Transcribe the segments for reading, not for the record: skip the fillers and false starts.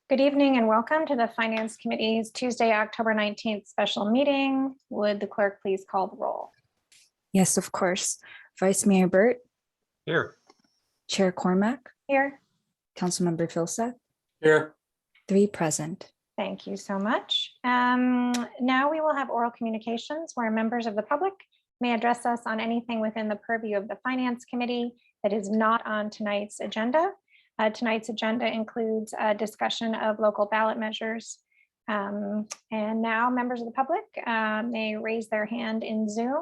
Good evening and welcome to the Finance Committee's Tuesday, October 19th special meeting. Would the clerk please call the roll? Yes, of course. Vice Mayor Burt. Here. Chair Cormack. Here. Councilmember Filsa. Here. 3 present. Thank you so much. Now we will have oral communications where members of the public may address us on anything within the purview of the Finance Committee that is not on tonight's agenda. Tonight's agenda includes a discussion of local ballot measures. And now members of the public may raise their hand in Zoom.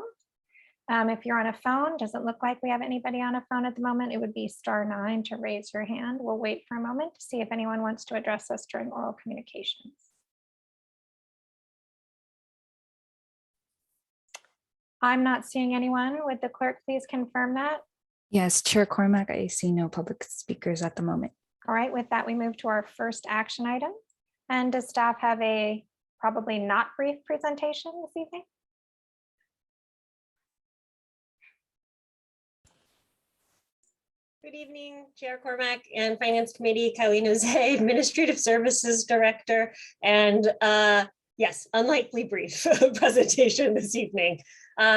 If you're on a phone, doesn't look like we have anybody on a phone at the moment. It would be *9 to raise your hand. We'll wait for a moment to see if anyone wants to address us during oral communications. I'm not seeing anyone. Would the clerk please confirm that? Yes, Chair Cormack, I see no public speakers at the moment. All right, with that, we move to our first action item. And does staff have a probably not brief presentation this evening? Good evening, Chair Cormack and Finance Committee, Kylie Nose, Administrative Services Director, and yes, unlikely brief presentation this evening.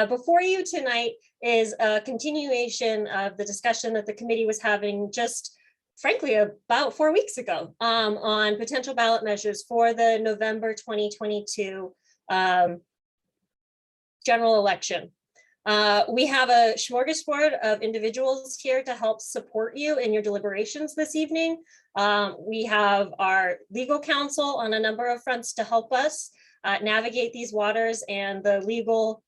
Before you tonight is a continuation of the discussion that the committee was having just, frankly, about 4 weeks ago on potential ballot measures for the November 2022 general election. We have a smorgasbord of individuals here to help support you in your deliberations this evening. We have our legal counsel on a number of fronts to help us navigate these waters and the legal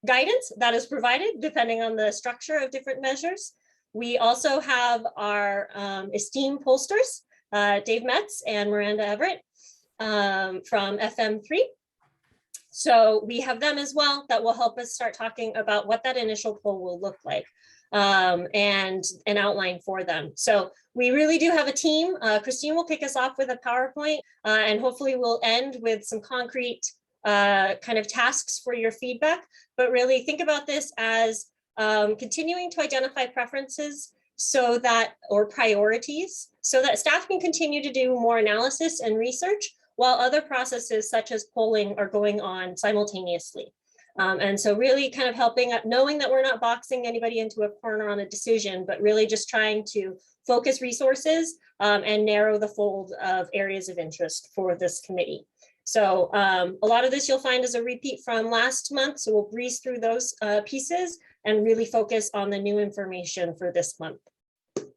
guidance that is provided depending on the structure of different measures. We also have our esteemed pollsters, Dave Metz and Miranda Everett from FM3. So we have them as well that will help us start talking about what that initial poll will look like and an outline for them. So we really do have a team. Christine will kick us off with a PowerPoint and hopefully we'll end with some concrete kind of tasks for your feedback. But really think about this as continuing to identify preferences so that, or priorities, so that staff can continue to do more analysis and research while other processes such as polling are going on simultaneously. And so really kind of helping up, knowing that we're not boxing anybody into a corner on a decision, but really just trying to focus resources and narrow the fold of areas of interest for this committee. So a lot of this you'll find is a repeat from last month. So we'll breeze through those pieces and really focus on the new information for this month.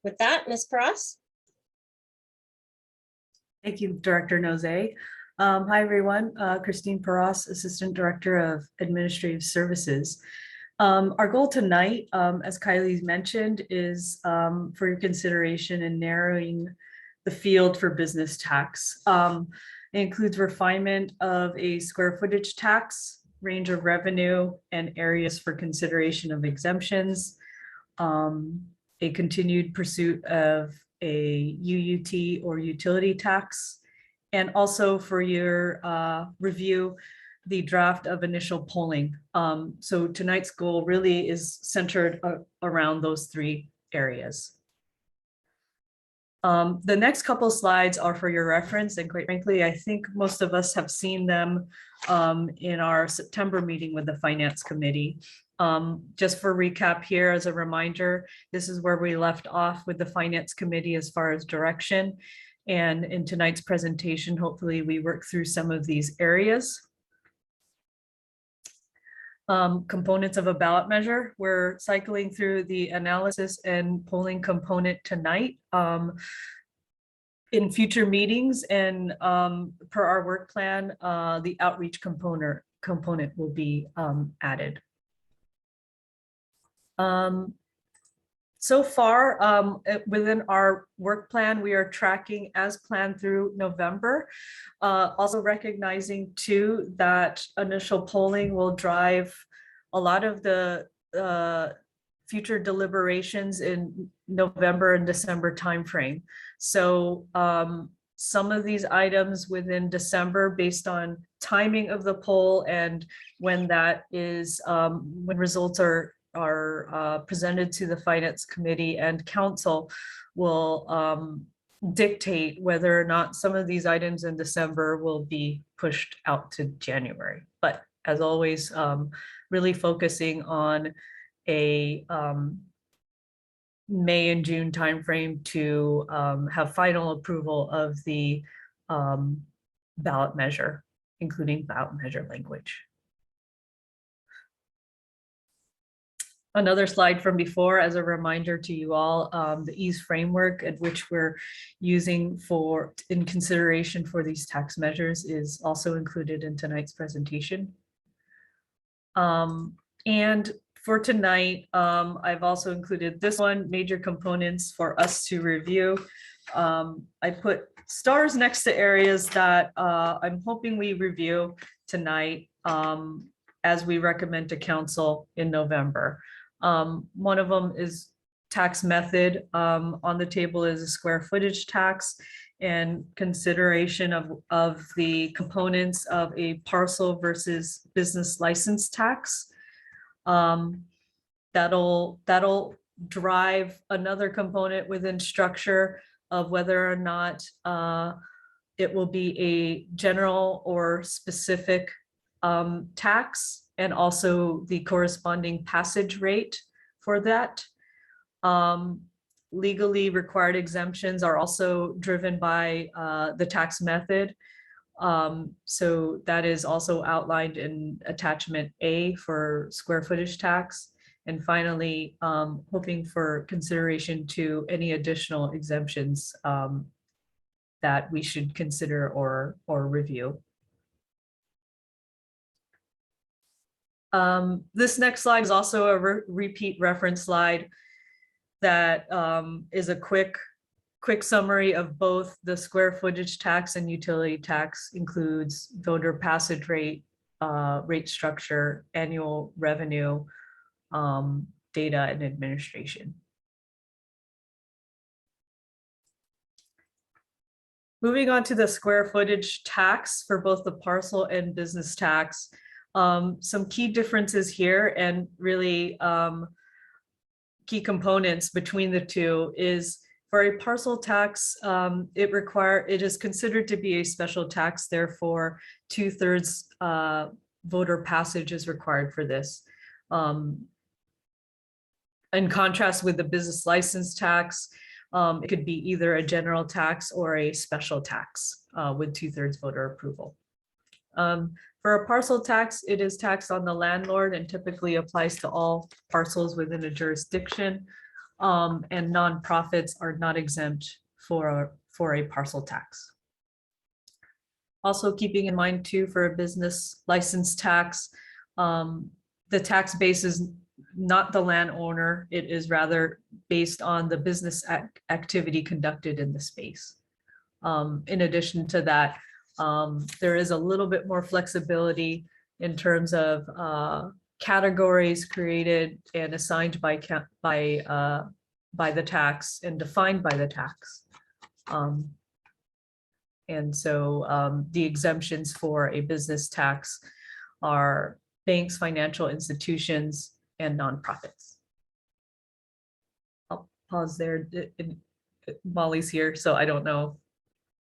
With that, Ms. Paras. Thank you, Director Nose. Hi, everyone. Christine Paras, Assistant Director of Administrative Services. Our goal tonight, as Kylie's mentioned, is for your consideration in narrowing the field for business tax. It includes refinement of a square footage tax, range of revenue, and areas for consideration of exemptions, a continued pursuit of a UUT or utility tax, and also for your review, the draft of initial polling. So tonight's goal really is centered around those 3 areas. The next couple slides are for your reference, and quite frankly, I think most of us have seen them in our September meeting with the Finance Committee. Just for recap here, as a reminder, this is where we left off with the Finance Committee as far as direction. And in tonight's presentation, hopefully we work through some of these areas. Components of a ballot measure. We're cycling through the analysis and polling component tonight. In future meetings and per our work plan, the outreach component will be added. So far, within our work plan, we are tracking as planned through November. Also recognizing too that initial polling will drive a lot of the future deliberations in November and December timeframe. So some of these items within December, based on timing of the poll and when that is, when results are presented to the Finance Committee and Council, will dictate whether or not some of these items in December will be pushed out to January. But as always, really focusing on a May and June timeframe to have final approval of the ballot measure, including ballot measure language. Another slide from before as a reminder to you all, the ease framework at which we're using in consideration for these tax measures is also included in tonight's presentation. And for tonight, I've also included this one, major components for us to review. I put stars next to areas that I'm hoping we review tonight as we recommend to council in November. One of them is tax method. On the table is a square footage tax and consideration of the components of a parcel versus business license tax. That'll drive another component within structure of whether or not it will be a general or specific tax, and also the corresponding passage rate for that. Legally required exemptions are also driven by the tax method. So that is also outlined in attachment A for square footage tax. And finally, hoping for consideration to any additional exemptions that we should consider or review. This next slide is also a repeat reference slide that is a quick summary of both the square footage tax and utility tax, includes voter passage rate, rate structure, annual revenue, data and administration. Moving on to the square footage tax for both the parcel and business tax. Some key differences here and really key components between the two is for a parcel tax, it is considered to be a special tax, therefore 2/3 voter passage is required for this. In contrast with the business license tax, it could be either a general tax or a special tax with 2/3 voter approval. For a parcel tax, it is taxed on the landlord and typically applies to all parcels within a jurisdiction. And nonprofits are not exempt for a parcel tax. Also keeping in mind too, for a business license tax, the tax base is not the landowner. It is rather based on the business activity conducted in the space. In addition to that, there is a little bit more flexibility in terms of categories created and assigned by the tax and defined by the tax. And so the exemptions for a business tax are banks, financial institutions, and nonprofits. I'll pause there. Molly's here, so I don't know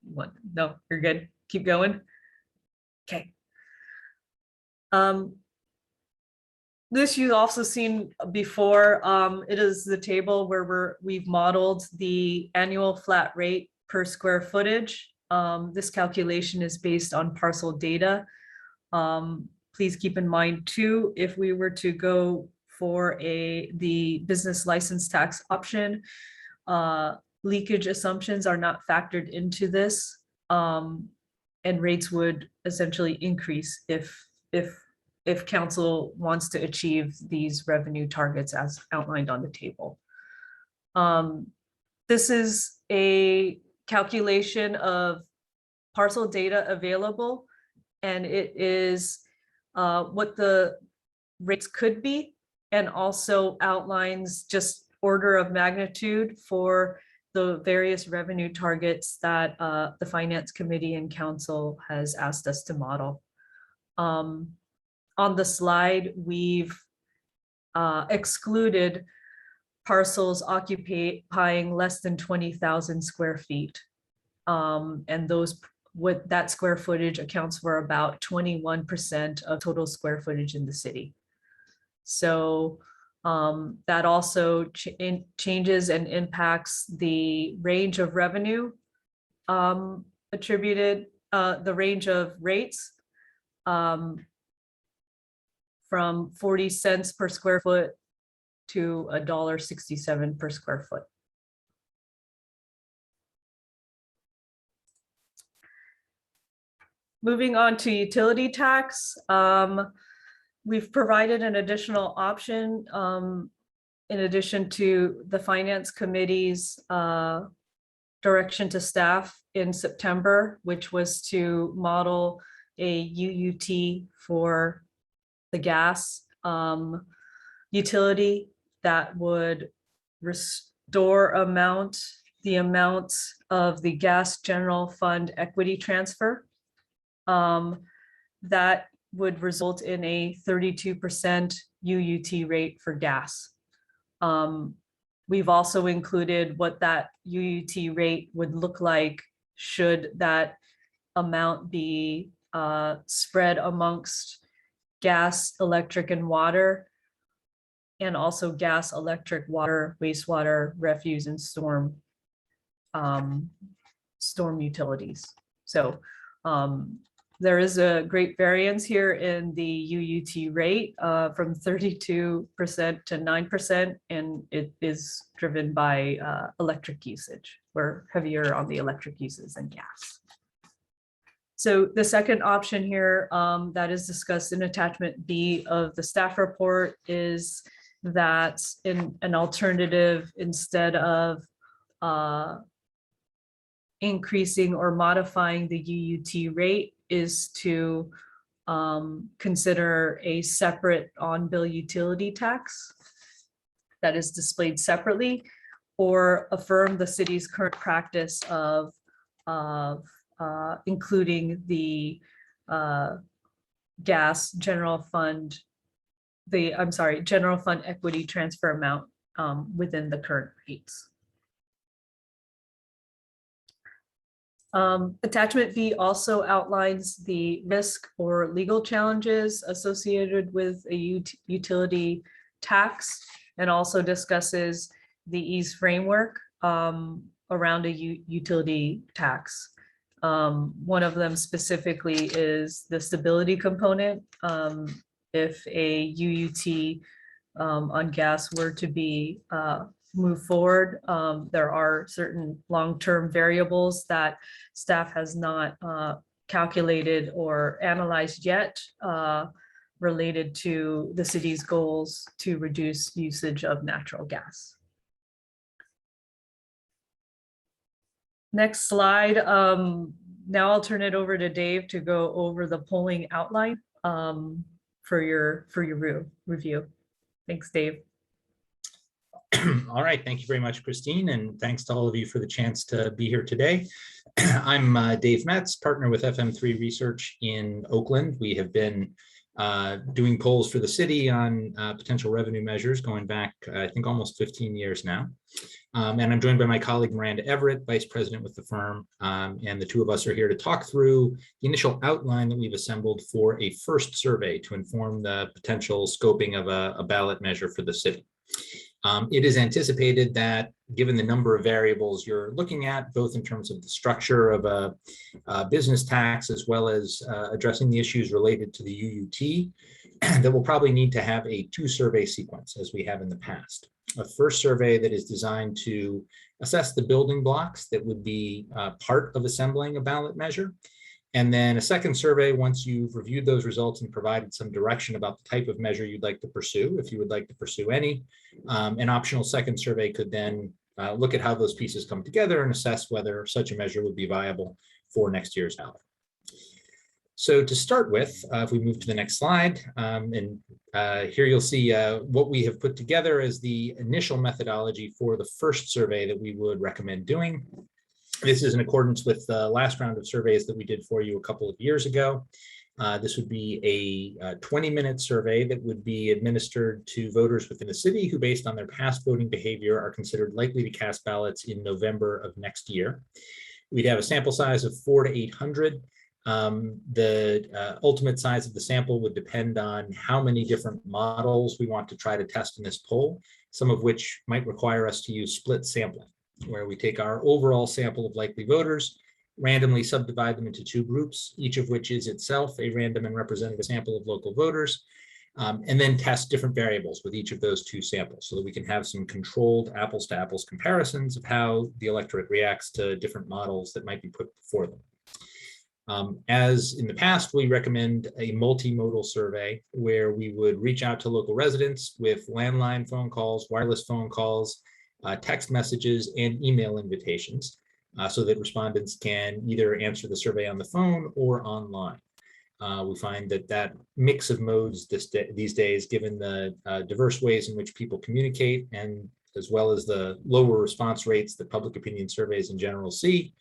what. No, you're good. Keep going. Okay. This you've also seen before. It is the table where we've modeled the annual flat rate per square footage. This calculation is based on parcel data. Please keep in mind too, if we were to go for the business license tax option, leakage assumptions are not factored into this, and rates would essentially increase if council wants to achieve these revenue targets as outlined on the table. This is a calculation of parcel data available, and it is what the rates could be, and also outlines just order of magnitude for the various revenue targets that the Finance Committee and Council has asked us to model. On the slide, we've excluded parcels occupying less than 20,000 square feet. And what that square footage accounts for about 21% of total square footage in the city. So that also changes and impacts the range of revenue attributed, the range of rates from 40 cents per square foot to $1.67 per square foot. Moving on to utility tax, we've provided an additional option in addition to the Finance Committee's direction to staff in September, which was to model a UUT for the gas utility that would restore the amount of the gas general fund equity transfer. That would result in a 32% UUT rate for gas. We've also included what that UUT rate would look like should that amount be spread amongst gas, electric, and water, and also gas, electric, water, wastewater, refuse, and storm utilities. So there is a great variance here in the UUT rate from 32% to 9%, and it is driven by electric usage. We're heavier on the electric uses than gas. So the second option here that is discussed in attachment B of the staff report is that in an alternative, instead of increasing or modifying the UUT rate, is to consider a separate on-bill utility tax that is displayed separately, or affirm the city's current practice of including the gas general fund, general fund equity transfer amount within the current rates. Attachment B also outlines the risk or legal challenges associated with a utility tax, and also discusses the ease framework around a utility tax. One of them specifically is the stability component. If a UUT on gas were to be move forward, there are certain long-term variables that staff has not calculated or analyzed yet related to the city's goals to reduce usage of natural gas. Next slide. Now I'll turn it over to Dave to go over the polling outline for your review. Thanks, Dave. All right, thank you very much, Christine, and thanks to all of you for the chance to be here today. I'm Dave Metz, partner with FM3 Research in Oakland. We have been doing polls for the city on potential revenue measures going back, I think, almost 15 years now. And I'm joined by my colleague, Miranda Everett, vice president with the firm. And the two of us are here to talk through the initial outline that we've assembled for a first survey to inform the potential scoping of a ballot measure for the city. It is anticipated that given the number of variables you're looking at, both in terms of the structure of a business tax, as well as addressing the issues related to the UUT, that we'll probably need to have a two-survey sequence as we have in the past. A first survey that is designed to assess the building blocks that would be part of assembling a ballot measure. And then a second survey, once you've reviewed those results and provided some direction about the type of measure you'd like to pursue, if you would like to pursue any. An optional second survey could then look at how those pieces come together and assess whether such a measure would be viable for next year's ballot. So to start with, if we move to the next slide, here you'll see what we have put together as the initial methodology for the first survey that we would recommend doing. This is in accordance with the last round of surveys that we did for you a couple of years ago. This would be a 20-minute survey that would be administered to voters within the city who, based on their past voting behavior, are considered likely to cast ballots in November of next year. We'd have a sample size of 400 to 800. The ultimate size of the sample would depend on how many different models we want to try to test in this poll, some of which might require us to use split sampling, where we take our overall sample of likely voters, randomly subdivide them into two groups, each of which is itself a random and representative sample of local voters, and then test different variables with each of those two samples so that we can have some controlled apples to apples comparisons of how the electorate reacts to different models that might be put before them. As in the past, we recommend a multimodal survey where we would reach out to local residents with landline phone calls, wireless phone calls, text messages, and email invitations so that respondents can either answer the survey on the phone or online. We find that mix of modes these days, given the diverse ways in which people communicate, and as well as the lower response rates that public opinion surveys in general see,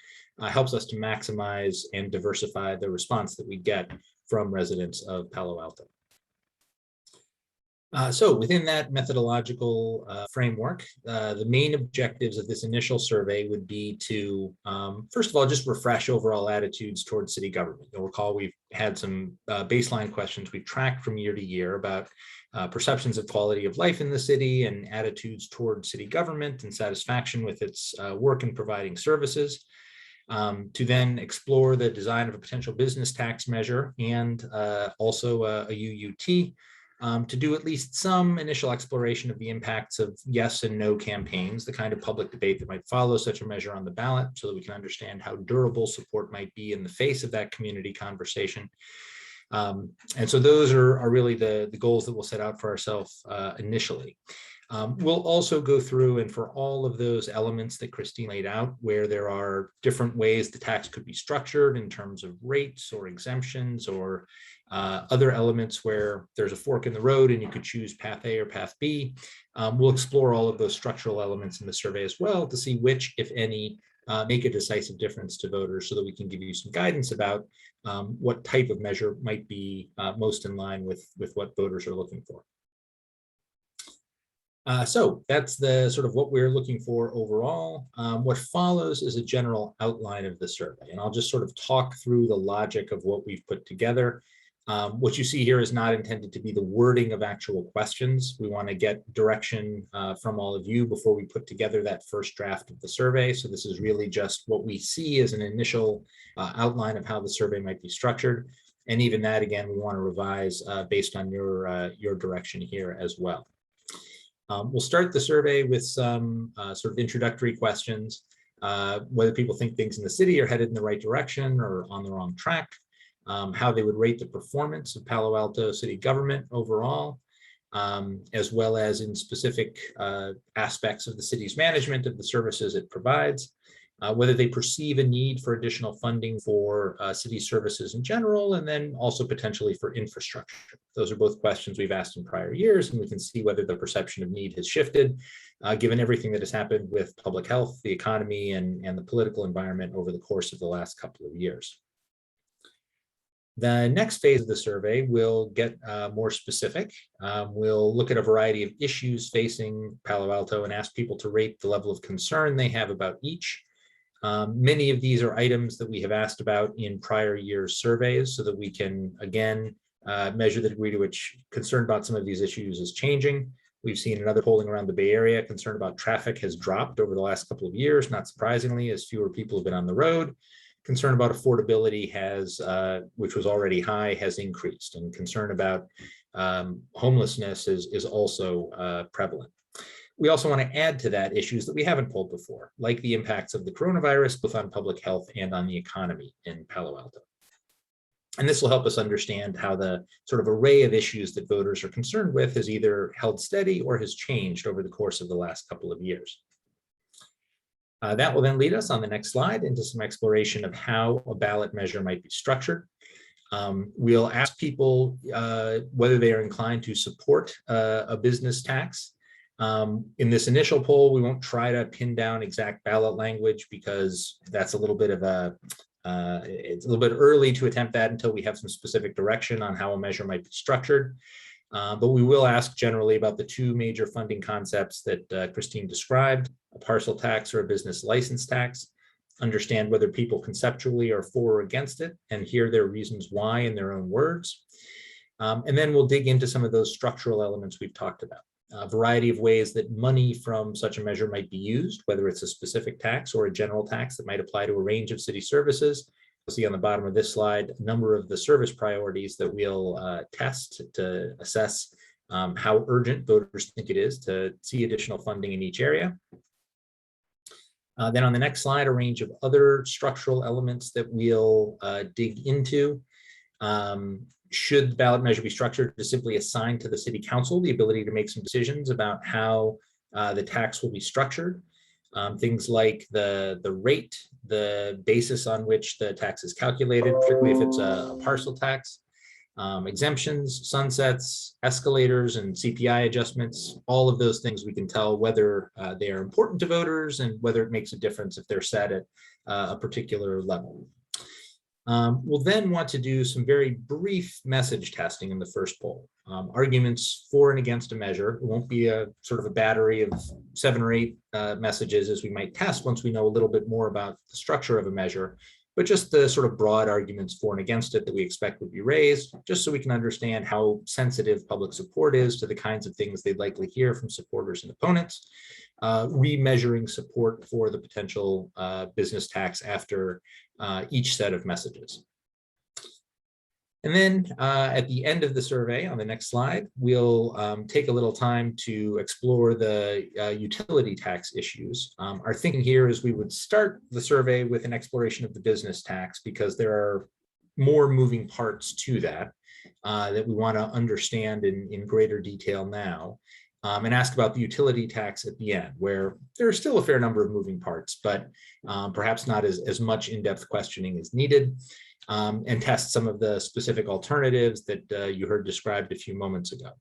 helps us to maximize and diversify the response that we get from residents of Palo Alto. So within that methodological framework, the main objectives of this initial survey would be to, first of all, just refresh overall attitudes towards city government. You'll recall we've had some baseline questions we've tracked from year to year about perceptions of quality of life in the city and attitudes towards city government and satisfaction with its work in providing services. To then explore the design of a potential business tax measure and also a UUT, to do at least some initial exploration of the impacts of yes and no campaigns, the kind of public debate that might follow such a measure on the ballot, so that we can understand how durable support might be in the face of that community conversation. And so those are really the goals that we'll set out for ourselves initially. We'll also go through, and for all of those elements that Christine laid out, where there are different ways the tax could be structured in terms of rates or exemptions or other elements where there's a fork in the road and you could choose path A or path B. We'll explore all of those structural elements in the survey as well to see which, if any, make a decisive difference to voters, so that we can give you some guidance about what type of measure might be most in line with what voters are looking for. So that's the sort of what we're looking for overall. What follows is a general outline of the survey, and I'll just sort of talk through the logic of what we've put together. What you see here is not intended to be the wording of actual questions. We want to get direction from all of you before we put together that first draft of the survey. So this is really just what we see as an initial outline of how the survey might be structured. And even that, again, we want to revise based on your direction here as well. We'll start the survey with some sort of introductory questions, whether people think things in the city are headed in the right direction or on the wrong track, how they would rate the performance of Palo Alto city government overall, as well as in specific aspects of the city's management of the services it provides, whether they perceive a need for additional funding for city services in general, and then also potentially for infrastructure. Those are both questions we've asked in prior years, and we can see whether the perception of need has shifted, given everything that has happened with public health, the economy, and the political environment over the course of the last couple of years. The next phase of the survey will get more specific. We'll look at a variety of issues facing Palo Alto and ask people to rate the level of concern they have about each. Many of these are items that we have asked about in prior years' surveys, so that we can, again, measure the degree to which concern about some of these issues is changing. We've seen in other polling around the Bay Area, concern about traffic has dropped over the last couple of years, not surprisingly, as fewer people have been on the road. Concern about affordability has, which was already high, has increased, and concern about homelessness is also prevalent. We also want to add to that issues that we haven't polled before, like the impacts of the coronavirus, both on public health and on the economy in Palo Alto. And this will help us understand how the sort of array of issues that voters are concerned with has either held steady or has changed over the course of the last couple of years. That will then lead us on the next slide into some exploration of how a ballot measure might be structured. We'll ask people whether they are inclined to support a business tax. In this initial poll, we won't try to pin down exact ballot language because that's a little bit of a It's a little bit early to attempt that until we have some specific direction on how a measure might be structured. But we will ask generally about the two major funding concepts that Christine described, a parcel tax or a business license tax, understand whether people conceptually are for or against it and hear their reasons why in their own words. And then we'll dig into some of those structural elements we've talked about. A variety of ways that money from such a measure might be used, whether it's a specific tax or a general tax that might apply to a range of city services. You'll see on the bottom of this slide a number of the service priorities that we'll test to assess how urgent voters think it is to see additional funding in each area. Then on the next slide, a range of other structural elements that we'll dig into. Should the ballot measure be structured to simply assign to the city council the ability to make some decisions about how the tax will be structured? Things like the rate, the basis on which the tax is calculated, particularly if it's a parcel tax, exemptions, sunsets, escalators, and CPI adjustments. All of those things we can tell whether they are important to voters and whether it makes a difference if they're set at a particular level. We'll then want to do some very brief message testing in the first poll. Arguments for and against a measure. It won't be a sort of a battery of 7 or 8 messages as we might test once we know a little bit more about the structure of a measure, but just the sort of broad arguments for and against it that we expect would be raised, just so we can understand how sensitive public support is to the kinds of things they'd likely hear from supporters and opponents. Remeasuring support for the potential business tax after each set of messages. And then at the end of the survey, on the next slide, we'll take a little time to explore the utility tax issues. Our thinking here is we would start the survey with an exploration of the business tax because there are more moving parts to that that we want to understand in greater detail now. And ask about the utility tax at the end, where there are still a fair number of moving parts, but perhaps not as much in-depth questioning is needed, and test some of the specific alternatives that you heard described a few moments ago.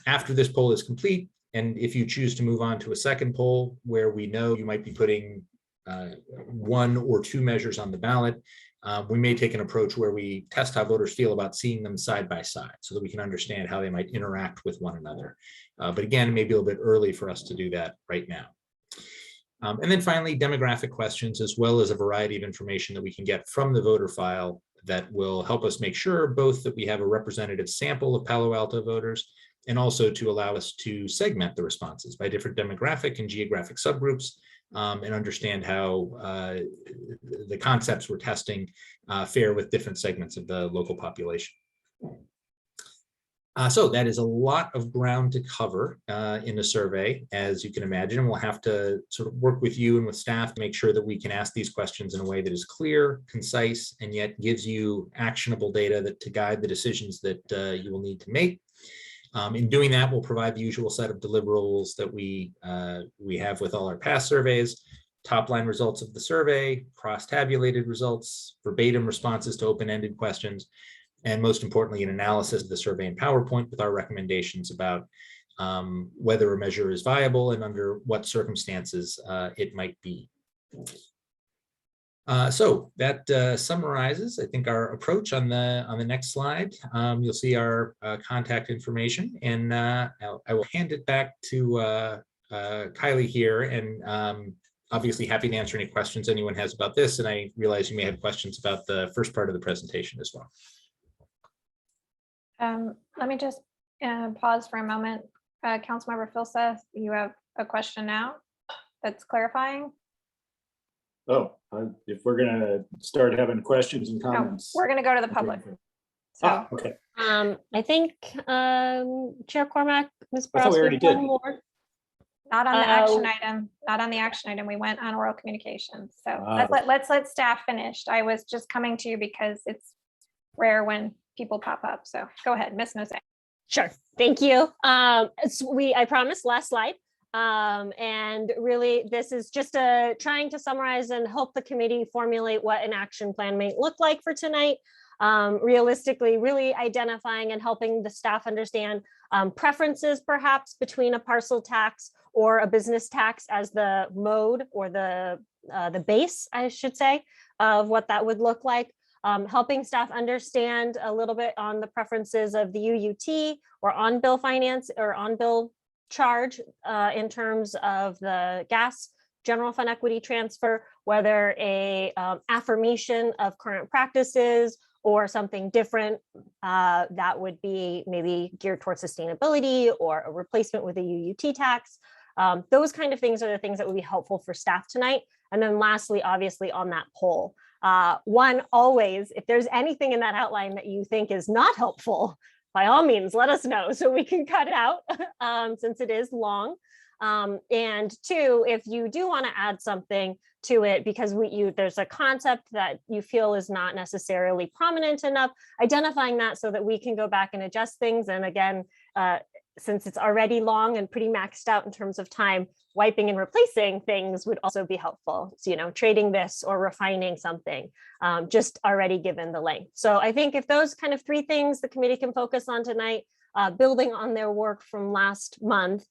After this poll is complete, and if you choose to move on to a second poll where we know you might be putting 1 or 2 measures on the ballot, we may take an approach where we test how voters feel about seeing them side by side so that we can understand how they might interact with one another. But again, it may be a little bit early for us to do that right now. And then finally, demographic questions, as well as a variety of information that we can get from the voter file that will help us make sure both that we have a representative sample of Palo Alto voters and also to allow us to segment the responses by different demographic and geographic subgroups and understand how the concepts we're testing fare with different segments of the local population. So that is a lot of ground to cover in a survey, as you can imagine. We'll have to sort of work with you and with staff to make sure that we can ask these questions in a way that is clear, concise, and yet gives you actionable data to guide the decisions that you will need to make. In doing that, we'll provide the usual set of deliverables that we have with all our past surveys, top line results of the survey, cross-tabulated results, verbatim responses to open-ended questions, and most importantly, an analysis of the survey in PowerPoint with our recommendations about whether a measure is viable and under what circumstances it might be. So that summarizes, I think, our approach on the next slide. You'll see our contact information, and I will hand it back to Kylie here, and obviously happy to answer any questions anyone has about this. And I realize you may have questions about the first part of the presentation as well. Let me just pause for a moment. Councilmember Filsa, you have a question now that's clarifying? Oh, if we're gonna start having questions and No, comments. we're going to go to the public. So, Okay. I think Chair Cormac, Ms. I thought Brown, we already did. not on the action item, not on the action item. We went on oral communications. So let's let staff finish. I was just coming to you because it's rare when people pop up. So go ahead, Ms. Nose. Sure, thank you. I promised last slide. And really, this is just trying to summarize and help the committee formulate what an action plan may look like for tonight. Realistically, really identifying and helping the staff understand preferences perhaps between a parcel tax or a business tax as the mode or the the base, I should say, of what that would look like. Helping staff understand a little bit on the preferences of the UUT or on-bill finance or on-bill charge in terms of the gas general fund equity transfer, whether a affirmation of current practices or something different that would be maybe geared towards sustainability or a replacement with a UUT tax. Those kind of things are the things that would be helpful for staff tonight. And then lastly, obviously on that poll, one, always, if there's anything in that outline that you think is not helpful, by all means, let us know so we can cut it out since it is long. And two, if you do want to add something to it because there's a concept that you feel is not necessarily prominent enough, identifying that so that we can go back and adjust things. And again, since it's already long and pretty maxed out in terms of time, wiping and replacing things would also be helpful. So, trading this or refining something, just already given the length. So I think if those kind of three things the committee can focus on tonight, building on their work from last month,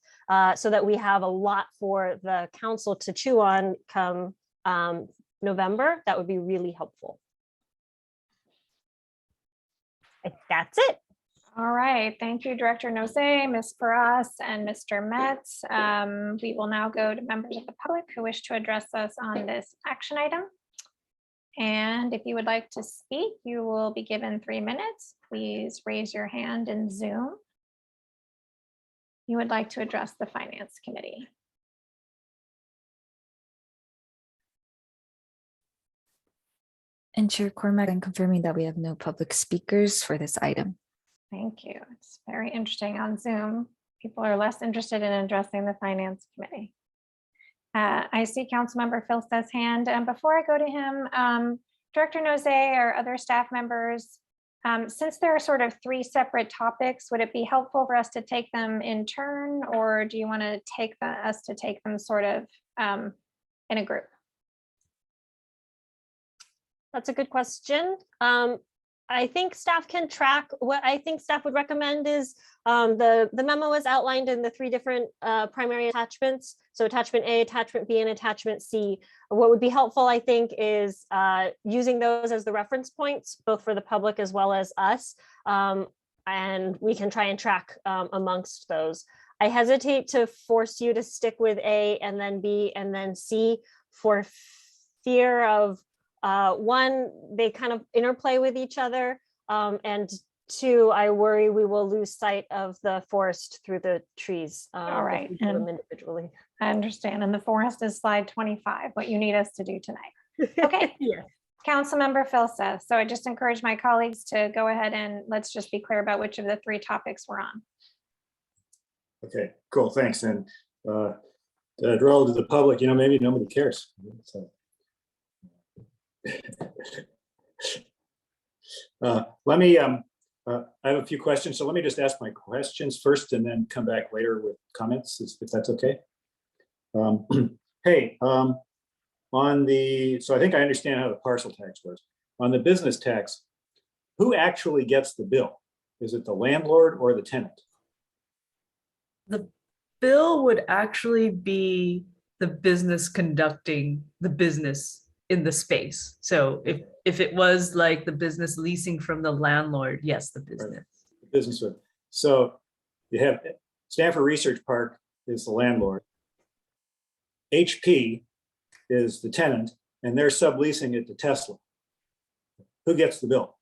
so that we have a lot for the council to chew on come November, that would be really helpful. That's it. All right, thank you, Director Nozay, Ms. Paras, and Mr. Metz. We will now go to members of the public who wish to address us on this action item. And if you would like to speak, you will be given 3 minutes. Please raise your hand in Zoom. You would like to address the Finance Committee. And Chair Cormack, I'm confirming that we have no public speakers for this item. Thank you. It's very interesting on Zoom. People are less interested in addressing the Finance Committee. I see Councilmember Filsta's hand. And before I go to him, Director Nozay or other staff members, since there are sort of 3 separate topics, would it be helpful for us to take them in turn, or do you want to take us to take them sort of in a group? That's a good question. I think staff can track. What I think staff would recommend is the memo is outlined in the 3 different primary attachments. So attachment A, attachment B, and attachment C. What would be helpful, I think, is using those as the reference points, both for the public as well as us. And we can try and track amongst those. I hesitate to force you to stick with A and then B and then C for fear of one, they kind of interplay with each other, and 2, I worry we will lose sight of the forest through the trees. All right, if we do them individually. I understand. And the forest is slide 25, what you need us to do tonight. Okay. Yeah. Councilmember Filsa. So I just encourage my colleagues to go ahead and let's just be clear about which of the 3 topics we're on. Okay, cool, thanks. And relative to the public, maybe nobody cares. So. Let me, I have a few questions, so let me just ask my questions first and then come back later with comments, if that's okay. Hey, so I think I understand how the parcel tax works. On the business tax, who actually gets the bill? Is it the landlord or the tenant? The bill would actually be the business conducting the business in the space. So if it was like the business leasing from the landlord, yes, the business. Right. The business would. So you have Stanford Research Park is the landlord. HP is the tenant, and they're subleasing it to Tesla. Who gets the bill?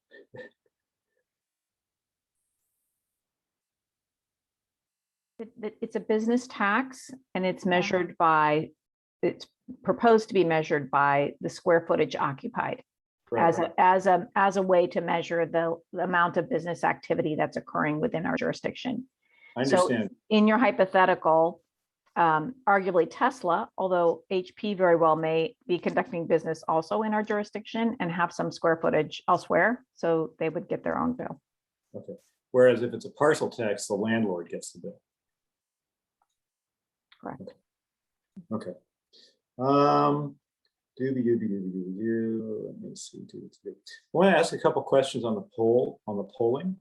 It's a business tax, and it's measured by, it's proposed to be measured by the square footage occupied as a way to measure the amount of business activity that's occurring within our jurisdiction. I understand. So in your hypothetical, arguably Tesla, although HP very well may be conducting business also in our jurisdiction and have some square footage elsewhere, so they would get their own bill. Okay. Whereas if it's a parcel tax, the landlord gets the bill. Correct. Okay. Let me see. I want to ask a couple questions on the polling.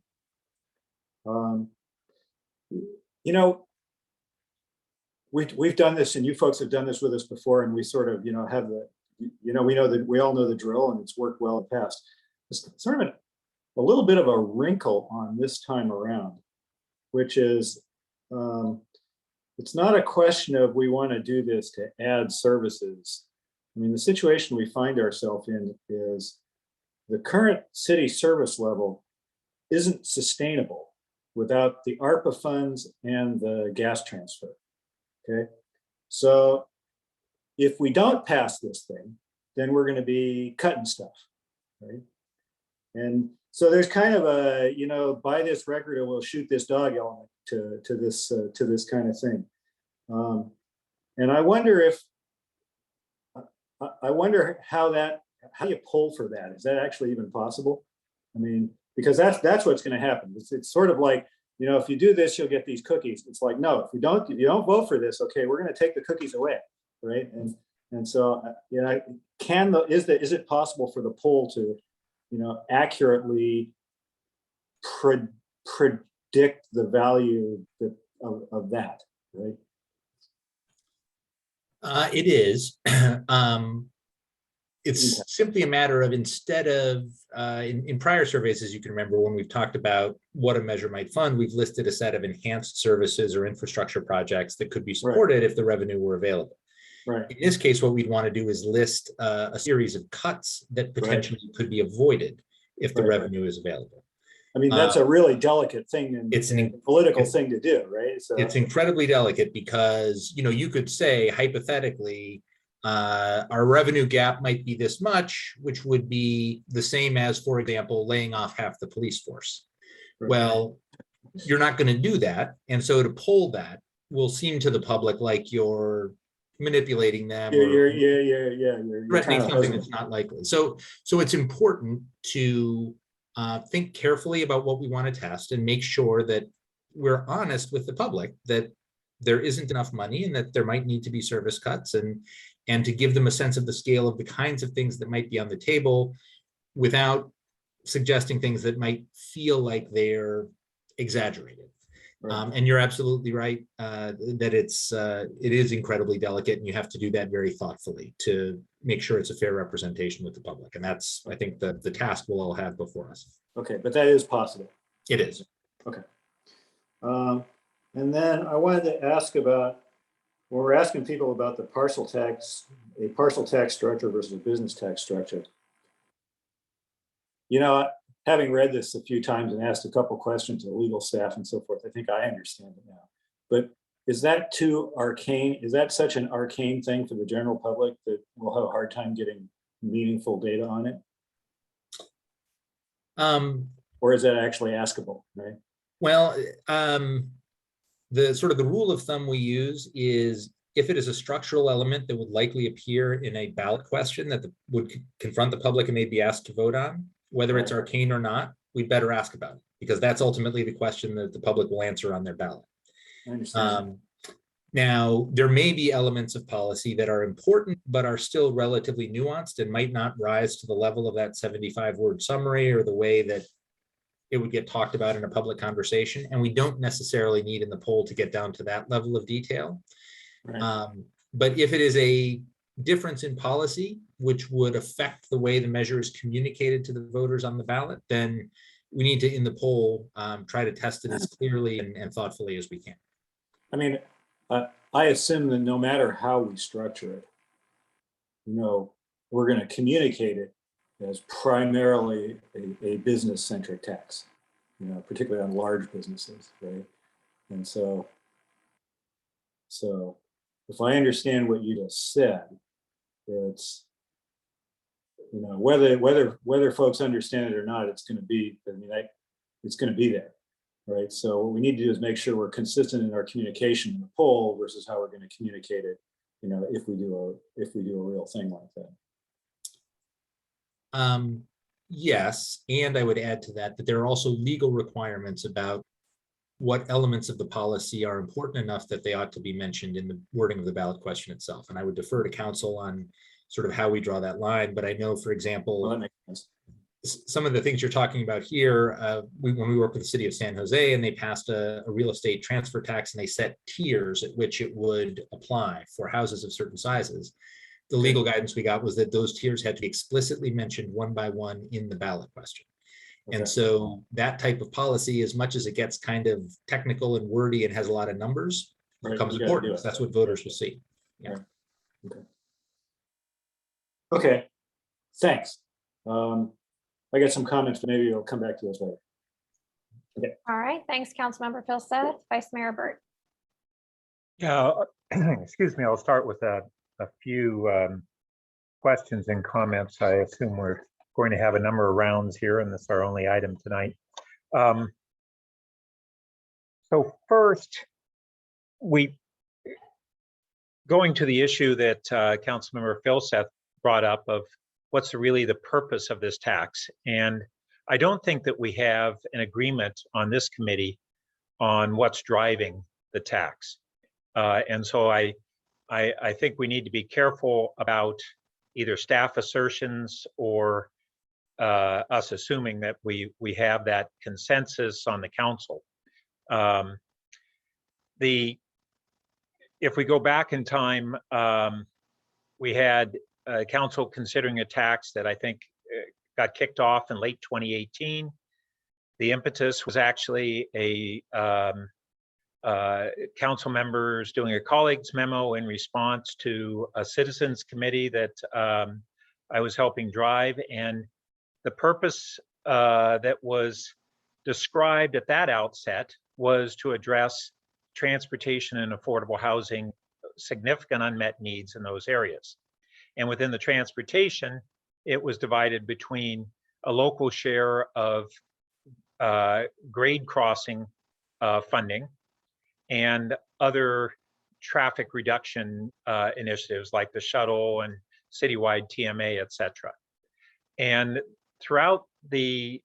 We've done this, and you folks have done this with us before, and we sort of, have you know, we all know the drill, and it's worked well in the past. It's sort of a little bit of a wrinkle on this time around, which is it's not a question of we want to do this to add services. I mean, the situation we find ourselves in is the current city service level isn't sustainable without the ARPA funds and the gas transfer. Okay, so if we don't pass this thing, then we're going to be cutting stuff, right? And so there's kind of a, you know, buy this record or we'll shoot this dog element to this kind of thing. And I wonder if, I wonder how you pull for that. Is that actually even possible? I mean, because that's what's going to happen. It's sort of like, you know, if you do this, you'll get these cookies. It's like, no, if you don't vote for this, okay, we're going to take the cookies away, right? And so, you know, is it possible for the poll to, you know, accurately predict the value of that, right? It is. It's simply a matter of, instead of in prior surveys, as you can remember, when we've talked about what a measure might fund, we've listed a set of enhanced services or infrastructure projects that could be supported if the revenue were available. Right. In this case, what we'd want to do is list a series of cuts that potentially could be avoided if the revenue is available. I mean, that's a really delicate thing, and it's a political thing to do, right? So it's incredibly delicate because, you know, you could say hypothetically, our revenue gap might be this much, which would be the same as, for example, laying off half the police force. Right. Well, you're not going to do that. And so to poll that will seem to the public like you're manipulating them, you're threatening something that's not likely. So it's important to think carefully about what we want to test and make sure that we're honest with the public that there isn't enough money and that there might need to be service cuts, and to give them a sense of the scale of the kinds of things that might be on the table without suggesting things that might feel like they're exaggerated. Right. And you're absolutely right that it is incredibly delicate, and you have to do that very thoughtfully to make sure it's a fair representation with the public. And that's, I think, the task we'll all have before us. Okay, but that is possible. It is. Okay. And then I wanted to ask about, when we're asking people about the parcel tax, a parcel tax structure versus a business tax structure. You know, having read this a few times and asked a couple questions to legal staff and so forth, I think I understand it now. But is that too arcane? Is that such an arcane thing for the general public that we'll have a hard time getting meaningful data on it? Or is that actually askable, right? Well, the rule of thumb we use is, if it is a structural element that would likely appear in a ballot question that would confront the public and they'd be asked to vote on, whether it's arcane or not, we'd better ask about it, because that's ultimately the question that the public will answer on their ballot. I understand. Now, there may be elements of policy that are important, but are still relatively nuanced and might not rise to the level of that 75-word summary or the way that it would get talked about in a public conversation. And we don't necessarily need in the poll to get down to that level of detail. Right. But if it is a difference in policy, which would affect the way the measure is communicated to the voters on the ballot, then we need to, in the poll, try to test it as clearly and thoughtfully as we can. I mean, I assume that no matter how we structure it, you know, we're going to communicate it as primarily a business-centric tax, you know, particularly on large businesses, right? And so if I understand what you just said, it's, you know, whether folks understand it or not, it's going to be, I mean, it's going to be there, right? So what we need to do is make sure we're consistent in our communication in the poll versus how we're going to communicate it, you know, if we do a real thing like that. Yes, and I would add to that there are also legal requirements about what elements of the policy are important enough that they ought to be mentioned in the wording of the ballot question itself. And I would defer to counsel on sort of how we draw that line. But I know, for example, Well, that makes sense. Some of the things you're talking about here, when we work with the city of San Jose, and they passed a real estate transfer tax, and they set tiers at which it would apply for houses of certain sizes. the legal guidance we got was that those tiers had to be explicitly mentioned one by one in the ballot question. Okay. And so that type of policy, as much as it gets kind of technical and wordy and has a lot of numbers, Right, becomes you gotta do important. it. That's what voters will see. Okay, thanks. I got some comments, but maybe I'll come back to those later. All right, thanks, Councilmember Phil Seth. Vice Mayor Burt. Yeah, excuse me, I'll start with a few questions and comments. I assume we're going to have a number of rounds here, and this is our only item tonight. So first, going to the issue that Councilmember Phil Seth brought up of what's really the purpose of this tax. And I don't think that we have an agreement on this committee on what's driving the tax. And so I think we need to be careful about either staff assertions or us assuming that we have that consensus on the council. If we go back in time, we had council considering a tax that I think got kicked off in late 2018. The impetus was actually a council members doing a colleagues memo in response to a citizens committee that I was helping drive. And the purpose that was described at that outset was to address transportation and affordable housing, significant unmet needs in those areas. And within the transportation, it was divided between a local share of grade crossing funding and other traffic reduction initiatives like the shuttle and citywide TMA, et cetera. And throughout the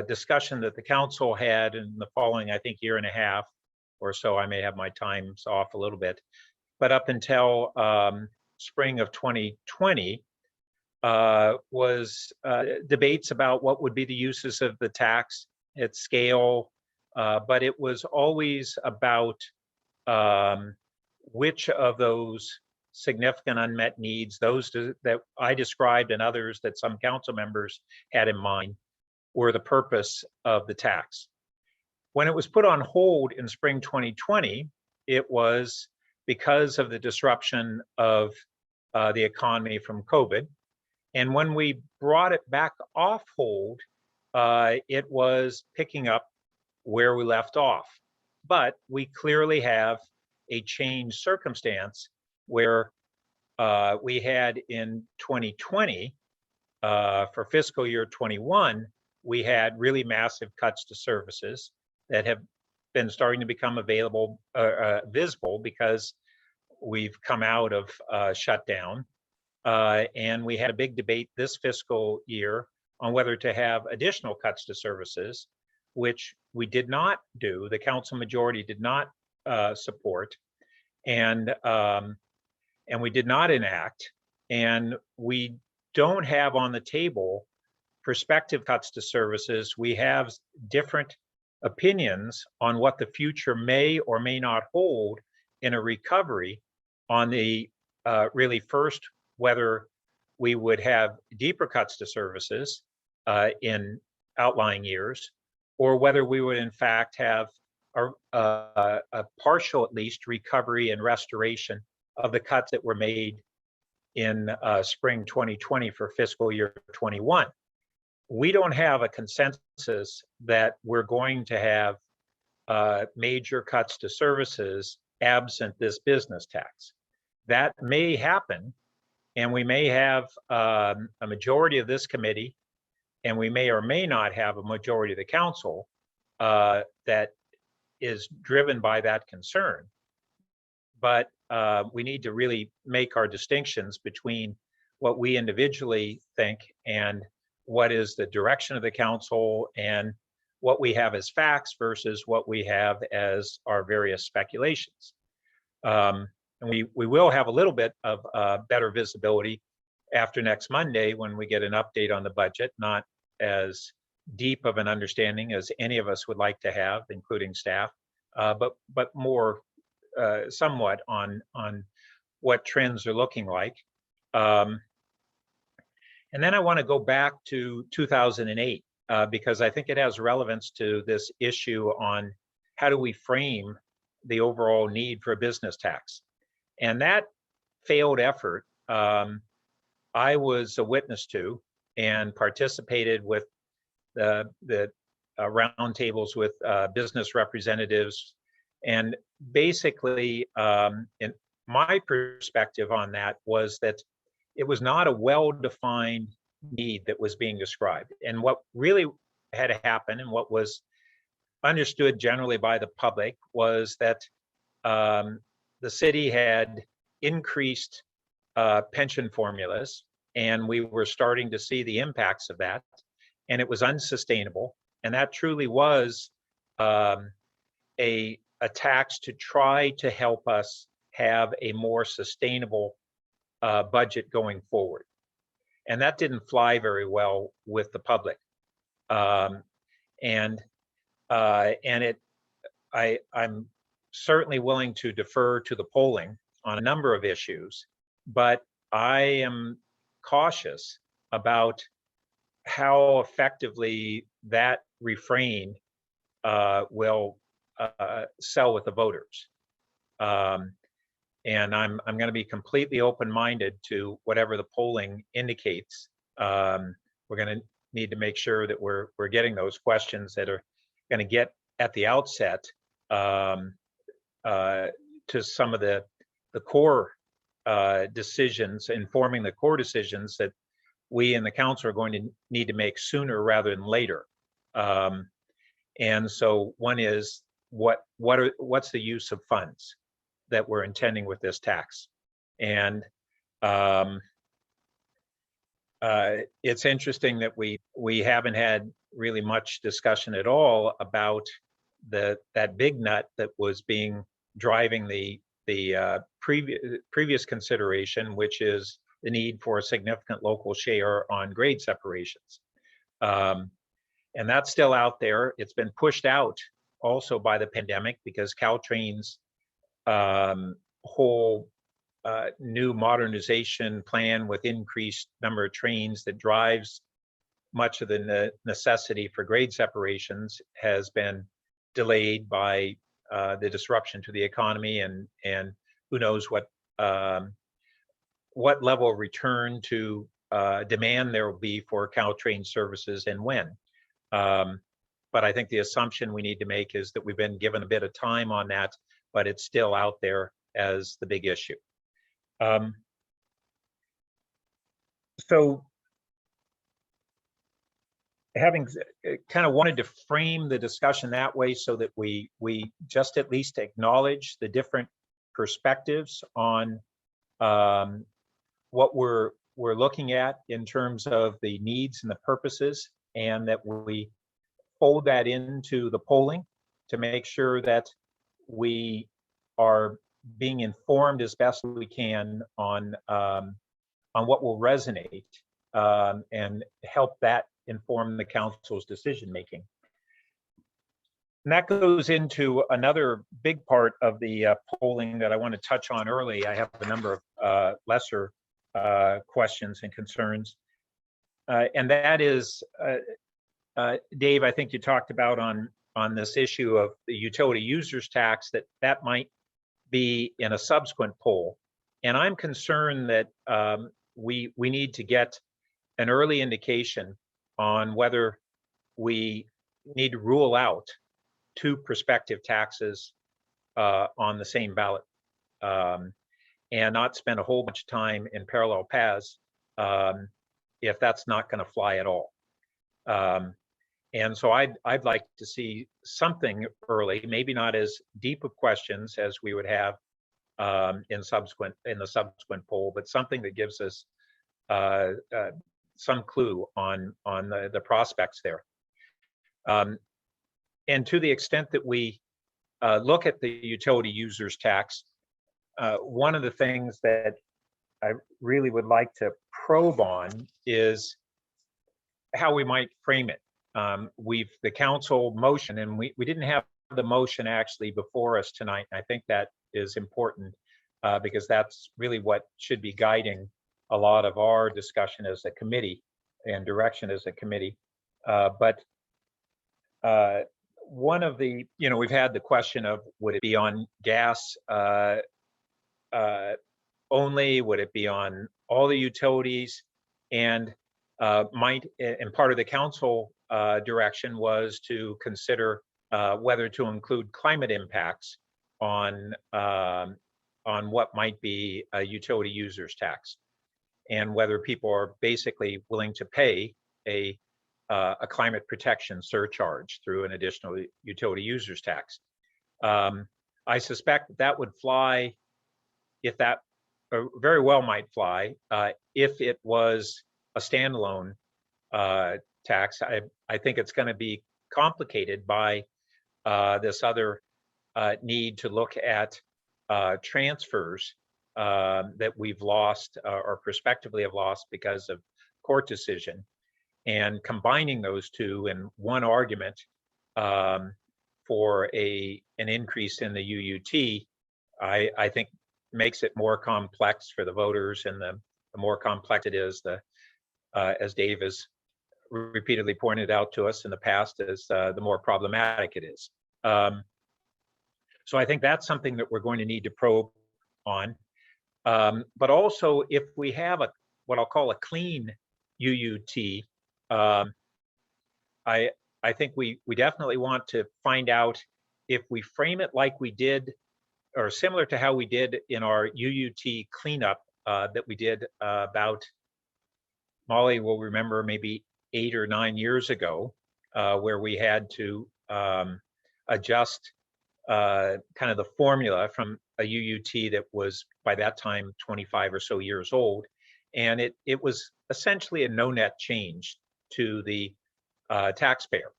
discussion that the council had in the following, I think, year and a half or so, I may have my times off a little bit, but up until spring of 2020 was debates about what would be the uses of the tax, its scale, but it was always about which of those significant unmet needs, those that I described and others that some council members had in mind, were the purpose of the tax. When it was put on hold in spring 2020, it was because of the disruption of the economy from COVID. And when we brought it back off hold, it was picking up where we left off. But we clearly have a changed circumstance where we had in 2020, for fiscal year 21, we had really massive cuts to services that have been starting to become visible because we've come out of shutdown. And we had a big debate this fiscal year on whether to have additional cuts to services, which we did not do. The council majority did not support, and we did not enact. And we don't have on the table prospective cuts to services. We have different opinions on what the future may or may not hold in a recovery on the really first, whether we would have deeper cuts to services in outlying years, or whether we would in fact have a partial, at least, recovery and restoration of the cuts that were made in spring 2020 for fiscal year 21. We don't have a consensus that we're going to have major cuts to services absent this business tax. That may happen, and we may have a majority of this committee, and we may or may not have a majority of the council that is driven by that concern. But we need to really make our distinctions between what we individually think and what is the direction of the council and what we have as facts versus what we have as our various speculations. And we will have a little bit of better visibility after next Monday when we get an update on the budget, not as deep of an understanding as any of us would like to have, including staff, but more somewhat on what trends are looking like. And then I want to go back to 2008 because I think it has relevance to this issue on how do we frame the overall need for a business tax. And that failed effort, I was a witness to and participated with the roundtables with business representatives. And basically, in my perspective on that was that it was not a well-defined need that was being described. And what really had happened and what was understood generally by the public was that the city had increased pension formulas, and we were starting to see the impacts of that, and it was unsustainable. And that truly was a tax to try to help us have a more sustainable budget going forward. And that didn't fly very well with the public. I'm certainly willing to defer to the polling on a number of issues, but I am cautious about how effectively that refrain will sell with the voters. And I'm going to be completely open-minded to whatever the polling indicates. We're going to need to make sure that we're getting those questions that are going to get at the outset to some of the core decisions, informing the core decisions that we in the council are going to need to make sooner rather than later. And so one is what's the use of funds that we're intending with this tax? And it's interesting that we haven't had really much discussion at all about that big nut that was being driving the previous consideration, which is the need for a significant local share on grade separations. And that's still out there. It's been pushed out also by the pandemic because Caltrain's whole new modernization plan with increased number of trains that drives much of the necessity for grade separations has been delayed by the disruption to the economy, and who knows what level of return to demand there will be for Caltrain services and when. But I think the assumption we need to make is that we've been given a bit of time on that, but it's still out there as the big issue. So having kind of wanted to frame the discussion that way so that we just at least acknowledge the different perspectives on what we're looking at in terms of the needs and the purposes, and that we fold that into the polling to make sure that we are being informed as best we can on what will resonate and help that inform the council's decision making. And that goes into another big part of the polling that I want to touch on early. I have a number of lesser questions and concerns, and that is, Dave, I think you talked about on this issue of the utility users tax, that might be in a subsequent poll. And I'm concerned that we need to get an early indication on whether we need to rule out two prospective taxes on the same ballot and not spend a whole bunch of time in parallel paths if that's not going to fly at all. And so I'd like to see something early, maybe not as deep of questions as we would have in the subsequent poll, but something that gives us some clue on the prospects there. And to the extent that we look at the utility users tax, one of the things that I really would like to probe on is how we might frame it. The council motion, and we didn't have the motion actually before us tonight. I think that is important because that's really what should be guiding a lot of our discussion as a committee and direction as a committee. But one of the, we've had the question of, would it be on gas only? Would it be on all the utilities? And part of the council direction was to consider whether to include climate impacts on what might be a utility users tax, and whether people are basically willing to pay a climate protection surcharge through an additional utility users tax. I suspect that would fly, if that very well might fly, if it was a standalone tax. I think it's going to be complicated by this other need to look at transfers that we've lost or prospectively have lost because of court decision, and combining those two in one argument for an increase in the UUT, I think makes it more complex for the voters, and the more complex it is, as Dave has repeatedly pointed out to us in the past, the more problematic it is. So I think that's something that we're going to need to probe on. But also, if we have what I'll call a clean UUT, I think we definitely want to find out if we frame it like we did, or similar to how we did in our UUT cleanup that we did about, Molly will remember, maybe 8 or 9 years ago, where we had to adjust kind of the formula from a UUT that was by that time 25 or so years old, and it was essentially a no net change to the taxpayer,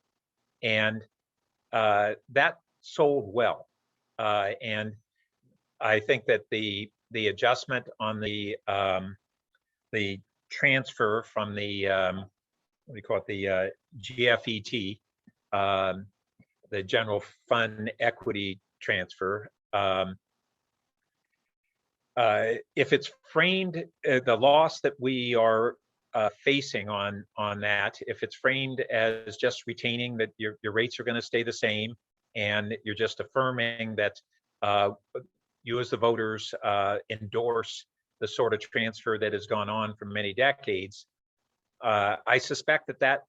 and that sold well, and I think that the adjustment on the transfer from the what do you call it, the GFET, the general fund equity transfer, if it's framed, the loss that we are facing on that, if it's framed as just retaining that your rates are going to stay the same, and you're just affirming that you as the voters endorse the sort of transfer that has gone on for many decades, I suspect that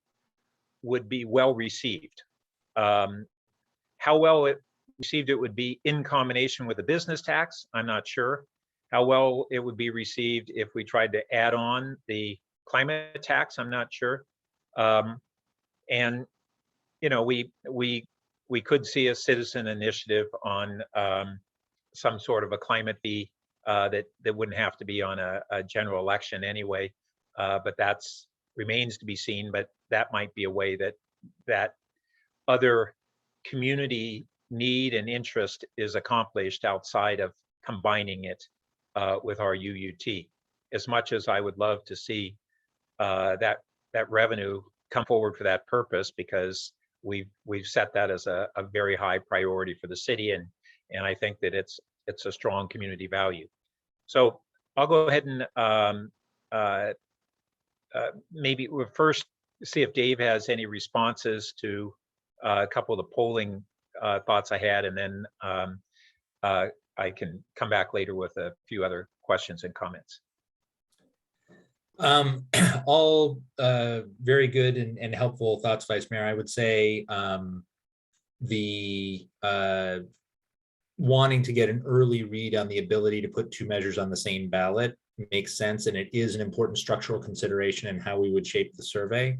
would be well received. How well received it would be in combination with a business tax, I'm not sure. How well it would be received if we tried to add on the climate tax, I'm not sure. And we could see a citizen initiative on some sort of a climate fee that wouldn't have to be on a general election anyway. But that's remains to be seen. But that might be a way that other community need and interest is accomplished outside of combining it with our UUT. As much as I would love to see that revenue come forward for that purpose, because we've set that as a very high priority for the city, and I think that it's a strong community value. So I'll go ahead and maybe we'll first see if Dave has any responses to a couple of the polling thoughts I had, and then I can come back later with a few other questions and comments. All very good and helpful thoughts, Vice Mayor. I would say the wanting to get an early read on the ability to put two measures on the same ballot makes sense, and it is an important structural consideration in how we would shape the survey.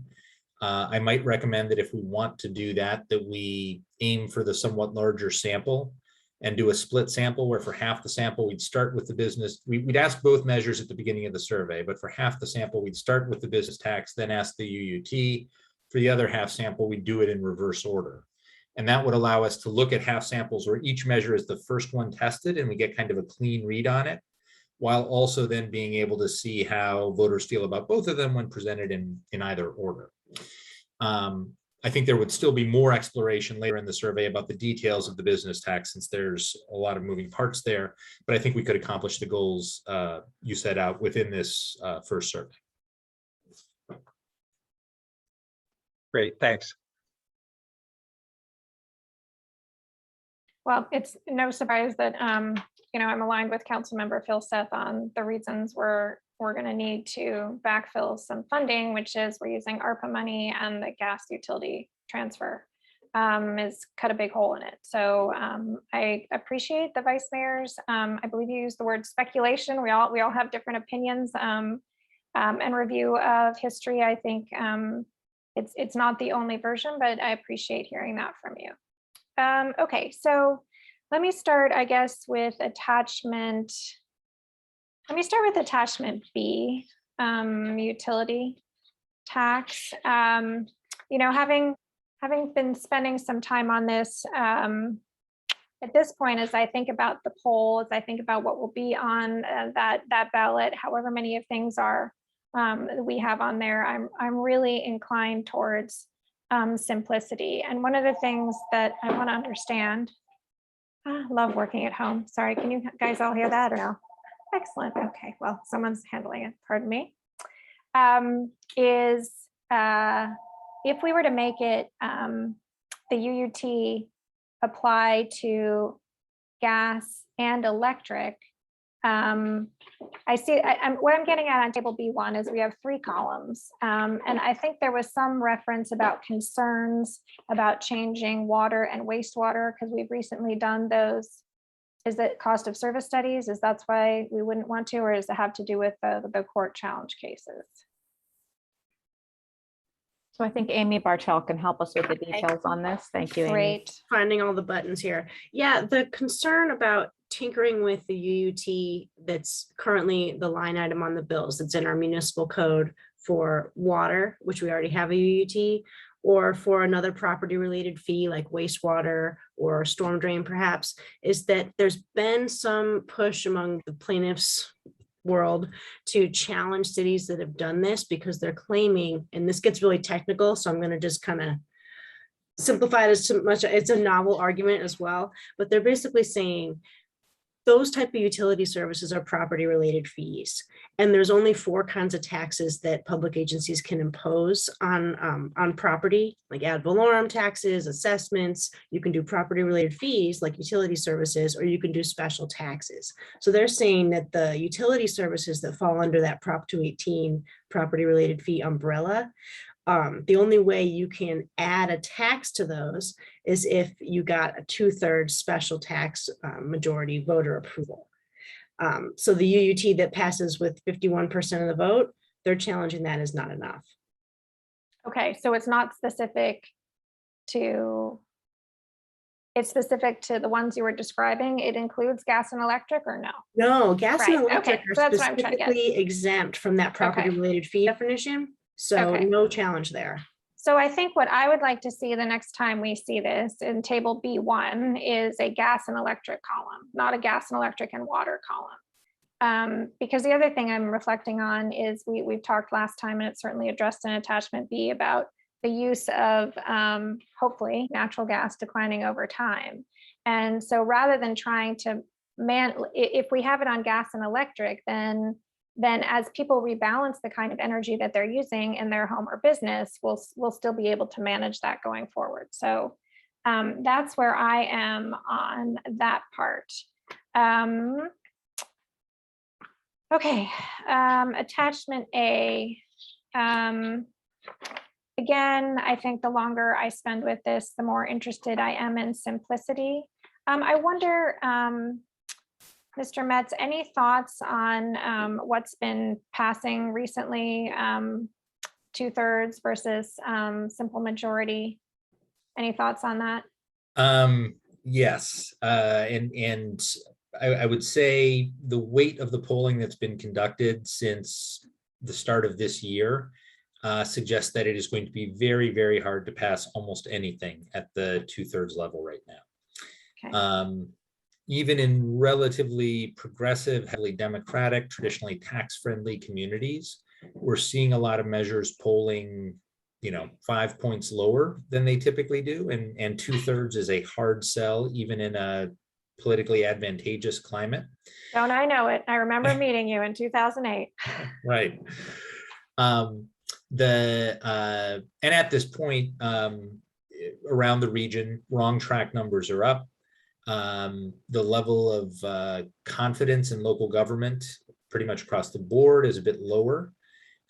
I might recommend that if we want to do that we aim for the somewhat larger sample and do a split sample, where for half the sample, we'd start with the business. We'd ask both measures at the beginning of the survey, but for half the sample, we'd start with the business tax, then ask the UUT. For the other half sample, we'd do it in reverse order. And that would allow us to look at half samples where each measure is the first one tested and we get kind of a clean read on it, while also then being able to see how voters feel about both of them when presented in either order. I think there would still be more exploration later in the survey about the details of the business tax, since there's a lot of moving parts there. But I think we could accomplish the goals you set out within this first survey. Great, thanks. Well, it's no surprise that, you know, I'm aligned with Councilmember Phil Seth on the reasons we're going to need to backfill some funding, which is we're using ARPA money, and the gas utility transfer is cut a big hole in it. So I appreciate the vice mayor's, I believe you used the word speculation. We all have different opinions and review of history. I think it's not the only version, but I appreciate hearing that from you. Okay, so let me start, I guess, with attachment. Let me start with attachment B, utility tax. You know, having been spending some time on this, at this point, as I think about the poll, as I think about what will be on that ballot, however many of things are that we have on there, I'm really inclined towards simplicity. And one of the things that I want to understand, I love working at home. Sorry, can you guys all hear that or no? Excellent. Okay, well, someone's handling it. Pardon me. Is if we were to make it the UUT apply to gas and electric, I see what I'm getting at on table B1 is we have 3 columns. And I think there was some reference about concerns about changing water and wastewater because we've recently done those. Is it cost of service studies? Is that's why we wouldn't want to, or does it have to do with the court challenge cases? So I think Amy Bartell can help us with the details on this. Thank you, Amy. Great. Finding all the buttons here. Yeah, the concern about tinkering with the UUT that's currently the line item on the bills that's in our municipal code for water, which we already have a UUT, or for another property related fee like wastewater or storm drain perhaps, is that there's been some push among the plaintiffs world to challenge cities that have done this because they're claiming, and this gets really technical, so I'm going to just kind of simplify it as much. It's a novel argument as well, but they're basically saying those type of utility services are property related fees. And there's only 4 kinds of taxes that public agencies can impose on property, like ad valorem taxes, assessments. You can do property related fees like utility services, or you can do special taxes. So they're saying that the utility services that fall under that Prop 218 property related fee umbrella, the only way you can add a tax to those is if you got a 2/3 special tax majority voter approval. So the UUT that passes with 51% of the vote, they're challenging that as not enough. Okay, so it's not specific to, it's specific to the ones you were describing. It includes gas and electric or no? No, gas and Right, electric okay, are so that's what I'm trying to get. specifically exempt from that property related fee definition. So Okay. no challenge there. So I think what I would like to see the next time we see this in table B1 is a gas and electric column, not a gas and electric and water column. Because the other thing I'm reflecting on is we've talked last time, and it's certainly addressed in attachment B about the use of hopefully natural gas declining over time. And so rather than trying to if we have it on gas and electric, then as people rebalance the kind of energy that they're using in their home or business, we'll still be able to manage that going forward. So that's where I am on that part. Okay, attachment A. Again, I think the longer I spend with this, the more interested I am in simplicity. I wonder, Mr. Metz, any thoughts on what's been passing recently, 2/3 versus simple majority? Any thoughts on that? Yes, and I would say the weight of the polling that's been conducted since the start of this year suggests that it is going to be very, very hard to pass almost anything at the 2/3 level right now. Okay. Even in relatively progressive, heavily democratic, traditionally tax-friendly communities, we're seeing a lot of measures polling 5 points lower than they typically do, and 2/3 is a hard sell even in a politically advantageous climate. Don't I know it? I remember meeting you in 2008. Right. And at this point, around the region, wrong track numbers are up. The level of confidence in local government pretty much across the board is a bit lower.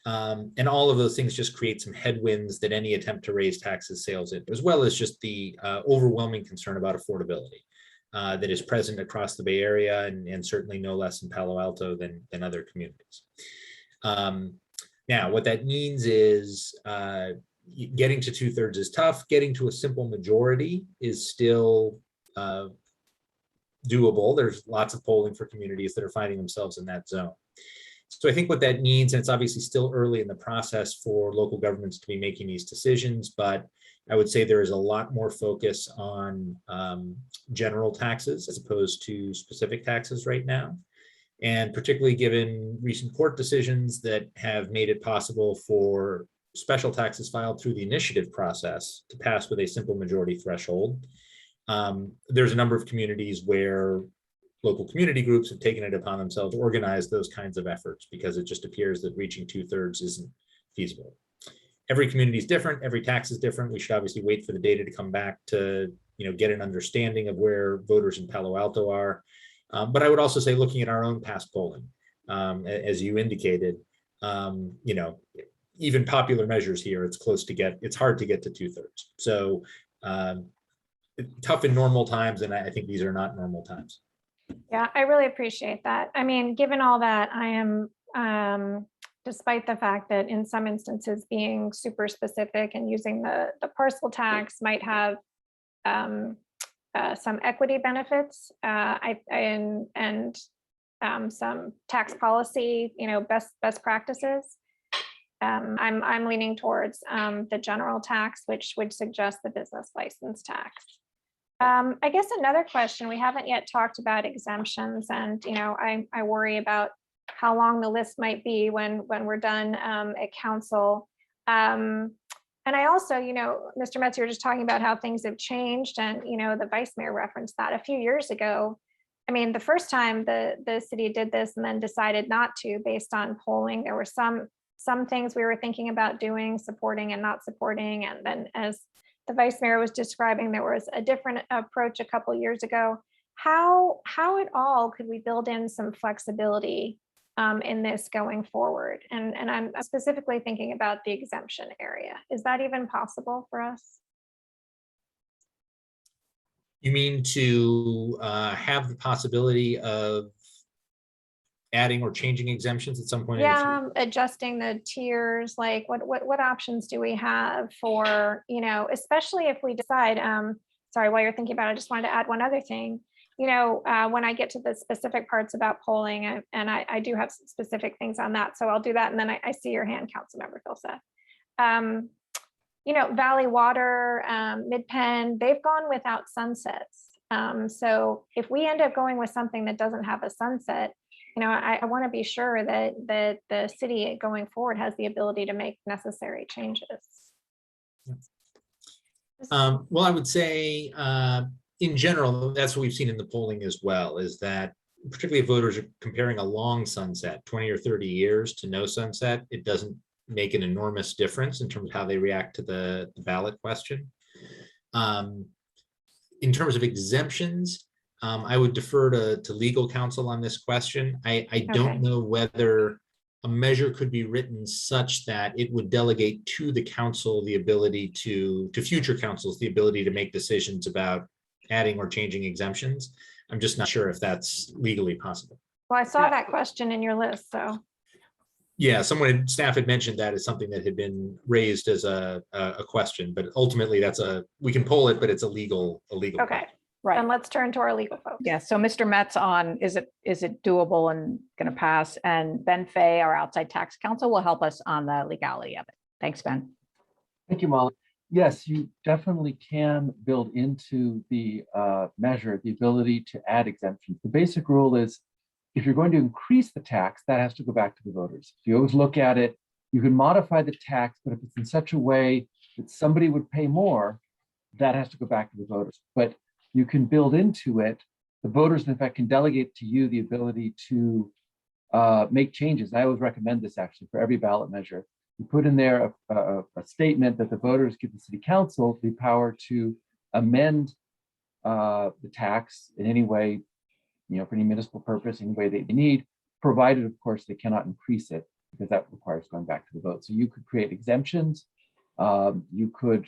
And all of those things just create some headwinds that any attempt to raise taxes sails into, as well as just the overwhelming concern about affordability that is present across the Bay Area, and certainly no less in Palo Alto than other communities. Now, what that means is getting to 2/3 is tough. Getting to a simple majority is still doable. There's lots of polling for communities that are finding themselves in that zone. So I think what that means, and it's obviously still early in the process for local governments to be making these decisions, but I would say there is a lot more focus on general taxes as opposed to specific taxes right now. And particularly given recent court decisions that have made it possible for special taxes filed through the initiative process to pass with a simple majority threshold. There's a number of communities where local community groups have taken it upon themselves to organize those kinds of efforts because it just appears that reaching 2/3 isn't feasible. Every community is different. Every tax is different. We should obviously wait for the data to come back to get an understanding of where voters in Palo Alto are. But I would also say, looking at our own past polling, as you indicated, even popular measures here, it's hard to get to 2/3. So tough in normal times, and I think these are not normal times. Yeah, I really appreciate that. I mean, given all that, I am, despite the fact that in some instances being super specific and using the parcel tax might have some equity benefits, and some tax policy, best practices. I'm leaning towards the general tax, which would suggest the business license tax. I guess another question, we haven't yet talked about exemptions, and I worry about how long the list might be when we're done at council. And I also, Mr. Metz, you were just talking about how things have changed, and the vice mayor referenced that a few years ago. I mean, the first time the city did this and then decided not to based on polling, there were some things we were thinking about doing, supporting and not supporting, and then as the vice mayor was describing, there was a different approach a couple of years ago. How at all could we build in some flexibility in this going forward? And I'm specifically thinking about the exemption area. Is that even possible for us? You mean to have the possibility of adding or changing exemptions at some point? Yeah, adjusting the tiers, like what options do we have for, especially if we decide, sorry, while you're thinking about it, I just wanted to add one other thing. When I get to the specific parts about polling, and I do have some specific things on that, so I'll do that. And then I see your hand, Councilmember Filsath. Valley Water, Mid-Penn, they've gone without sunsets. So if we end up going with something that doesn't have a sunset, I want to be sure that the city going forward has the ability to make necessary changes. Well, I would say in general, that's what we've seen in the polling as well, is that particularly if voters are comparing a long sunset, 20 or 30 years to no sunset, it doesn't make an enormous difference in terms of how they react to the ballot question. In terms of exemptions, I would defer to legal counsel on this question. I don't know whether a measure could be written such that it would delegate to the council the ability to future councils, the ability to make decisions about adding or changing exemptions. I'm just not sure if that's legally possible. Well, I saw that question in your list, so. Yeah, staff had mentioned that as something that had been raised as a question, but ultimately we can poll it, but it's a legal. Okay. Question. Right. And let's turn to our legal folks. Yeah, so Mr. Metz on, is it doable and going to pass? And Ben Fay, our outside tax counsel, will help us on the legality of it. Thanks, Ben. Thank you, Molly. Yes, you definitely can build into the measure the ability to add exemptions. The basic rule is if you're going to increase the tax, that has to go back to the voters. So you always look at it You can modify the tax, but if it's in such a way that somebody would pay more, that has to go back to the voters. But you can build into it, the voters in fact can delegate to you the ability to make changes. I always recommend this actually for every ballot measure. You put in there a statement that the voters give the city council the power to amend the tax in any way, for any municipal purpose, any way they need, provided of course they cannot increase it, because that requires going back to the vote. So you could create exemptions. You could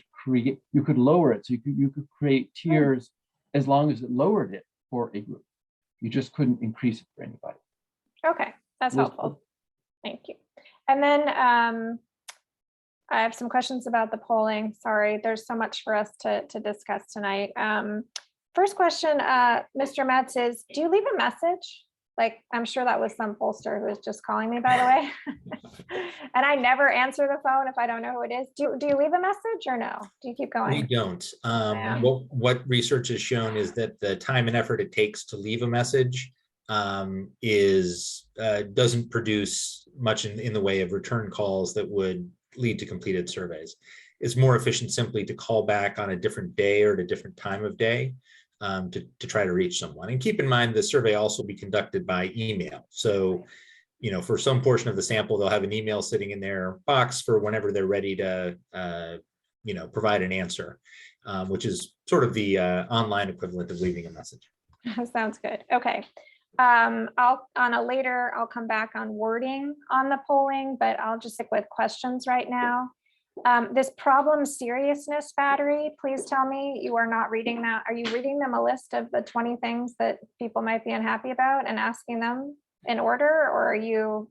lower it. So you could create tiers as long as it lowered it for a group. You just couldn't increase it for anybody. Okay, that's helpful. Thank you. And then I have some questions about the polling. Sorry, there's so much for us to discuss tonight. First question, Mr. Metz, is do you leave a message? Like, I'm sure that was some pollster who was just calling me, by the way. And I never answer the phone if I don't know who it is. Do you leave a message or no? Do you keep going? We don't. Yeah. What research has shown is that the time and effort it takes to leave a message doesn't produce much in the way of return calls that would lead to completed surveys. It's more efficient simply to call back on a different day or at a different time of day to try to reach someone. And keep in mind, the survey also be conducted by email. So, for some portion of the sample, they'll have an email sitting in their box for whenever they're ready to, provide an answer, which is sort of the online equivalent of leaving a message. Sounds good. Okay. I'll come back on wording on the polling, but I'll just stick with questions right now. This problem seriousness battery, please tell me you are not reading that. Are you reading them a list of the 20 things that people might be unhappy about and asking them in order, or are you?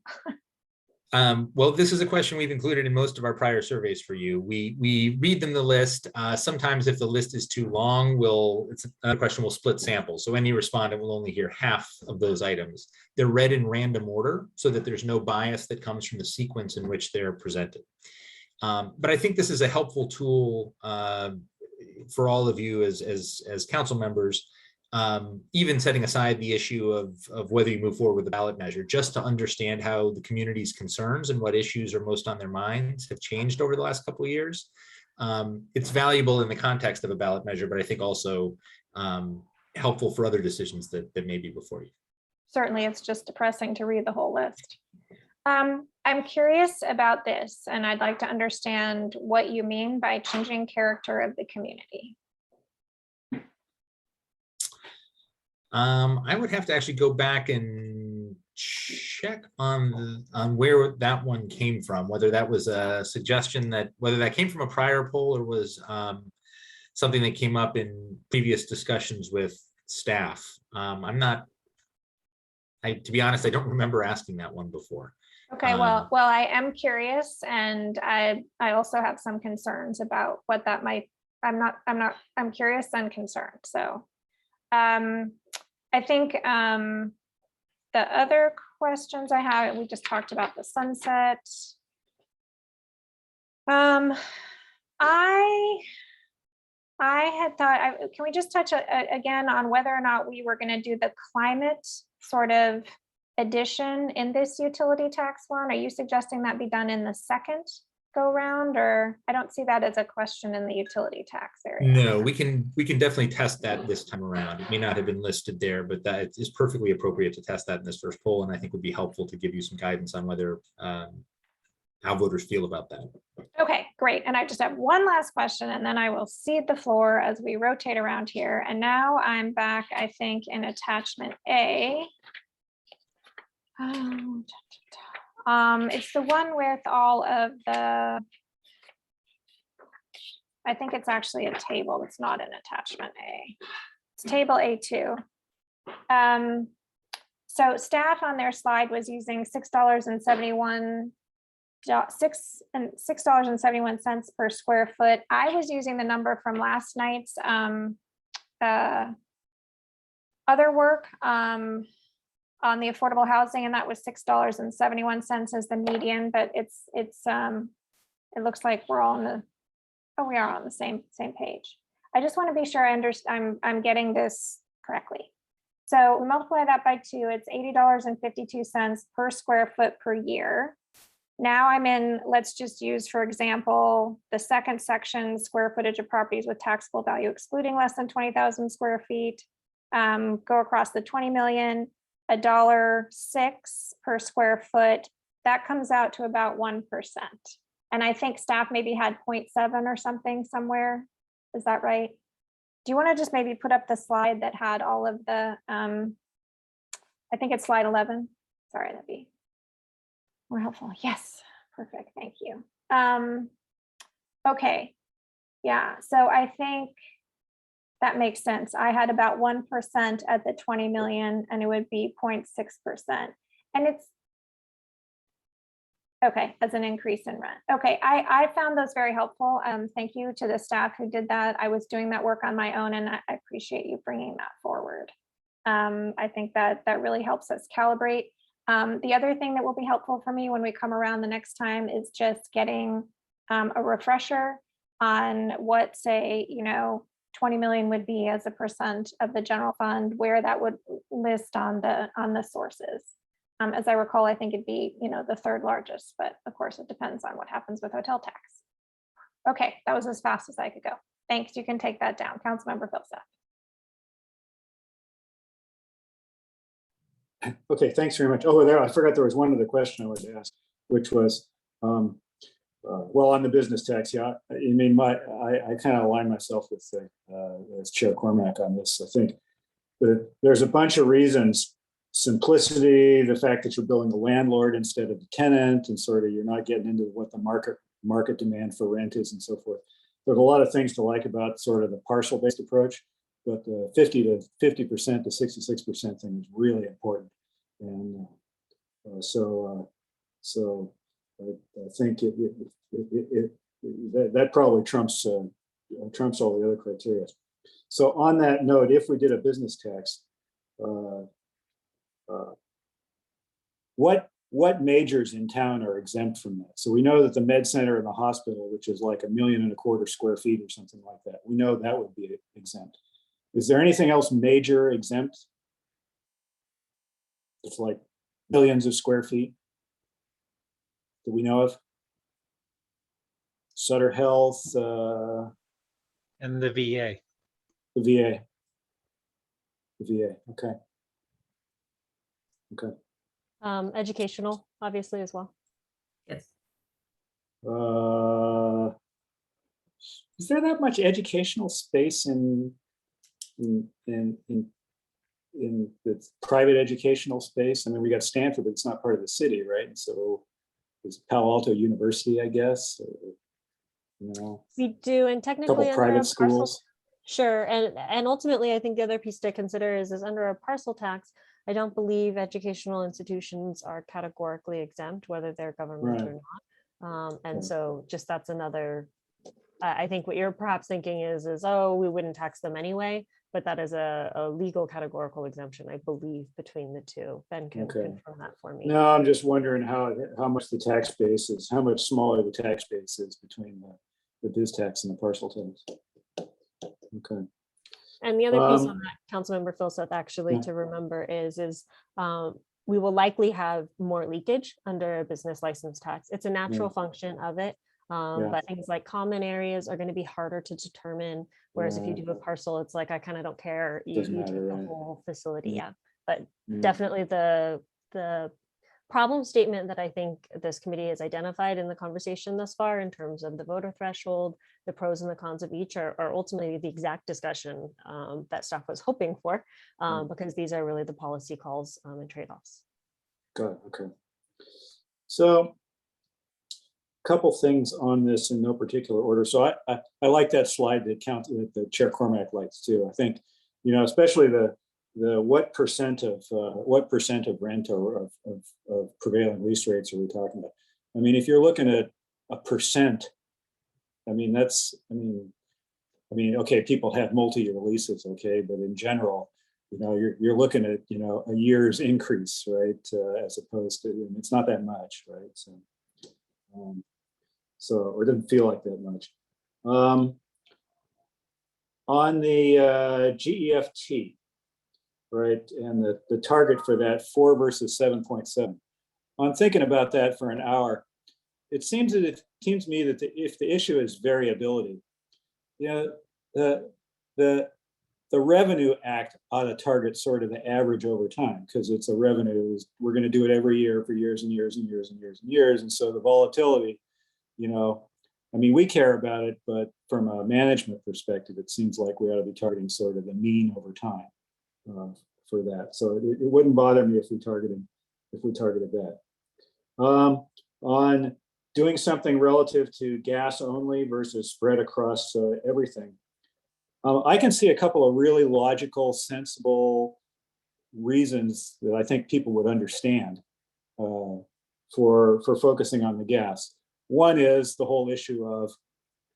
Well, this is a question we've included in most of our prior surveys for you. We read them the list. Sometimes if the list is too long, it's another question, we'll split samples. So any respondent will only hear half of those items. They're read in random order so that there's no bias that comes from the sequence in which they're presented. But I think this is a helpful tool for all of you as council members, even setting aside the issue of whether you move forward with the ballot measure, just to understand how the community's concerns and what issues are most on their minds have changed over the last couple of years. It's valuable in the context of a ballot measure, but I think also helpful for other decisions that may be before you. Certainly, it's just depressing to read the whole list. I'm curious about this, and I'd like to understand what you mean by changing character of the community. I would have to actually go back and check on where that one came from, whether that was a suggestion whether that came from a prior poll or was something that came up in previous discussions with staff. To be honest, I don't remember asking that one before. Okay, well, I am curious, and I also have some concerns about what that might. I'm curious and concerned. So, I think the other questions I have, we just talked about the sunset. I had thought, can we just touch again on whether or not we were going to do the climate sort of addition in this utility tax one? Are you suggesting that be done in the second go round, or I don't see that as a question in the utility tax area? No, we can definitely test that this time around. It may not have been listed there, but that is perfectly appropriate to test that in this first poll, and I think would be helpful to give you some guidance on whether how voters feel about that. Okay, great. And I just have one last question, and then I will cede the floor as we rotate around here. And now I'm back, I think, in attachment A. It's the one with all of the, I think it's actually a table. It's not an attachment A. It's table A2. So staff on their slide was using $6.71 per square foot. I was using the number from last night's other work on the affordable housing, and that was $6.71 as the median, but it looks like we're all we are on the same page. I just want to be sure I'm getting this correctly. So we multiply that by 2, it's $80.52 per square foot per year, Now I'm in, let's just use, for example, the second section, square footage of properties with taxable value excluding less than 20,000 square feet. Go across the 20 million, $1.06 per square foot. That comes out to about 1%. And I think staff maybe had 0.7 or something somewhere. Is that right? Do you want to just maybe put up the slide that had all of the, I think it's slide 11. Sorry, that'd be more helpful. Yes, perfect. Thank you. Okay. Yeah, so I think that makes sense. I had about 1% at the 20 million and it would be 0.6%. And it's okay, as an increase in rent. Okay, I found those very helpful. Thank you to the staff who did that. I was doing that work on my own and I appreciate you bringing that forward. I think that really helps us calibrate. The other thing that will be helpful for me when we come around the next time is just getting a refresher on what, say, 20 million would be as a percent of the general fund, where that would list on the sources. As I recall, I think it'd be, the third largest, but of course it depends on what happens with hotel tax. Okay, that was as fast as I could go. Thanks, you can take that down. Councilmember Philsett. Okay, thanks very much. Oh, I forgot there was one other question I wanted to ask, which was, well, on the business tax, yeah, I mean, I kind of align myself with as Chair Cormack on this. I think there's a bunch of reasons: simplicity, the fact that you're billing the landlord instead of the tenant, and sort of you're not getting into what the market demand for rent is and so forth. There's a lot of things to like about sort of the parcel-based approach, but the 50% to 66% thing is really important, and so I think that probably trumps all the other criteria. So on that note, if we did a business tax, what majors in town are exempt from that? So we know that the med center and the hospital, which is like 1.25 million square feet or something like that, we know that would be exempt. Is there anything else major exempt? It's like millions of square feet that we know of. Sutter Health, And the VA. the VA. Okay. Okay. Educational, obviously, as well. Yes. Is there that much educational space in the private educational space? I mean, we got Stanford, but it's not part of the city, right? And so it's Palo Alto University, I guess. Or, We do, and a technically couple under private a parcel. schools. Sure, and ultimately, I think the other piece to consider is under a parcel tax, I don't believe educational institutions are categorically exempt, whether they're government or not. And so just that's another, I think what you're perhaps thinking is, oh, we wouldn't tax them anyway, but that is a legal categorical exemption, I believe, between the two. Ben can confirm that for me. No, I'm just wondering how much the tax base is, how much smaller the tax base is between the biz tax and the parcel tax. Okay. And the other piece on that, Councilmember Philsett, actually to remember is we will likely have more leakage under a business license tax. It's a natural function of it. But things like common areas are going to be harder to determine. Whereas if you do a parcel, it's like, I kind of don't care. You take the whole facility. Yeah. But definitely the problem statement that I think this committee has identified in the conversation thus far in terms of the voter threshold, the pros and the cons of each are ultimately the exact discussion that staff was hoping for, because these are really the policy calls and trade-offs. Got it. Okay. So a couple things on this in no particular order. So I like that slide that the Chair Cormack likes too. I think, especially the what percent of rent or of prevailing lease rates are we talking about? I mean, if you're looking at a percent, I mean, okay, people have multi-year leases, okay, but in general, you're looking at, a year's increase, right? As opposed to, it's not that much, right? Or it doesn't feel like that much. On the GEFT, right, and the target for that 4 versus 7.7. I'm thinking about that for an hour. it seems to me that if the issue is variability, you know, the Revenue Act ought to target sort of the average over time, because it's a revenue. We're going to do it every year for years and years and years and years and years. And so the volatility, you know, I mean, we care about it, but from a management perspective, it seems like we ought to be targeting sort of the mean over time for that. So it wouldn't bother me if we targeted that. On doing something relative to gas only versus spread across everything. I can see a couple of really logical, sensible reasons that I think people would understand for focusing on the gas. One is the whole issue of,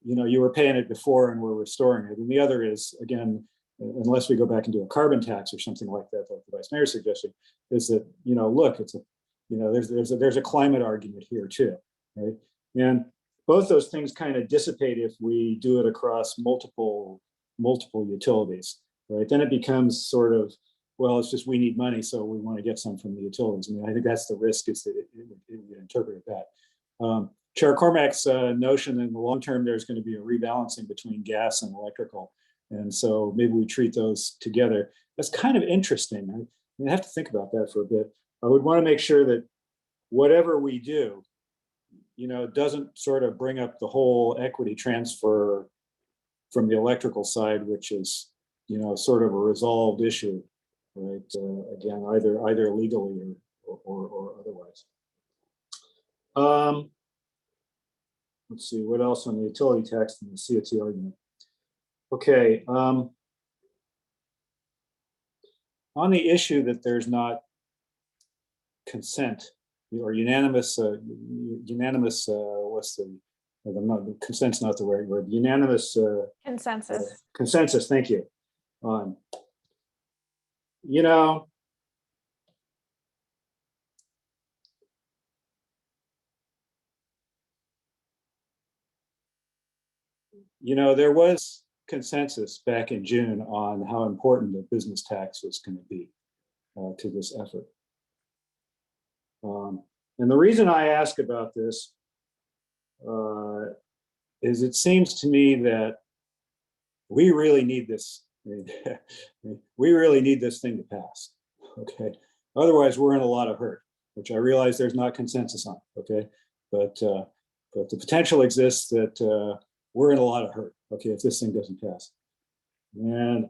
you know, you were paying it before and we're restoring it. And the other is, again, unless we go back and do a carbon tax or something like that, like the Vice Mayor suggested, is that, you know, look, it's a, you know, there's a climate argument here too, right? And both those things kind of dissipate if we do it across multiple utilities, right? Then it becomes sort of, well, it's just we need money, so we want to get some from the utilities. I mean, I think that's the risk, is that it would interpret that. Chair Cormack's notion in the long term, there's going to be a rebalancing between gas and electrical. And so maybe we treat those together. That's kind of interesting. I have to think about that for a bit. I would want to make sure that whatever we do, you know, doesn't sort of bring up the whole equity transfer from the electrical side, which is, you know, sort of a resolved issue, right? Again, either legally or otherwise. Let's see, what else on the utility tax and the COT argument? Okay. On the issue that there's not consent or unanimous, what's the consent's not the right word, unanimous consensus, thank you. You know, there was consensus back in June on how important the business tax was going to be to this effort. And the reason I ask about this is it seems to me that we really need this. We really need this thing to pass. Okay. Otherwise, we're in a lot of hurt, which I realize there's not consensus on. Okay. But the potential exists that we're in a lot of hurt. Okay, if this thing doesn't pass. And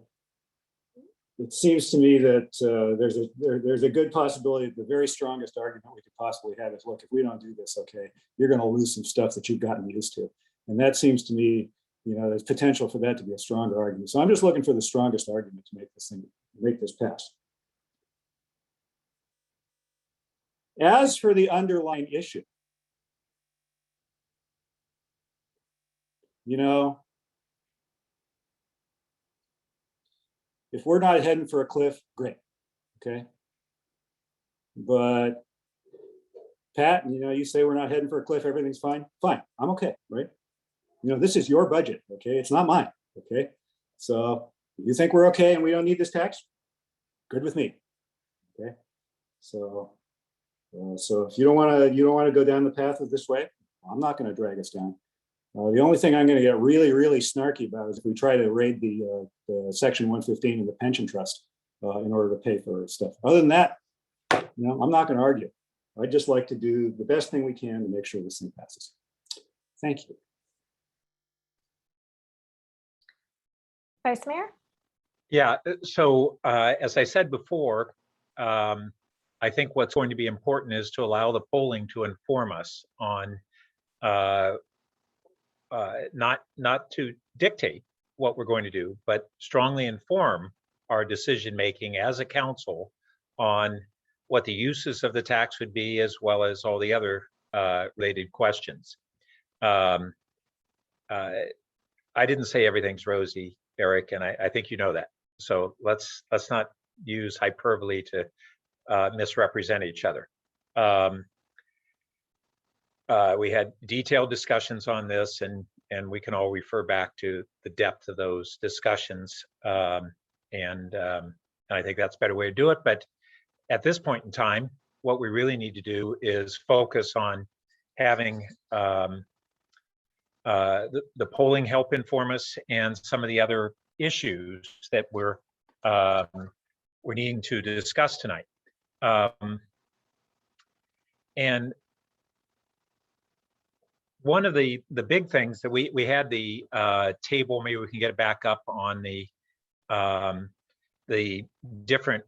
it seems to me that there's a good possibility that the very strongest argument we could possibly have is, look, if we don't do this, okay, you're going to lose some stuff that you've gotten used to. And that seems to me, you know, there's potential for that to be a stronger argument. So I'm just looking for the strongest argument to make this pass. As for the underlying issue, you know, if we're not heading for a cliff, great, okay? But Pat, you know, you say we're not heading for a cliff, everything's fine. Fine, I'm okay, right? You know, this is your budget, okay? It's not mine, okay? So you think we're okay and we don't need this tax? Good with me, okay? So if you don't want to go down the path of this way, I'm not going to drag us down. The only thing I'm going to get really, really snarky about is if we try to raid the Section 115 of the pension trust in order to pay for stuff. Other than that, you know, I'm not going to argue. I'd just like to do the best thing we can to make sure this thing passes. Thank you. Vice Mayor? Yeah, so as I said before, I think what's going to be important is to allow the polling to inform us on not to dictate what we're going to do, but strongly inform our decision making as a council on what the uses of the tax would be, as well as all the other related questions. I didn't say everything's rosy, Eric, and I think you know that. So let's not use hyperbole to misrepresent each other. We had detailed discussions on this, and we can all refer back to the depth of those discussions. And I think that's a better way to do it. But at this point in time, what we really need to do is focus on having the polling help inform us and some of the other issues that we're needing to discuss tonight. And one of the big things that we had the table, maybe we can get it back up on the different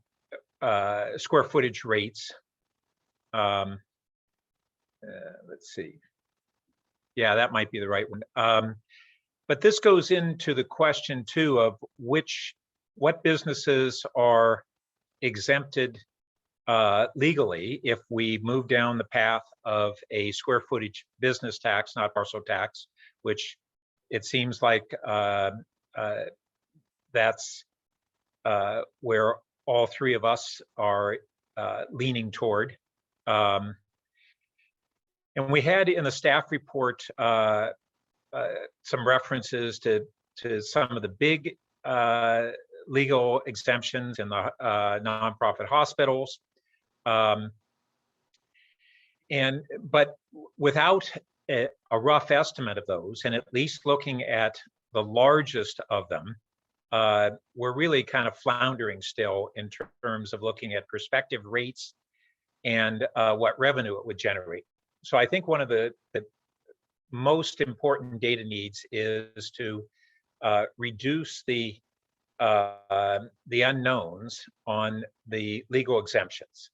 square footage rates. Let's see. Yeah, that might be the right one. But this goes into the question too of what businesses are exempted legally if we move down the path of a square footage business tax, not parcel tax, which it seems like that's where all three of us are leaning toward. And we had in the staff report some references to some of the big legal exemptions in the nonprofit hospitals. But without a rough estimate of those, and at least looking at the largest of them, we're really kind of floundering still in terms of looking at prospective rates and what revenue it would generate. So I think one of the most important data needs is to reduce the unknowns on the legal exemptions,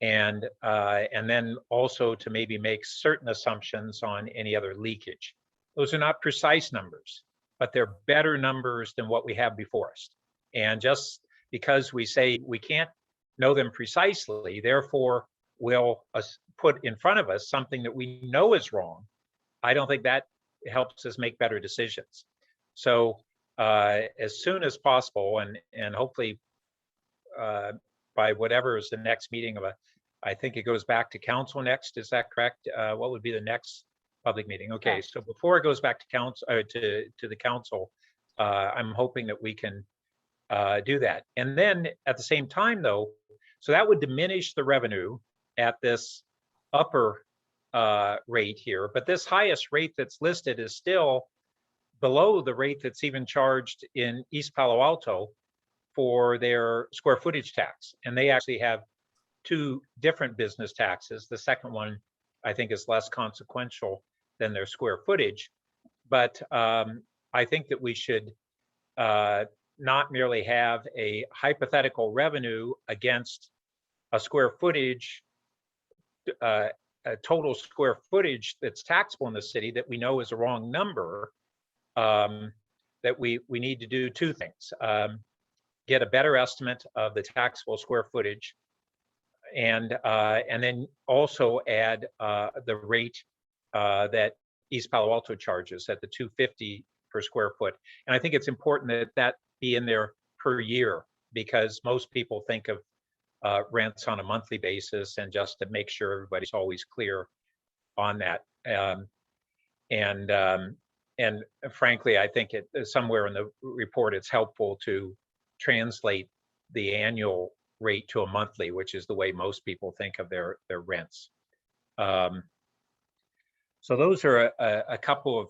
and then also to maybe make certain assumptions on any other leakage. Those are not precise numbers, but they're better numbers than what we have before us. And just because we say we can't know them precisely, therefore we'll put in front of us something that we know is wrong, I don't think that helps us make better decisions. So as soon as possible, and hopefully by whatever is the next meeting of I think it goes back to council next, is that correct? What would be the next public meeting? Okay, so before it goes back to council, to the council, I'm hoping that we can do that. And then at the same time though, so that would diminish the revenue at this upper rate here, but this highest rate that's listed is still below the rate that's even charged in East Palo Alto for their square footage tax. And they actually have two different business taxes. The second one, I think, is less consequential than their square footage. But I think that we should not merely have a hypothetical revenue against a square footage, a total square footage that's taxable in the city that we know is a wrong number. That we need to do two things: get a better estimate of the taxable square footage, and then also add the rate that East Palo Alto charges at the $250 per square foot. And I think it's important that that be in there per year, because most people think of rents on a monthly basis, and just to make sure everybody's always clear on that. And frankly, I think it somewhere in the report, it's helpful to translate the annual rate to a monthly, which is the way most people think of their rents. So those are a couple of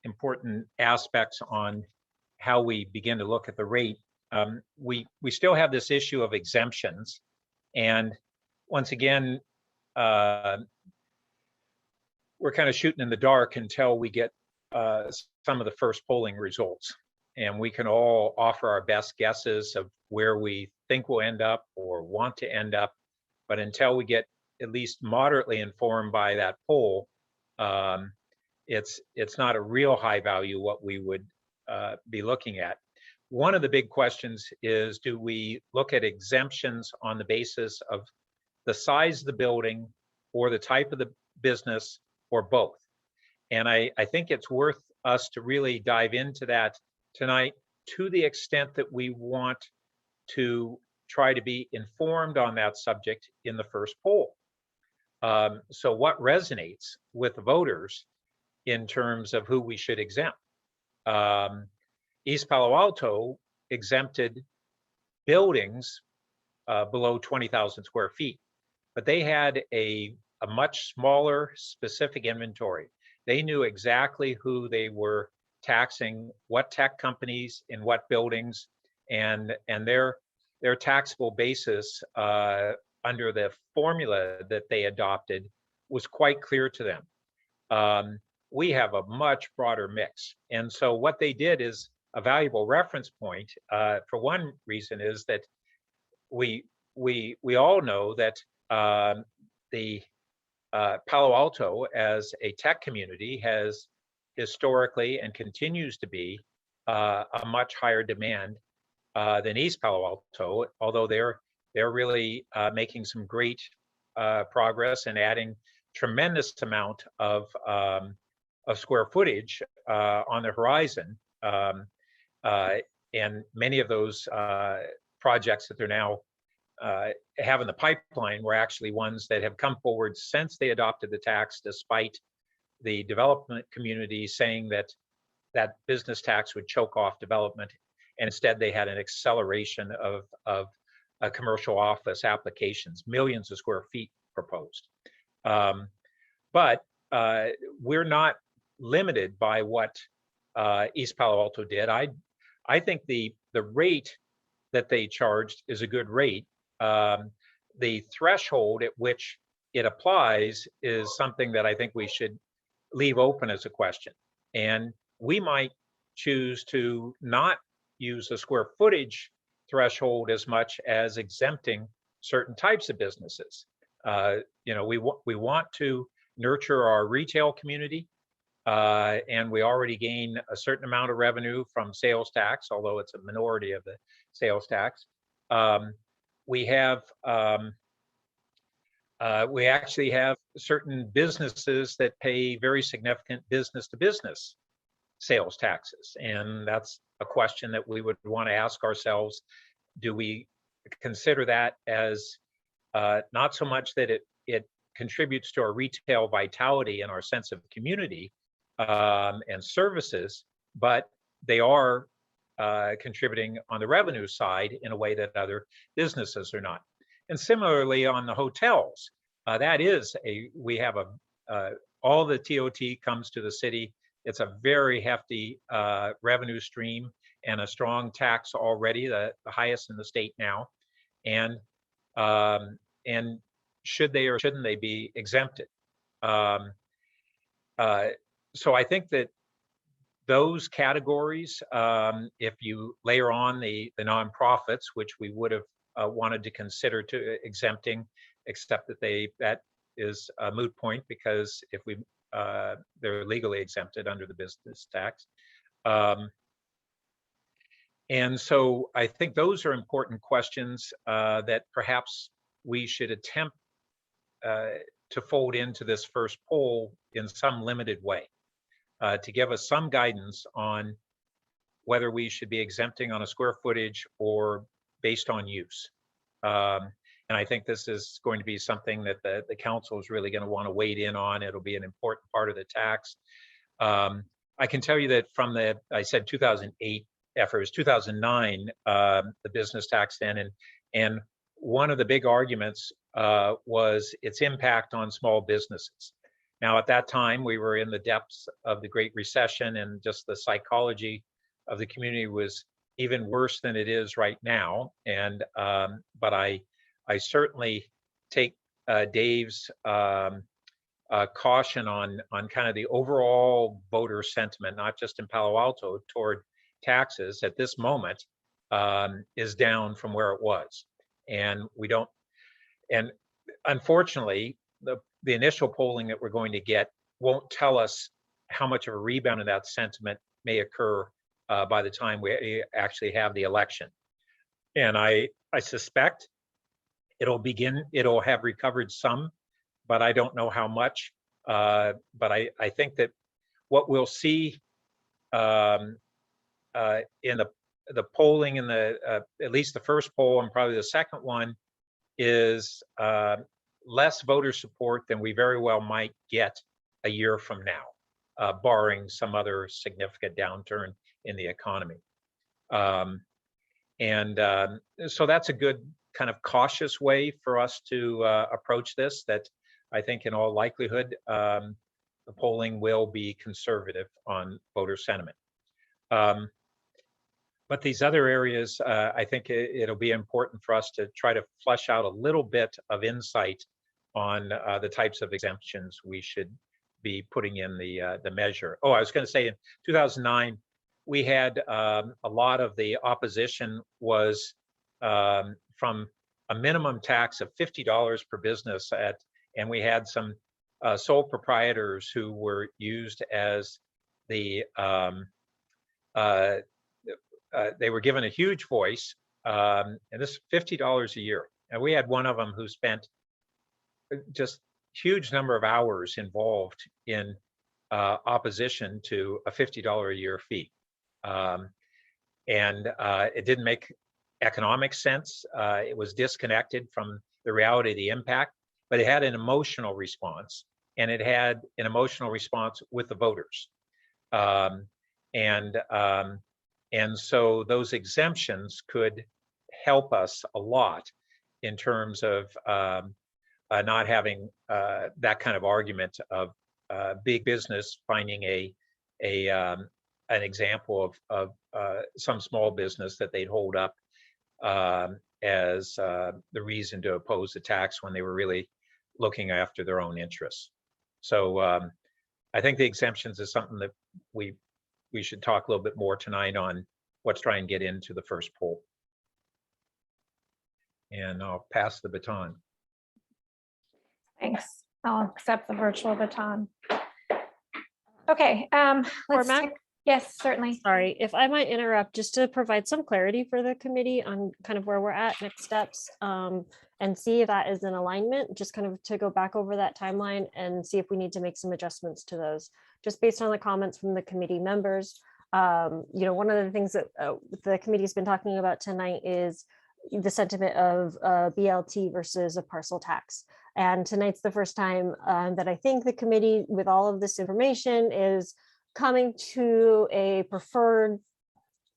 important aspects on how we begin to look at the rate. We still have this issue of exemptions, and once again, we're kind of shooting in the dark until we get some of the first polling results, and we can all offer our best guesses of where we think we'll end up or want to end up. But until we get at least moderately informed by that poll, it's not a real high value what we would be looking at. One of the big questions is, do we look at exemptions on the basis of the size of the building or the type of the business, or both? And I think it's worth us to really dive into that tonight, to the extent that we want to try to be informed on that subject in the first poll. So what resonates with the voters in terms of who we should exempt? East Palo Alto exempted buildings below 20,000 square feet, but they had a a much smaller specific inventory. They knew exactly who they were taxing, what tech companies in what buildings, and their taxable basis under the formula that they adopted was quite clear to them. We have a much broader mix. And so what they did is a valuable reference point. For one reason is that we all know that the Palo Alto as a tech community has historically and continues to be a much higher demand than East Palo Alto, although they're really making some great progress and adding tremendous amount of square footage on the horizon. And many of those projects that they're now have in the pipeline were actually ones that have come forward since they adopted the tax, despite the development community saying that that business tax would choke off development. And instead they had an acceleration of commercial office applications, millions of square feet proposed. But we're not limited by what East Palo Alto did. I think the rate that they charged is a good rate. The threshold at which it applies is something that I think we should leave open as a question. And we might choose to not use the square footage threshold as much as exempting certain types of businesses. We want to nurture our retail community, and we already gain a certain amount of revenue from sales tax, although it's a minority of the sales tax. We actually have certain businesses that pay very significant business-to-business sales taxes, and that's a question that we would want to ask ourselves. Do we consider that as not so much that it contributes to our retail vitality and our sense of community and services, but they are contributing on the revenue side in a way that other businesses are not. And similarly on the hotels, we have all the TOT comes to the city. It's a very hefty revenue stream and a strong tax already, the highest in the state now. And should they or shouldn't they be exempted? So I think that those categories, if you layer on the nonprofits, which we would have wanted to consider to exempting, except that is a moot point, because if they're legally exempted under the business tax. And so I think those are important questions that perhaps we should attempt to fold into this first poll in some limited way, to give us some guidance on whether we should be exempting on a square footage or based on use. And I think this is going to be something that the council is really going to want to wade in on. It'll be an important part of the tax. I can tell you that from I said 2008 effort, it was 2009, the business tax then, and one of the big arguments was its impact on small businesses. Now, at that time, we were in the depths of the Great Recession, and just the psychology of the community was even worse than it is right now. And but I certainly take Dave's caution on kind of the overall voter sentiment, not just in Palo Alto, toward taxes at this moment is down from where it was. And unfortunately, the initial polling that we're going to get won't tell us how much of a rebound in that sentiment may occur by the time we actually have the election. And I suspect it'll have recovered some, but I don't know how much. But I think that what we'll see in the polling in at least the first poll and probably the second one is less voter support than we very well might get a year from now, barring some other significant downturn in the economy. So that's a good kind of cautious way for us to approach this, that I think in all likelihood, the polling will be conservative on voter sentiment. But these other areas, I think it'll be important for us to try to flesh out a little bit of insight on the types of exemptions we should be putting in the measure. Oh, I was going to say in 2009, we had a lot of the opposition was from a minimum tax of $50 per business and we had some sole proprietors who were used as the they were given a huge voice, and this is $50 a year. And we had one of them who spent just huge number of hours involved in opposition to a $50 a year fee. It didn't make economic sense. It was disconnected from the reality of the impact, but it had an emotional response, and it had an emotional response with the voters. And so those exemptions could help us a lot in terms of not having that kind of argument of big business finding an example of some small business that they'd hold up as the reason to oppose the tax when they were really looking after their own interests. So I think the exemptions is something that we should talk a little bit more tonight on. Let's try and get into the first poll. And I'll pass the baton. Thanks. I'll accept the virtual baton. Okay, let's Cormac? take, yes, certainly. Sorry, if I might interrupt, just to provide some clarity for the committee on kind of where we're at, next steps, and see if that is in alignment, just kind of to go back over that timeline and see if we need to make some adjustments to those, just based on the comments from the committee members. One of the things that the committee has been talking about tonight is the sentiment of BLT versus a parcel tax. And tonight's the first time that I think the committee, with all of this information, is coming to a preferred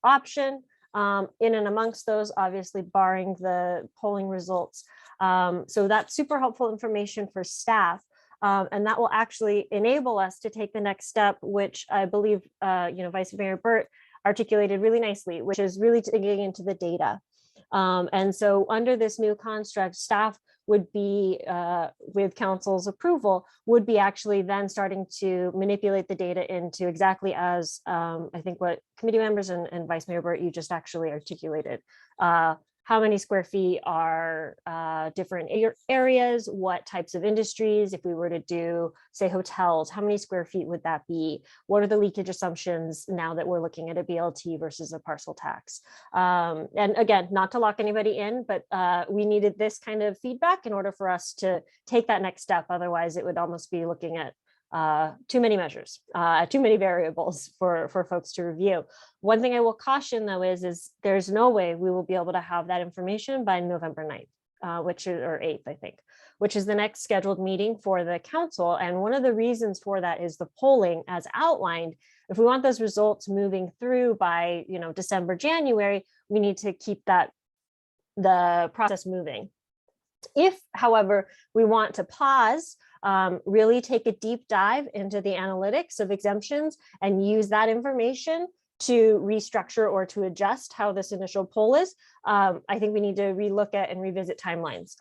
option in and amongst those, obviously barring the polling results. So that's super helpful information for staff. And that will actually enable us to take the next step, which I believe, Vice Mayor Burt articulated really nicely, which is really digging into the data. And so under this new construct, staff would be, with council's approval, would be actually then starting to manipulate the data into exactly as I think what committee members and Vice Mayor Burt, you just actually articulated. How many square feet are different areas, what types of industries, if we were to do, say, hotels, how many square feet would that be? What are the leakage assumptions now that we're looking at a BLT versus a parcel tax? And again, not to lock anybody in, but we needed this kind of feedback in order for us to take that next step. Otherwise, it would almost be looking at too many measures, too many variables for folks to review. One thing I will caution though is there's no way we will be able to have that information by November 9th, or 8th, I think, which is the next scheduled meeting for the council. And one of the reasons for that is the polling as outlined. If we want those results moving through by, December, January, we need to keep the process moving. If, however, we want to pause, really take a deep dive into the analytics of exemptions and use that information to restructure or to adjust how this initial poll is, I think we need to relook at and revisit timelines,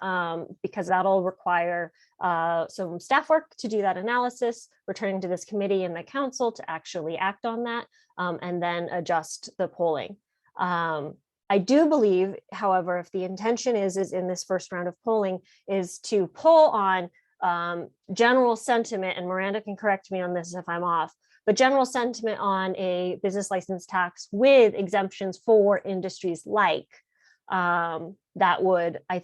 because that'll require some staff work to do that analysis, returning to this committee and the council to actually act on that, and then adjust the polling. I do believe, however, if the intention is in this first round of polling is to poll on general sentiment, and Miranda can correct me on this if I'm off, but general sentiment on a business license tax with exemptions for industries like, I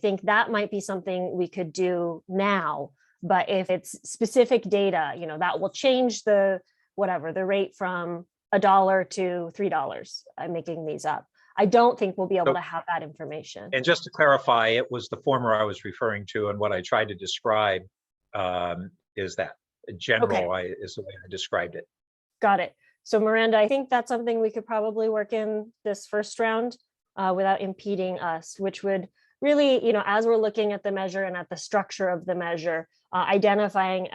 think that might be something we could do now. But if it's specific data, that will change the rate from $1 to $3. I'm making these up. I don't think we'll be able to have that information. And just to clarify, it was the former I was referring to, and what I tried to describe is that general is the way I described it. Got it. So Miranda, I think that's something we could probably work in this first round without impeding us, which would really, as we're looking at the measure and at the structure of the measure, identifying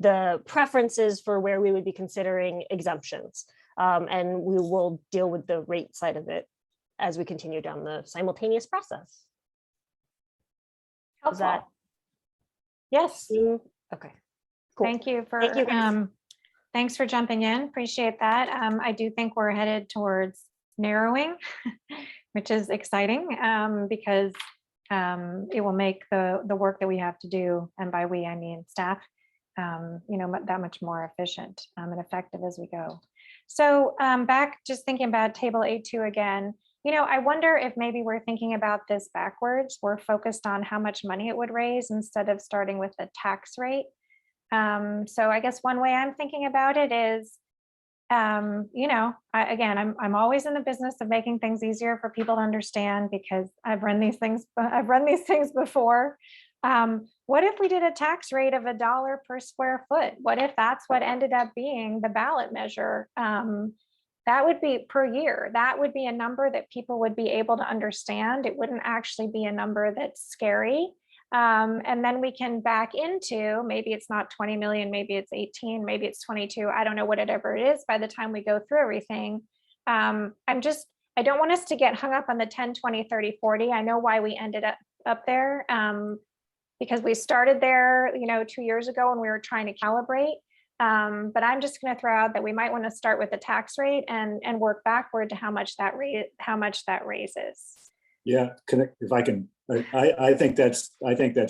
the preferences for where we would be considering exemptions. And we will deal with the rate side of it as we continue down the simultaneous process. Is that? Yes. Okay. Cool. Thank you for, Thank you, guys. thanks for jumping in. Appreciate that. I do think we're headed towards narrowing, which is exciting because it will make the work that we have to do, and by we, I mean staff, that much more efficient and effective as we go. So back, just thinking about table A2 again, I wonder if maybe we're thinking about this backwards. We're focused on how much money it would raise instead of starting with the tax rate. So I guess one way I'm thinking about it is, I'm always in the business of making things easier for people to understand because I've run these things before. What if we did a tax rate of $1 per square foot? What if that's what ended up being the ballot measure? That would be per year. That would be a number that people would be able to understand. It wouldn't actually be a number that's scary. And then we can back into, maybe it's not 20 million, maybe it's 18, maybe it's 22. I don't know, whatever it is by the time we go through everything. I don't want us to get hung up on the 10, 20, 30, 40. I know why we ended up there because we started there, 2 years ago when we were trying to calibrate. But I'm just going to throw out that we might want to start with the tax rate and work backward to how much that raises. Yeah, if I can, I think that's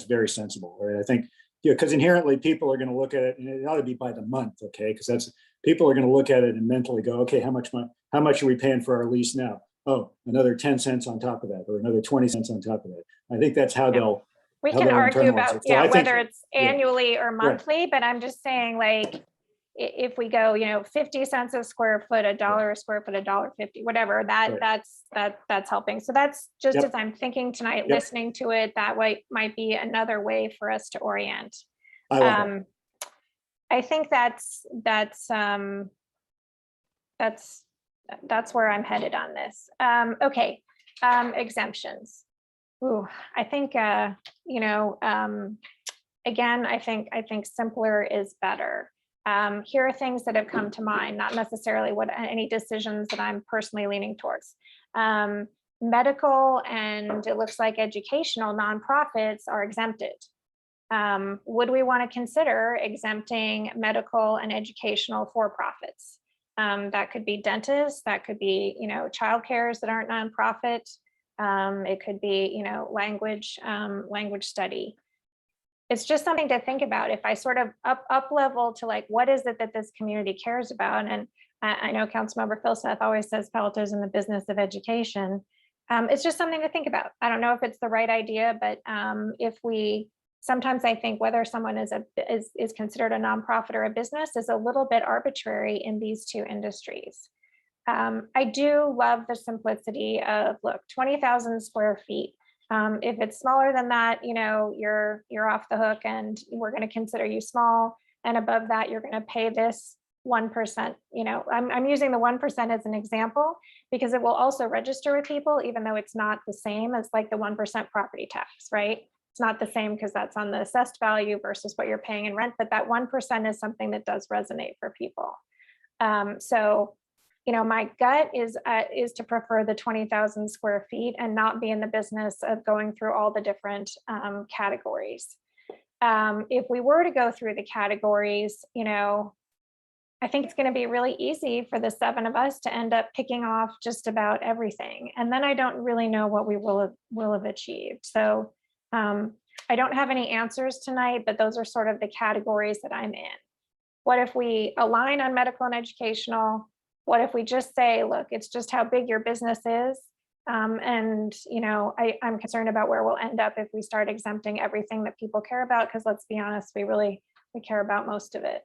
very sensible. Right? I think, because inherently people are going to look at it, and it ought to be by the month, okay? Because people are going to look at it and mentally go, okay, how much are we paying for our lease now? Oh, another 10 cents on top of that, or another 20 cents on top of that. I think that's how they'll. We can argue about whether it's annually or monthly, right. But I'm just saying, like, if we go, 50 cents a square foot, $1 a square foot, $1.50, whatever, that's helping. So that's just as I'm thinking tonight, listening to it, that way might be another way for us to orient. I think that's where I'm headed on this. Okay, exemptions. Ooh, I think, again, I think simpler is better. Here are things that have come to mind, not necessarily any decisions that I'm personally leaning towards. Medical and it looks like educational nonprofits are exempted. Would we want to consider exempting medical and educational for-profits? That could be dentists, that could be, childcares that aren't nonprofit. It could be, language study. It's just something to think about. If I sort of up level to like, what is it that this community cares about? And I know Councilmember Philseth always says Palo's in the business of education. It's just something to think about. I don't know if it's the right idea, but sometimes I think whether someone is considered a nonprofit or a business is a little bit arbitrary in these two industries. I do love the simplicity of, look, 20,000 square feet. If it's smaller than that, you're off the hook and we're going to consider you small. And above that, you're going to pay this 1%. I'm using the 1% as an example because it will also register with people, even though it's not the same as like the 1% property tax, right? It's not the same because that's on the assessed value versus what you're paying in rent, but that 1% is something that does resonate for people. My gut is to prefer the 20,000 square feet and not be in the business of going through all the different categories. If we were to go through the categories, I think it's going to be really easy for the 7 of us to end up picking off just about everything. And then I don't really know what we will have achieved. So I don't have any answers tonight, but those are sort of the categories that I'm in. What if we align on medical and educational? What if we just say, look, it's just how big your business is? I'm concerned about where we'll end up if we start exempting everything that people care about, because let's be honest, we care about most of it.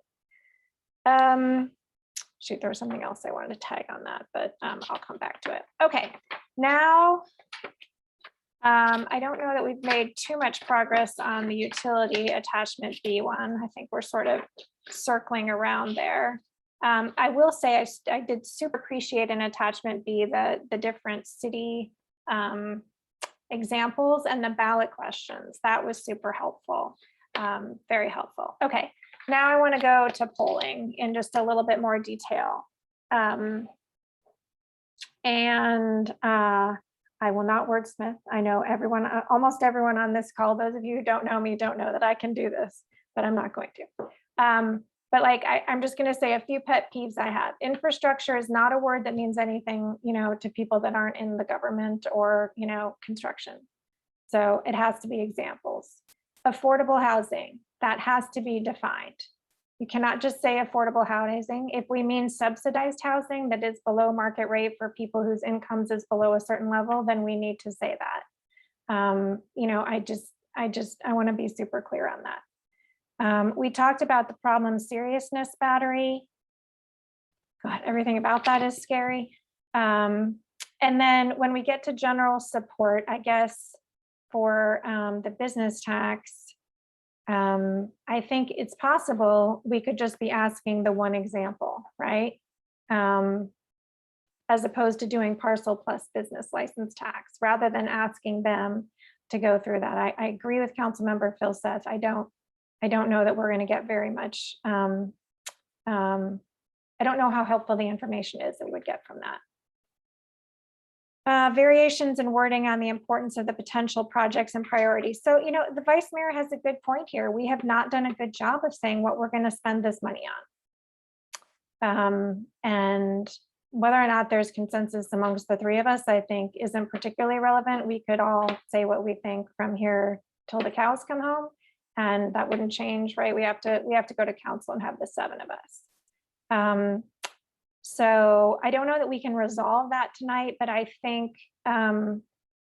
Shoot, there was something else I wanted to tag on that, but I'll come back to it. Okay, now I don't know that we've made too much progress on the utility attachment B1. I think we're sort of circling around there. I will say I did super appreciate in attachment B the different city examples and the ballot questions. That was super helpful, very helpful. Okay, now I want to go to polling in just a little bit more detail. I will not wordsmith. I know everyone, almost everyone on this call, those of you who don't know me don't know that I can do this, but I'm not going to. But like, I'm just going to say a few pet peeves I have. Infrastructure is not a word that means anything, to people that aren't in the government or, construction. So it has to be examples. Affordable housing, that has to be defined. You cannot just say affordable housing. If we mean subsidized housing that is below market rate for people whose incomes is below a certain level, then we need to say that. I want to be super clear on that. We talked about the problem seriousness battery. God, everything about that is scary. And then when we get to general support, I guess for the business tax, I think it's possible we could just be asking the one example, right? As opposed to doing parcel plus business license tax, rather than asking them to go through that. I agree with Councilmember Phil Seth. I don't know that we're going to get very much. I don't know how helpful the information is that we would get from that. Variations in wording on the importance of the potential projects and priorities. So, the Vice Mayor has a good point here. We have not done a good job of saying what we're going to spend this money on. And whether or not there's consensus amongst the three of us, I think isn't particularly relevant. We could all say what we think from here till the cows come home, and that wouldn't change, right? We have to go to council and have the 7 of us. So I don't know that we can resolve that tonight, but I think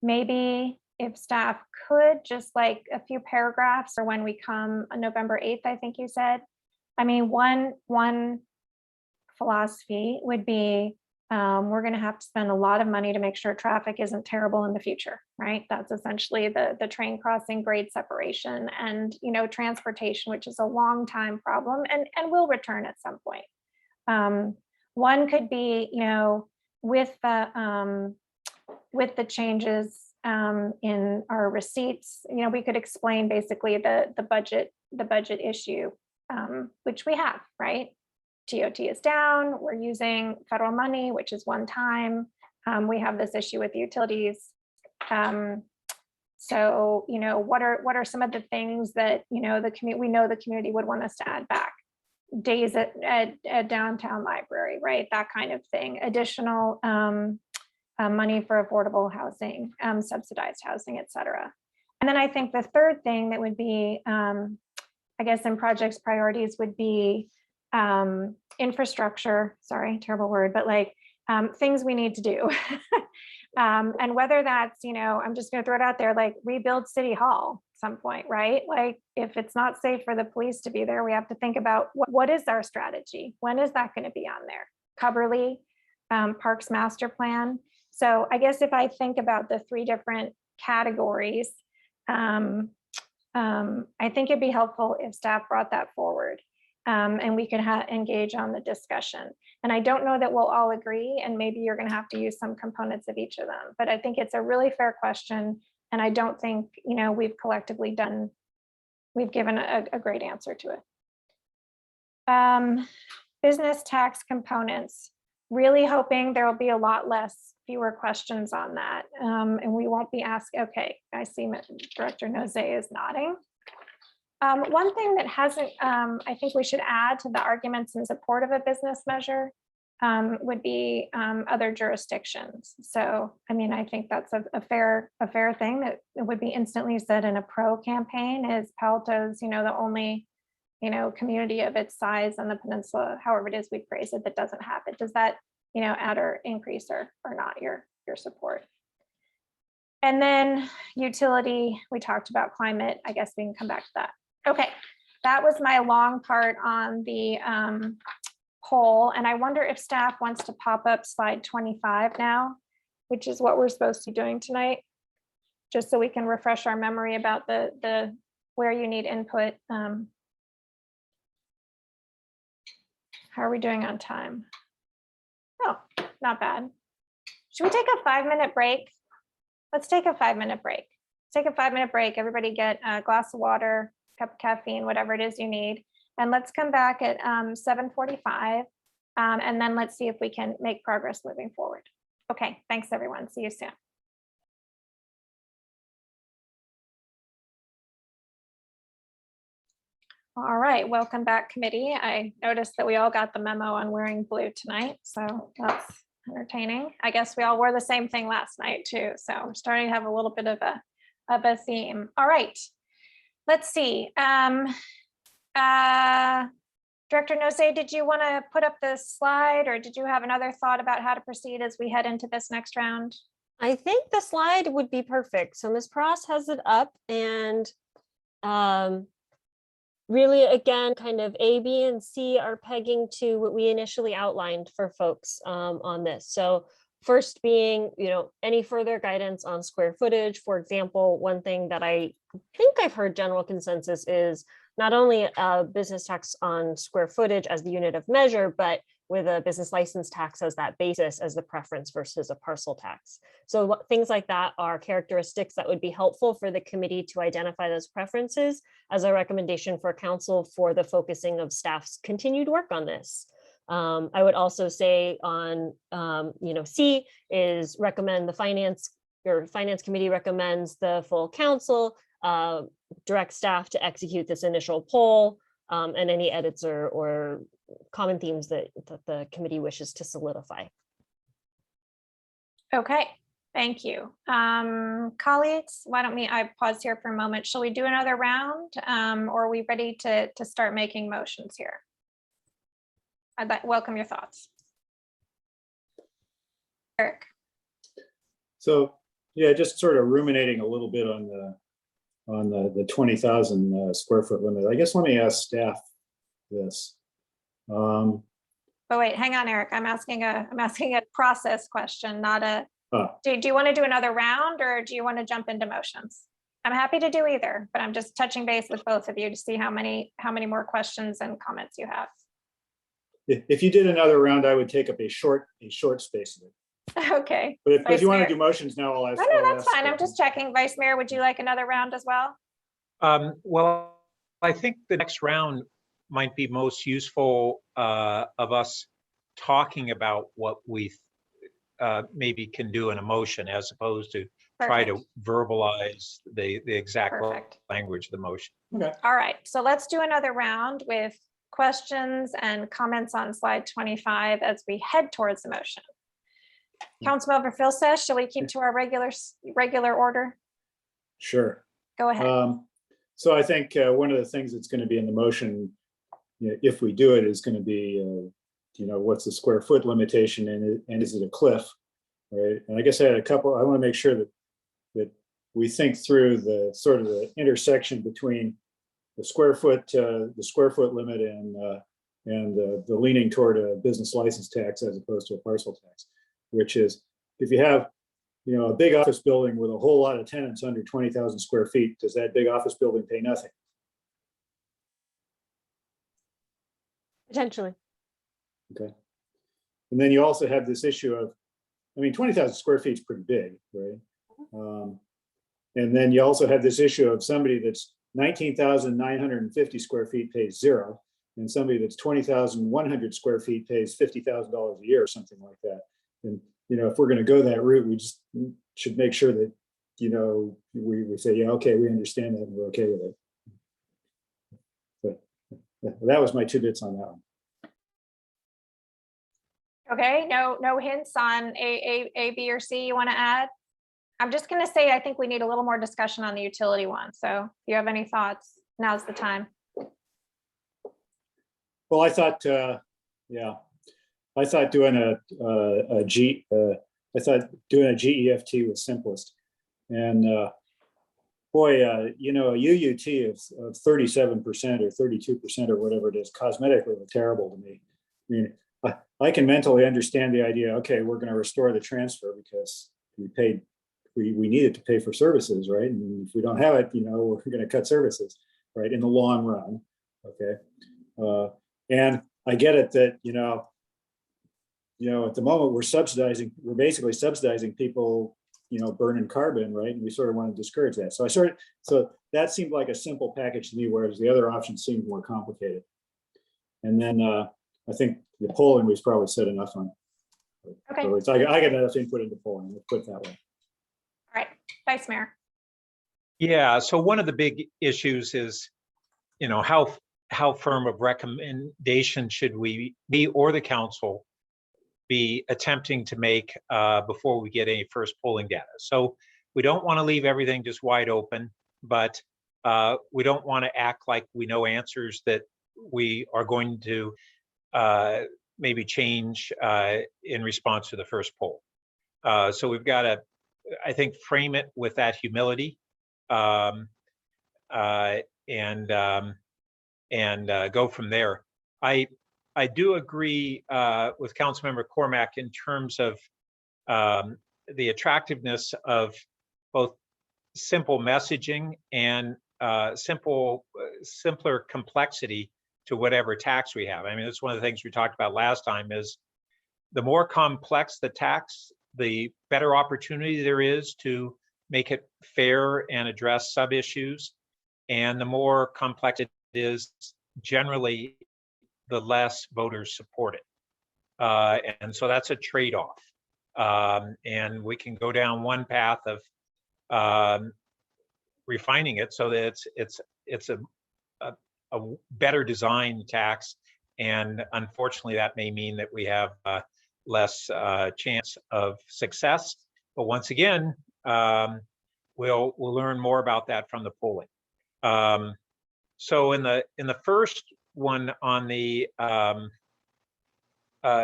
maybe if staff could just like a few paragraphs or when we come on November 8th, I think you said. I mean, one philosophy would be we're going to have to spend a lot of money to make sure traffic isn't terrible in the future, right? That's essentially the train crossing, grade separation, and transportation, which is a long time problem and will return at some point. One could be, with the changes in our receipts, we could explain basically the budget issue, which we have, right? TOT is down. We're using federal money, which is one time. We have this issue with utilities. So, what are some of the things that we know the community would want us to add back? Days at downtown library, right? That kind of thing. Additional money for affordable housing, subsidized housing, et cetera. And then I think the third thing that would be, I guess, in projects priorities would be infrastructure. Sorry, terrible word, but like things we need to do. And whether that's, I'm just going to throw it out there, like rebuild City Hall at some point, right? Like if it's not safe for the police to be there, we have to think about what is our strategy? When is that going to be on there? Coverly, Parks Master Plan. So I guess if I think about the 3 different categories, I think it'd be helpful if staff brought that forward. And we could engage on the discussion. And I don't know that we'll all agree, and maybe you're going to have to use some components of each of them, but I think it's a really fair question. And I don't think, we've collectively given a great answer to it. Business tax components, really hoping there will be a lot fewer questions on that. And we won't be asked, okay, I see Director Noze is nodding. One thing that hasn't, I think we should add to the arguments in support of a business measure would be other jurisdictions. So, I mean, I think that's a fair thing that would be instantly said in a pro campaign is Palo Alto's, the only, community of its size on the peninsula, however it is we phrase it, that doesn't have it. Does that, add or increase or not your support? And then utility, we talked about climate. I guess we can come back to that. Okay, that was my long part on the poll. And I wonder if staff wants to pop up slide 25 now, which is what we're supposed to be doing tonight, just so we can refresh our memory about the where you need input. How are we doing on time? Oh, not bad. Should we take a 5-minute break? let's take a 5-minute break. Take a 5-minute break. Everybody get a glass of water, cup of caffeine, whatever it is you need. And let's come back at 7:45. And then let's see if we can make progress moving forward. Okay, thanks everyone. See you soon. All right, welcome back, committee. I noticed that we all got the memo on wearing blue tonight, so that's entertaining. I guess we all wore the same thing last night too, so I'm starting to have a little bit of a theme. All right, let's see. Director Nose, did you want to put up this slide, or did you have another thought about how to proceed as we head into this next round? I think the slide would be perfect. So Ms. Pross has it up, and really, again, kind of A, B, and C are pegging to what we initially outlined for folks on this. So first being, any further guidance on square footage. For example, one thing that I think I've heard general consensus is not only a business tax on square footage as the unit of measure, but with a business license tax as that basis as the preference versus a parcel tax. So things like that are characteristics that would be helpful for the committee to identify those preferences as a recommendation for council for the focusing of staff's continued work on this. I would also say on, C is recommend the finance committee recommends the full council direct staff to execute this initial poll and any edits or common themes that the committee wishes to solidify. Okay, thank you. Colleagues, why don't I pause here for a moment. Shall we do another round or are we ready to start making motions here? I'd welcome your thoughts. Eric. So yeah, just sort of ruminating a little bit on the 20,000 square foot limit. I guess let me ask staff this. But wait, hang on, Eric. I'm asking a process question, not a. Do you want to do another round or do you want to jump into motions? I'm happy to do either, but I'm just touching base with both of you to see how many more questions and comments you have. If you did another round, I would take up a short space of it. Okay. But if you want to do motions now, I'll ask. No, that's fine. I'm just checking. Vice Mayor, would you like another round as well? Well, I think the next round might be most useful of us talking about what we maybe can do in a motion as opposed to try to verbalize the exact language of the motion. Okay. All right, so let's do another round with questions and comments on slide 25 as we head towards the motion. Councilmember Filsash, shall we keep to our regular order? Sure. Go ahead. So I think one of the things that's going to be in the motion, if we do it, is going to be, what's the square foot limitation and is it a cliff, right? And I guess I had a couple. I want to make sure that we think through the sort of the intersection between the square foot limit and the leaning toward a business license tax as opposed to a parcel tax, which is if you have a big office building with a whole lot of tenants under 20,000 square feet, does that big office building pay nothing? Potentially. Okay. And then you also have this issue of, 20,000 square feet is pretty big, right? And then you also have this issue of somebody that's 19,950 square feet pays zero, and somebody that's 20,100 square feet pays $50,000 a year or something like that. And if we're going to go that route, we just should make sure that we say, yeah, okay, we understand that and we're okay with it. But that was my 2 bits on that one. Okay, no hints on A, B, or C you want to add? I'm just going to say I think we need a little more discussion on the utility one. So if you have any thoughts, now's the time. Well, I thought, I thought doing a GEFT was simplest, and boy, a UUT of 37% or 32% or whatever it is, cosmetically look terrible to me. I can mentally understand the idea. Okay, we're going to restore the transfer because we needed to pay for services, right? And if we don't have it, we're going to cut services, right? In the long run, okay. And I get it that at the moment we're basically subsidizing people burning carbon, right? And we sort of want to discourage that. So that seemed like a simple package to me, whereas the other options seemed more complicated. And then I think the polling was probably said enough on. Okay. So I got enough input into polling, let's put it that way. All right, Vice Mayor. Yeah, so one of the big issues is, how firm of recommendation should we or the council be attempting to make before we get any first polling data. So we don't want to leave everything just wide open, but we don't want to act like we know answers that we are going to maybe change in response to the first poll. So we've got to, I think, frame it with that humility and go from there. I do agree with Councilmember Cormack in terms of the attractiveness of both simple messaging and simpler complexity to whatever tax we have. I mean, that's one of the things we talked about last time is the more complex the tax, the better opportunity there is to make it fair and address sub-issues. And the more complex it is, generally, the less voters support it. And so that's a trade-off. And we can go down one path of refining it so that it's a better designed tax. And unfortunately, that may mean that we have less chance of success. But once again, we'll learn more about that from the polling. So in the first one on the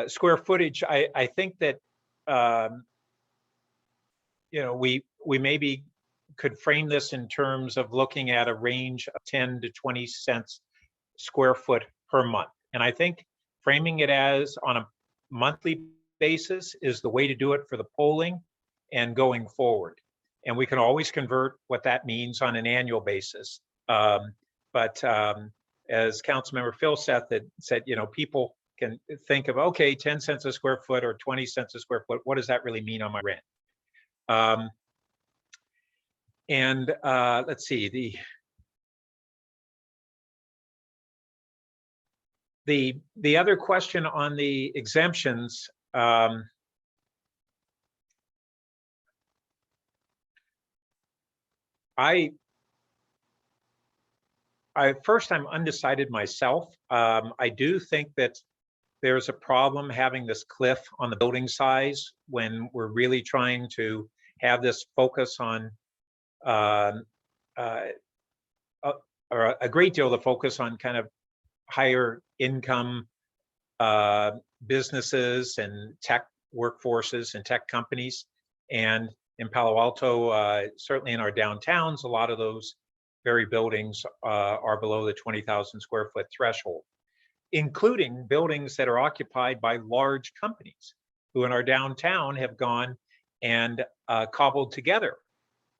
square footage, I think that we maybe could frame this in terms of looking at a range of 10 to 20 cents square foot per month. And I think framing it as on a monthly basis is the way to do it for the polling and going forward. And we can always convert what that means on an annual basis. But as Councilmember Phil said, people can think of, okay, 10 cents a square foot or 20 cents a square foot. What does that really mean on my rent? Let's see, the other question on the exemptions, first, I'm undecided myself. I do think that there's a problem having this cliff on the building size when we're really trying to have this focus on, or a great deal of the focus on kind of higher income businesses and tech workforces and tech companies. And in Palo Alto, certainly in our downtowns, a lot of those very buildings are below the 20,000 square foot threshold, including buildings that are occupied by large companies who in our downtown have gone and cobbled together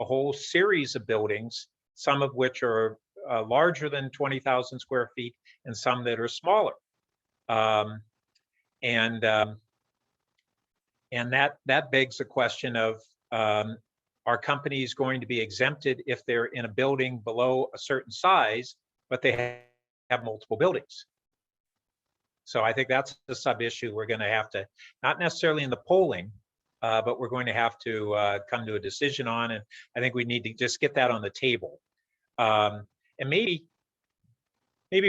a whole series of buildings, some of which are larger than 20,000 square feet and some that are smaller. And that begs the question of, are companies going to be exempted if they're in a building below a certain size, but they have multiple buildings? So I think that's the sub issue we're going to have to, not necessarily in the polling, but we're going to have to come to a decision on. And I think we need to just get that on the table. And maybe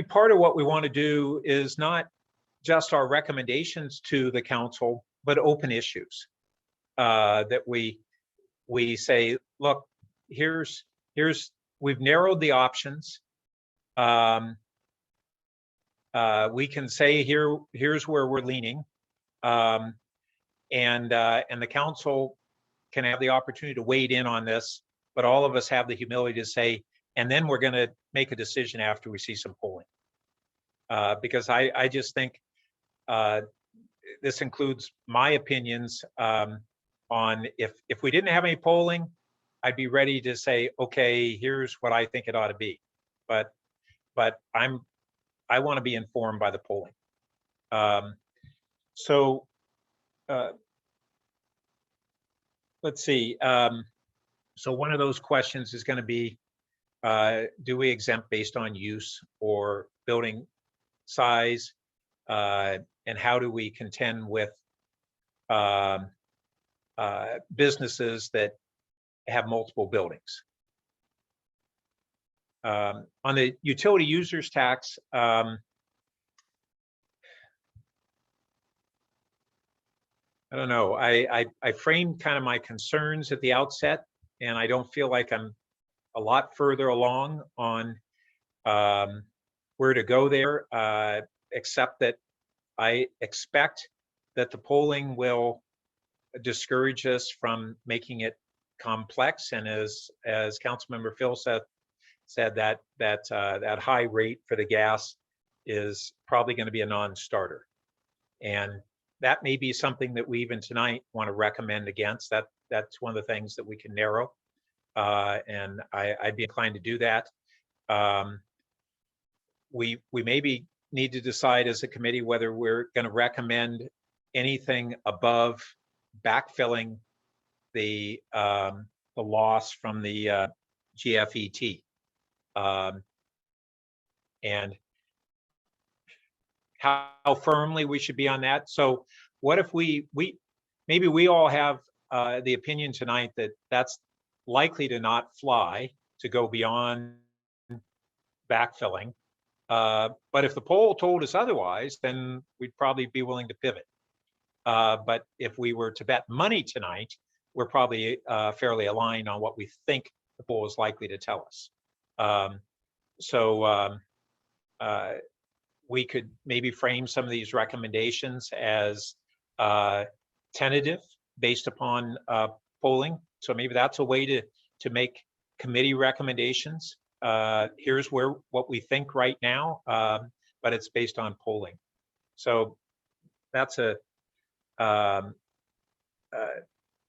part of what we want to do is not just our recommendations to the council, but open issues that we say, look, we've narrowed the options. We can say here's where we're leaning, and the council can have the opportunity to wade in on this, but all of us have the humility to say, and then we're going to make a decision after we see some polling, because I just think this includes my opinions on if we didn't have any polling, I'd be ready to say, okay, here's what I think it ought to be, but I want to be informed by the polling. let's see. So one of those questions is going to be, do we exempt based on use or building size? And how do we contend with businesses that have multiple buildings? On the utility users tax, I don't know. I framed kind of my concerns at the outset, and I don't feel like I'm a lot further along on where to go there, except that I expect that the polling will discourage us from making it complex. And as Councilmember Phil said that high rate for the gas is probably going to be a non-starter. And that may be something that we even tonight want to recommend against. That's one of the things that we can narrow. And I'd be inclined to do that. We maybe need to decide as a committee whether we're going to recommend anything above backfilling the loss from the GFET. And how firmly we should be on that. So what if we maybe we all have the opinion tonight that that's likely to not fly, to go beyond backfilling. But if the poll told us otherwise, then we'd probably be willing to pivot. But if we were to bet money tonight, we're probably fairly aligned on what we think the poll is likely to tell us. We could maybe frame some of these recommendations as tentative based upon polling. So maybe that's a way to make committee recommendations. Here's what we think right now, but it's based on polling. So that's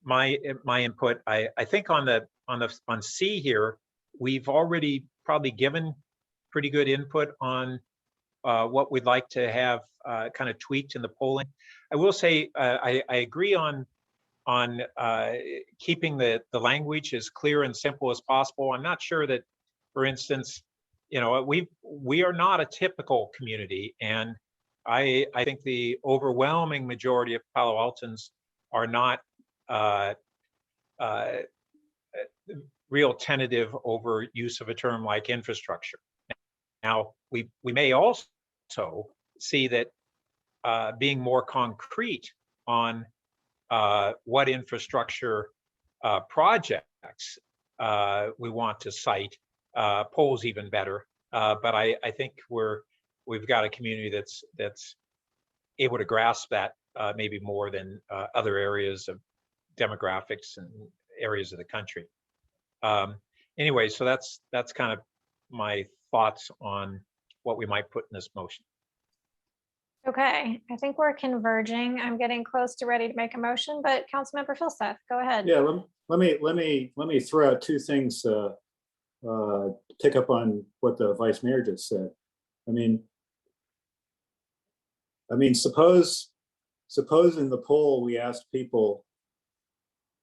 my input. I think on C here, we've already probably given pretty good input on what we'd like to have kind of tweaked in the polling. I will say I agree on keeping the language as clear and simple as possible. I'm not sure that, for instance, we are not a typical community, and I think the overwhelming majority of Palo Altans are not real tentative over use of a term like infrastructure. Now, we may also see that being more concrete on what infrastructure projects we want to cite polls even better. But I think we've got a community that's able to grasp that maybe more than other areas of demographics and areas of the country. Anyway, so that's kind of my thoughts on what we might put in this motion. Okay, I think we're converging. I'm getting close to ready to make a motion, but Councilmember Philseth, go ahead. Yeah, let me throw out two things. Pick up on what the Vice Mayor just said. I mean, suppose in the poll we asked people,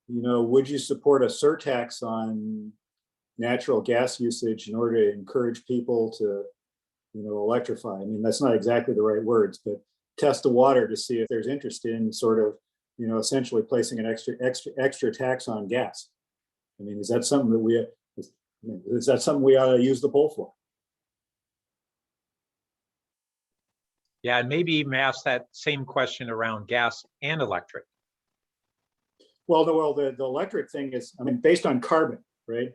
would you support a surtax on natural gas usage in order to encourage people to, electrify? I mean, that's not exactly the right words, but test the water to see if there's interest in sort of, essentially placing an extra tax on gas. I mean, is that something that we ought to use the poll for? Yeah, and maybe even ask that same question around gas and electric. Well, the electric thing is, based on carbon, right?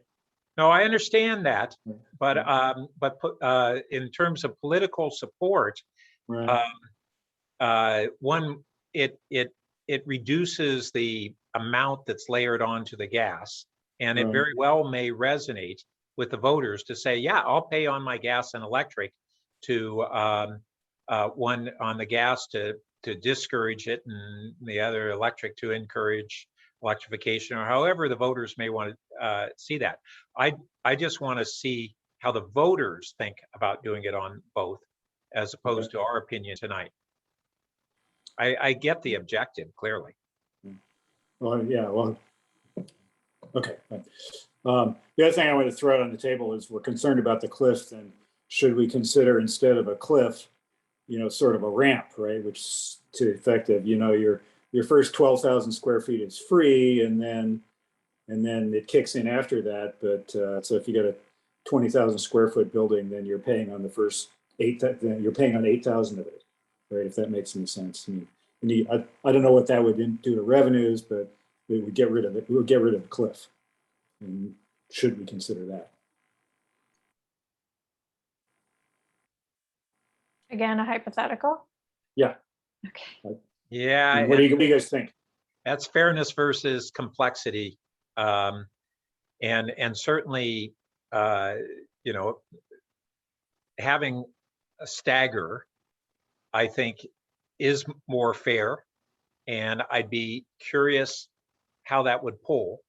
No, I understand that, but in terms of political support, Right. It reduces the amount that's layered onto the gas, and it Right. very well may resonate with the voters to say, yeah, I'll pay on my gas and electric to one on the gas to discourage it, and the other electric to encourage electrification, or however the voters may want to see that. I just want to see how the voters think about doing it on both, as opposed to our opinion tonight. I get the objective clearly. Well, yeah, well, Okay. Fine. The other thing I want to throw out on the table is we're concerned about the cliff, and should we consider instead of a cliff, sort of a ramp, right? Which to effective, your first 12,000 square feet is free, and then it kicks in after that. But so if you got a 20,000 square foot building, then you're paying on the first 8,000, then you're paying on 8,000 of it, right? If that makes any sense to me. I don't know what that would do to revenues, but it would get rid of it. We would get rid of the cliff. And should we consider that? Again, a hypothetical? Yeah. Okay. Yeah, What do you guys think? that's fairness versus complexity. And certainly, having a stagger, I think, is more fair. And I'd be curious how that would pull.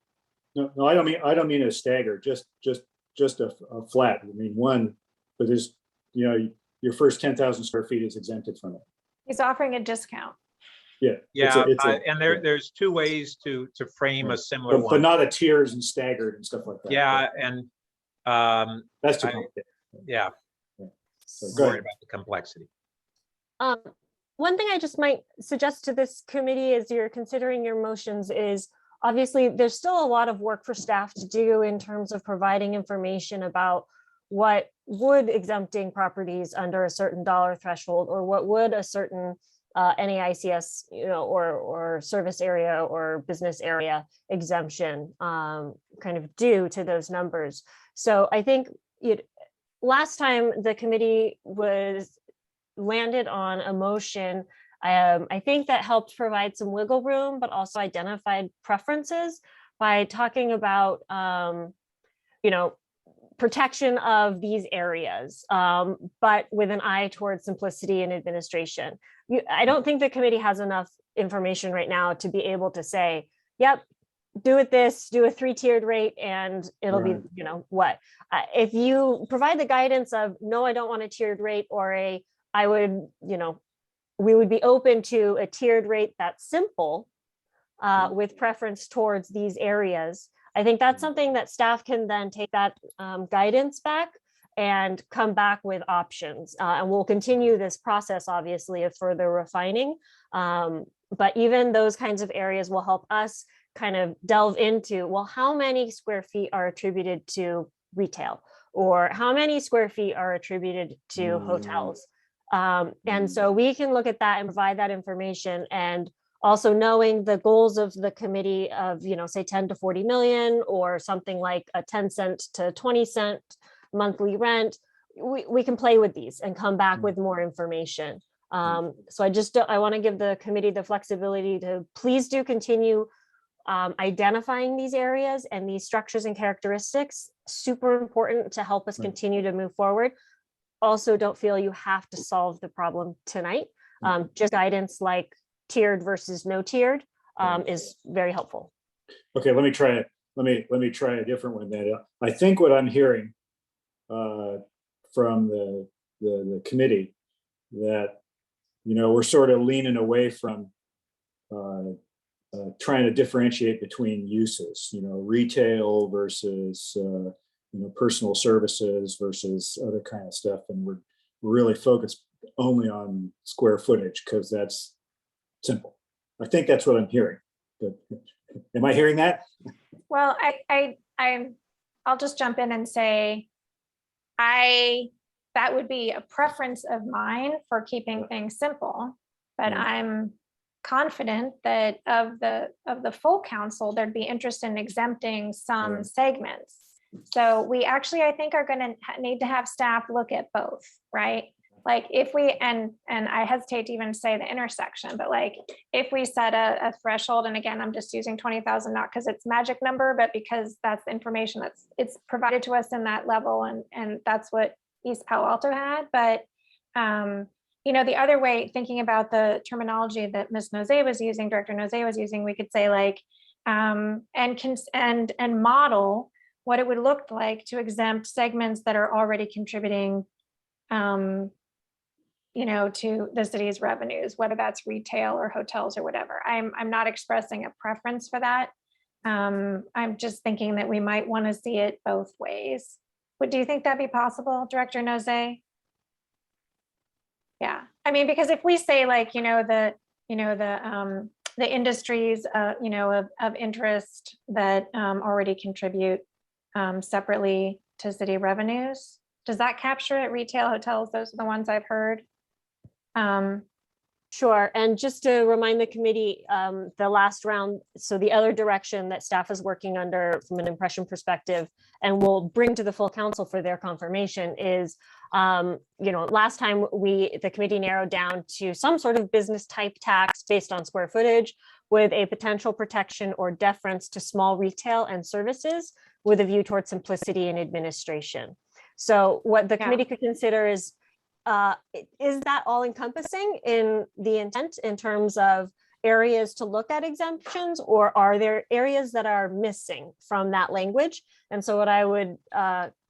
No, I don't mean a stagger, just a flat. I mean one, but there's, your first 10,000 square feet is exempted from it. He's offering a discount. Yeah. Yeah, and there's two ways to frame a similar but one. not a tiers and staggered and stuff like that. Yeah, and that's too complicated. yeah, So go worried ahead. about the complexity. One thing I just might suggest to this committee as you're considering your motions is obviously there's still a lot of work for staff to do in terms of providing information about what would exempting properties under a certain dollar threshold, or what would a certain NAICS, or service area or business area exemption kind of do to those numbers. So I think last time the committee landed on a motion, I think that helped provide some wiggle room, but also identified preferences by talking about, protection of these areas, but with an eye towards simplicity and administration. I don't think the committee has enough information right now to be able to say, yep, do a 3-tiered rate and it'll be, what. If you provide the guidance of, no, I don't want a tiered rate, or I would, we would be open to a tiered rate that's simple with preference towards these areas. I think that's something that staff can then take that guidance back and come back with options. And we'll continue this process, obviously, of further refining. But even those kinds of areas will help us kind of delve into, well, how many square feet are attributed to retail, or how many square feet are attributed to hotels? And so we can look at that and provide that information, and also knowing the goals of the committee of, say 10 to 40 million, or something like a 10 cent to 20 cent monthly rent, we can play with these and come back with more information. So I want to give the committee the flexibility to please do continue identifying these areas and these structures and characteristics. Super important to help us continue to move forward. Also, don't feel you have to solve the problem tonight. Just guidance like tiered versus no tiered is very helpful. Okay, let me try it. Let me try a different one. Then I think what I'm hearing from the committee, that we're sort of leaning away from trying to differentiate between uses. Retail versus personal services versus other kind of stuff, and we're really focused only on square footage because that's simple. I think that's what I'm hearing. But am I hearing that? Well, I'll just jump in and say, that would be a preference of mine for keeping things simple, but I'm confident that of the full council, there'd be interest in exempting some segments. So we actually, I think, are going to need to have staff look at both, right? Like if we, and I hesitate to even say the intersection, but like if we set a threshold, and again, I'm just using 20,000, not because it's magic number, but because that's the information it's provided to us in that level. And that's what East Palo Alto had. But, the other way, thinking about the terminology that Ms. Nozay was using, Director Nozay was using, we could say like, and model what it would look like to exempt segments that are already contributing to the city's revenues, whether that's retail or hotels or whatever. I'm not expressing a preference for that. I'm just thinking that we might want to see it both ways. But do you think that'd be possible, Director Nozay? Yeah, I mean, because if we say like, the industries, of interest that already contribute separately to city revenues, does that capture it? Retail, hotels, those are the ones I've heard. Sure. And just to remind the committee, the last round, so the other direction that staff is working under from an impression perspective and will bring to the full council for their confirmation is, last time the committee narrowed down to some sort of business type tax based on square footage with a potential protection or deference to small retail and services with a view towards simplicity and administration. So what the committee could consider is that all encompassing in the intent in terms of areas to look at exemptions, or are there areas that are missing from that language? And so what I would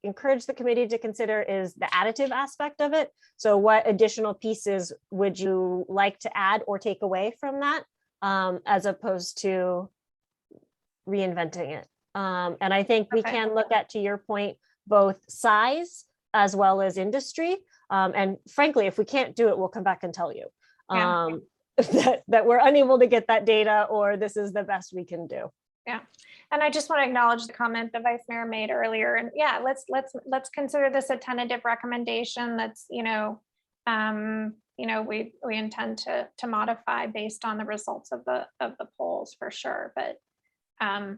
encourage the committee to consider is the additive aspect of it. So what additional pieces would you like to add or take away from that, as opposed to reinventing it? And I think we can look at, to your point, both size as well as industry. And frankly, if we can't do it, we'll come back and tell you that we're unable to get that data, or this is the best we can do. Yeah, and I just want to acknowledge the comment the Vice Mayor made earlier. And yeah, let's consider this a tentative recommendation. That's we intend to modify based on the results of the polls for sure. But I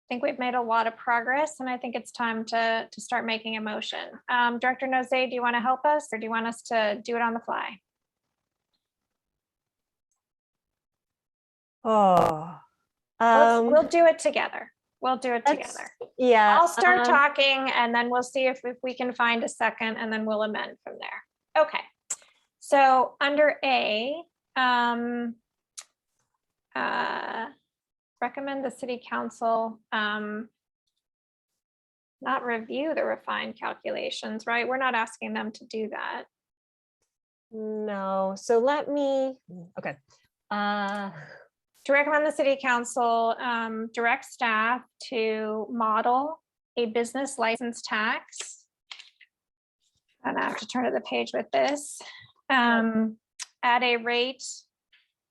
think we've made a lot of progress, and I think it's time to start making a motion. Director Nozay, do you want to help us, or do you want us to do it on the fly? We'll do it together. We'll do it together. Yeah. I'll start talking, and then we'll see if we can find a second, and then we'll amend from there. Okay. So under A, recommend the city council not review the refined calculations, right? We're not asking them to do that. No, so let me, okay. To recommend the city council direct staff to model a business license tax. And I have to turn to the page with this. At a rate,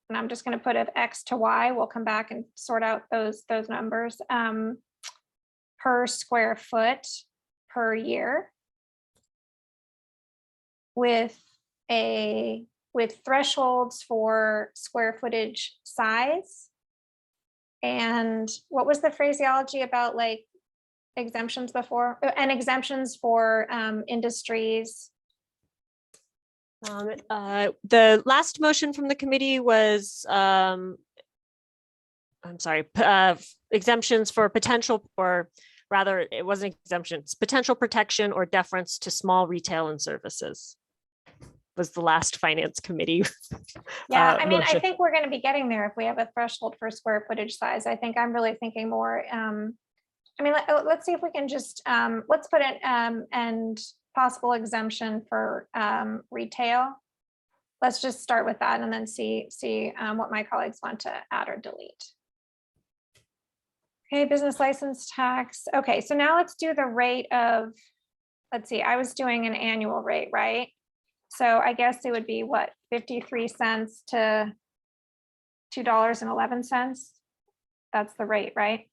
and I'm just going to put it X to Y. We'll come back and sort out those numbers per square foot per year, with thresholds for square footage size. And what was the phraseology about like exemptions before? And exemptions for industries. The last motion from the committee was, I'm sorry, exemptions for potential, or rather it wasn't exemptions, potential protection or deference to small retail and services was the last finance committee. Yeah, I mean, motion. I think we're going to be getting there if we have a threshold for square footage size. I think I'm really thinking more, I mean, let's see if we can just, let's put it and possible exemption for retail. Let's just start with that and then see what my colleagues want to add or delete. Okay, business license tax. Okay, so now let's do the rate of, let's see, I was doing an annual rate, right? So I guess it would be what, 53 cents to $2.11. That's the rate, right?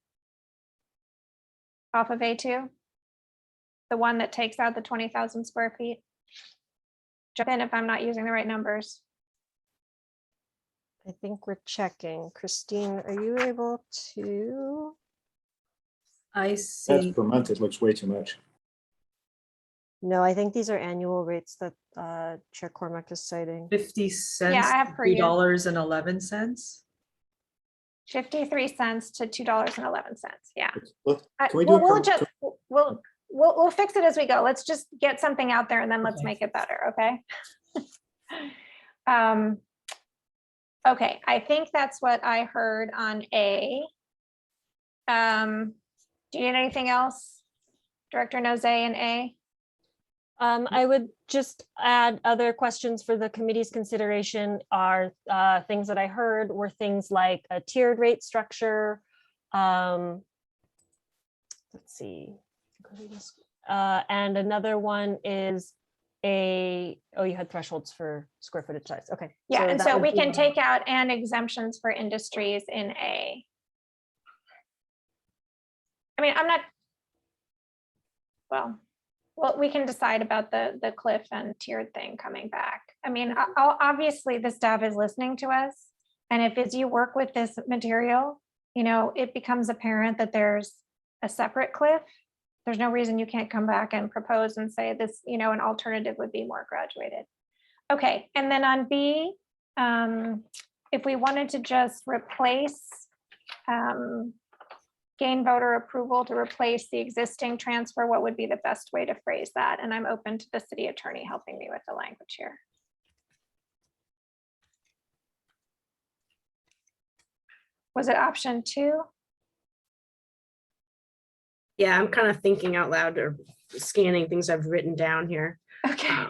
Off of A2, the one that takes out the 20,000 square feet. Jump in if I'm not using the right numbers. I think we're checking. Christine, are you able to? I That's see. per month. It looks way too much. No, I think these are annual rates that Chair Cormack is citing. 50 cents, Yeah, I have per year. $3.11. 53 cents to $2.11. Yeah. Can we do We'll fix it as we go. Let's just get something out there and then let's Okay. make it better. Okay. Okay. I think that's what I heard on A. Do you need anything else, Director Nozay and A? I would just add other questions for the committee's consideration are things that I heard were things like a tiered rate structure, Let's see. And another one is you had thresholds for square footage size. Okay. Yeah, and that so would we be can one. take out and exemptions for industries in A. I mean, I'm not, well, we can decide about the cliff and tiered thing coming back. I mean, obviously the staff is listening to us. And if as you work with this material, you know, it becomes apparent that there's a separate cliff. There's no reason you can't come back and propose and say this, you know, an alternative would be more graduated. Okay, and then on B, if we wanted to just replace gain voter approval to replace the existing transfer, what would be the best way to phrase that? And I'm open to the city attorney helping me with the language here. Was it option 2? Yeah, I'm kind of thinking out loud or scanning things I've written down here. Okay.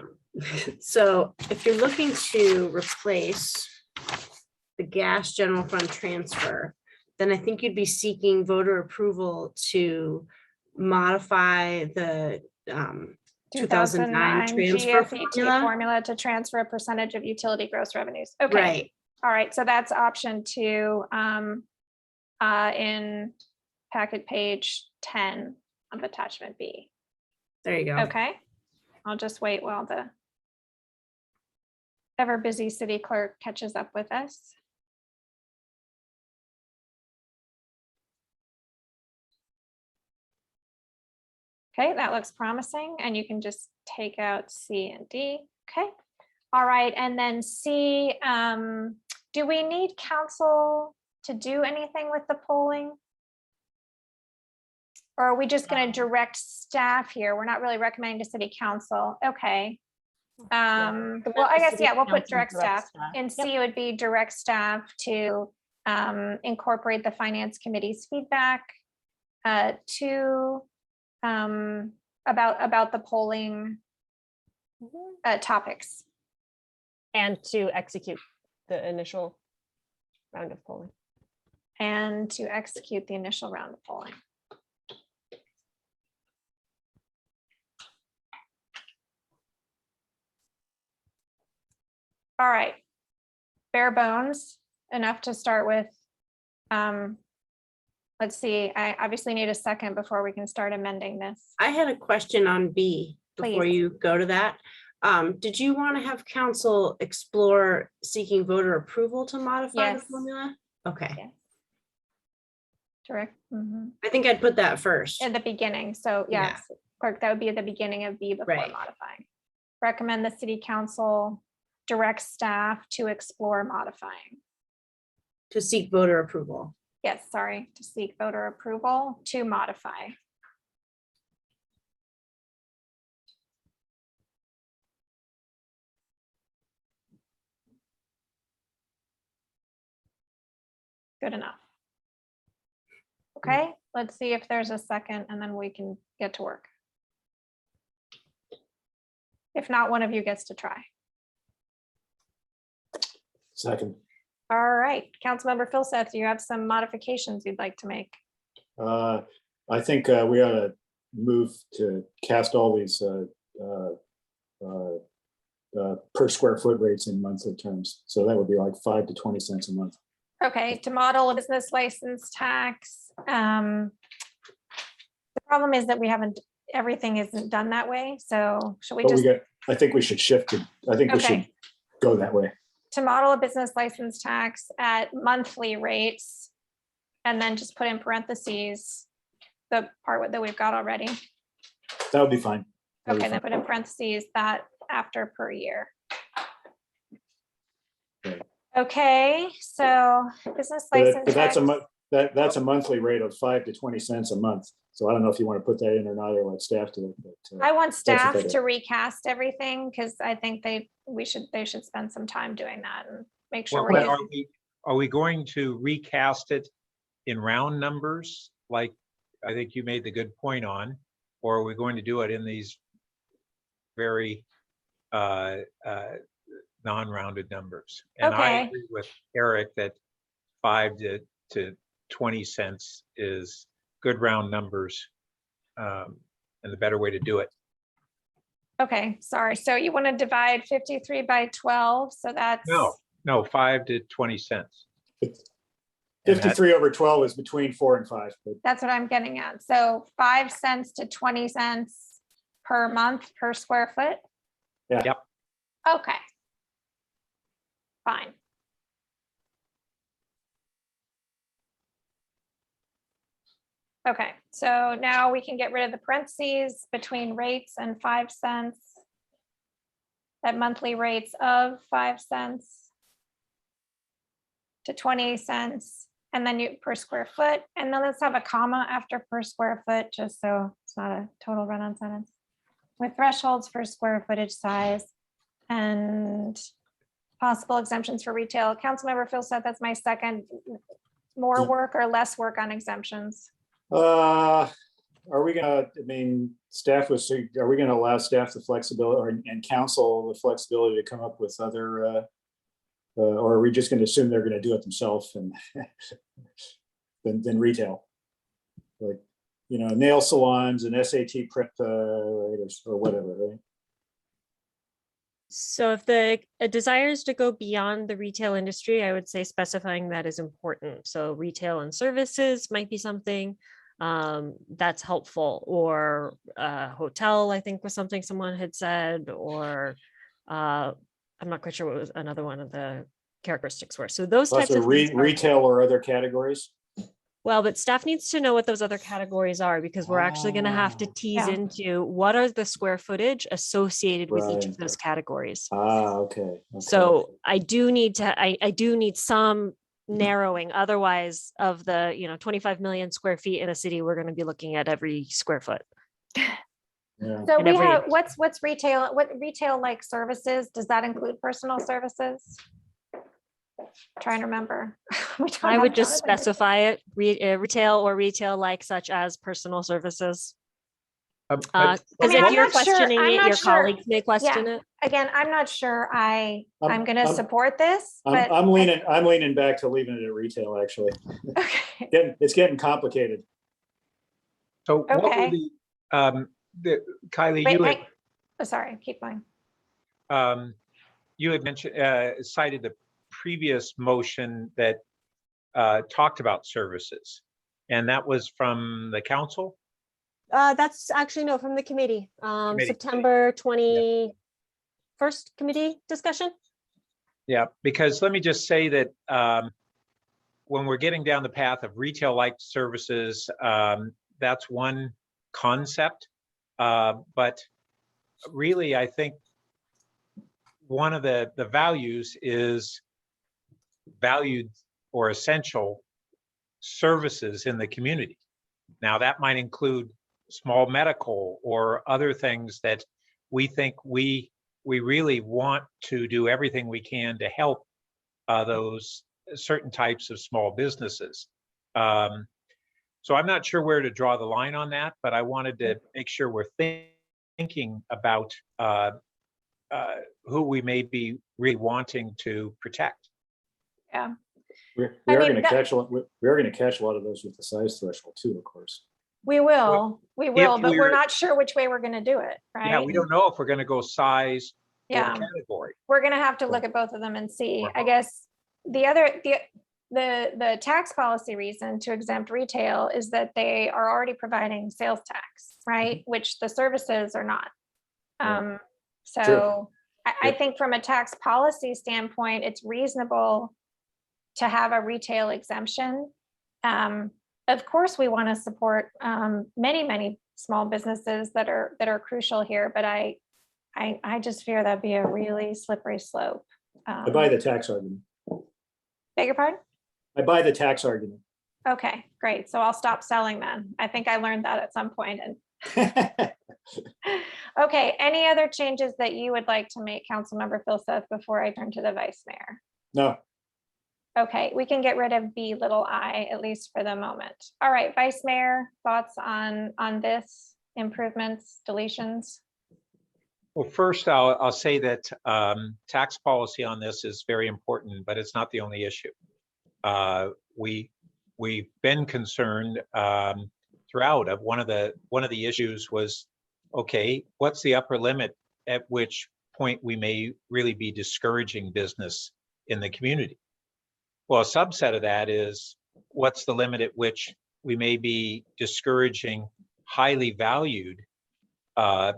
So if you're looking to replace the gas general fund transfer, then I think you'd be seeking voter approval to modify the 2009 transfer GFET formula to transfer a percentage of utility gross revenues. Okay. Right. All right, so that's option 2 in packet page 10 of attachment B. There you go. Okay, I'll just wait while the ever busy city clerk catches up with us. Okay, that looks promising, and you can just take out C and D. Okay, all right, and then C, do we need council to do anything with the polling? Or are we just going to direct staff here? We're not really recommending to city council. Okay. Well, I guess, yeah, we'll put direct staff. And C would be direct staff to incorporate the finance committee's feedback to about the polling topics. And to execute the initial round of polling. And to execute the initial round of polling. All right, bare bones, enough to start with. Let's see, I obviously need a second before we can start amending this. I had a question on B before Please. you go to that. Did you want to have council explore seeking voter approval to modify the Yes. formula? Okay, Yes. Direct. I think I'd put that first. At the beginning, so Yeah. yes, clerk, that would be at the beginning of B before Right. modifying. Recommend the city council direct staff to explore modifying. To seek voter approval. Yes, sorry, to seek voter approval to modify. Good enough. Okay, let's see if there's a second and then we can get to work. If not, one of you gets to try. Second. All right, Councilmember Philseth, you have some modifications you'd like to make. I think we ought to move to cast all these per square foot rates in monthly terms. So that would be like 5 to 20 cents a month. Okay, to model a business license tax. The problem is that we haven't, everything isn't done that way. So should we But just, I think we should shift it. I think we should Okay. go that way. to model a business license tax at monthly rates, and then just put in parentheses the part that we've got already. That would be fine. That'd be Okay, then fine. put in parentheses that after per year. Okay. Okay, so business But license. but that's tax. that's a monthly rate of 5 to 20 cents a month. So I don't know if you want to put that in or not, or let staff do it. But, I want staff what they do. to recast everything because I think they should spend some time doing that and make sure Well, we're but using. are we going to recast it in round numbers? Like, I think you made the good point on, or are we going to do it in these very non-rounded numbers? And I Okay. agree with Eric that 5 to 20 cents is good round numbers, and the better way to do it. Okay, sorry. So you want to divide 53 by 12, so that's. No, 5 to 20 cents. And that- 53 over 12 is between 4 and 5. But That's what I'm getting at. So 5 cents to 20 cents per month per square foot? Yeah. Yep. Okay. Fine. Okay, so now we can get rid of the parentheses between rates and 5 cents. At monthly rates of 5 cents to 20 cents, and then you per square foot, and then let's have a comma after per square foot, just so it's not a total run-on sentence. With thresholds for square footage size and possible exemptions for retail. Councilmember Phil said that's my second. More work or less work on exemptions? are we gonna, I mean, staff was, are we gonna allow staff the flexibility and council the flexibility to come up with other, or are we just gonna assume they're gonna do it themselves and then retail? Like, you know, nail salons and SAT prep or whatever, right? So if the desire is to go beyond the retail industry, I would say specifying that is important. So retail and services might be something that's helpful, or hotel, I think was something someone had said, or I'm not quite sure what was another one of the characteristics were. So those types Also of things are- retail or other categories? Well, but staff needs to know what those other categories are, because we're actually going to have to tease Yeah. into what are the square footage associated with each of Right. those categories. Okay. So I do need some narrowing. Otherwise, of the 25 million square feet in a city, we're going to be looking at every square foot. Yeah. So And we every- have, what's retail, what retail like services? Does that include personal services? Trying to remember. We don't I have would just Jonathan. specify it, retail or retail like, such as personal services. Because I mean, if I'm you're not sure- questioning I'm it, not your sure. colleagues may question it. Again, I'm not sure I'm gonna I'm- support this, but. I'm leaning back to leaving it at retail, actually. Okay. It's getting complicated. So what were Okay. Kylie, Wait, you wait. Oh, sorry, keep going. you had mentioned, cited the previous motion that talked about services, and that was from the council? That's actually, no, from the committee, September 21st committee discussion. Yeah, because let me just say that when we're getting down the path of retail-like services, that's one concept. But really, I think one of the values is valued or essential services in the community. Now, that might include small medical or other things that we think we really want to do everything we can to help those certain types of small businesses. So I'm not sure where to draw the line on that, but I wanted to make sure we're thinking about who we may be really wanting to protect. Yeah. We I are mean, going to catch a lot. We are going to catch a lot of those with the size threshold too, of course. We will, but we're we're- not sure which way we're gonna do it, right? Yeah, we don't know if we're going to go size or Yeah. category. We're gonna have to look at both of them and see. I guess the tax policy reason to exempt retail is that they are already providing sales tax, right? Which the services are not. Yeah. So I Yeah. think from a tax policy standpoint, it's reasonable to have a retail exemption. Of course, we want to support many small businesses that are crucial here, but I just fear that'd be a really slippery slope. I buy the tax argument. Beg your pardon? I buy the tax argument. Okay, great. So I'll stop selling then. I think I learned that at some point. And okay, any other changes that you would like to make, Councilmember Phil Seth, before I turn to the Vice Mayor? No, Okay, we can get rid of B little I, at least for the moment. All right, Vice Mayor, thoughts on this, improvements, deletions? Well, first, I'll say that tax policy on this is very important, but it's not the only issue. We we've been concerned throughout of one of the issues was, okay, what's the upper limit at which point we may really be discouraging business in the community? Well, a subset of that is what's the limit at which we may be discouraging highly valued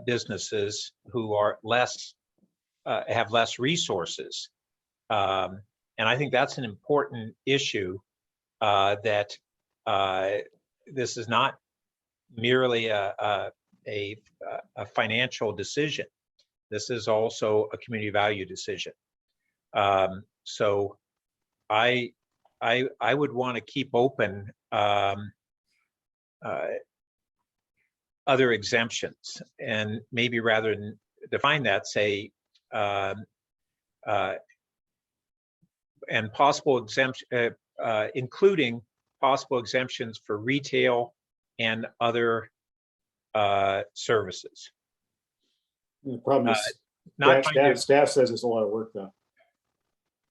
businesses who are less have less resources. And I think that's an important issue, that this is not merely a financial decision. This is also a community value decision. So I would want to keep open other exemptions, and maybe rather than define that, say and possible exemption, including possible exemptions for retail and other services. The problem is, Not trying to, staff says it's a lot of work though.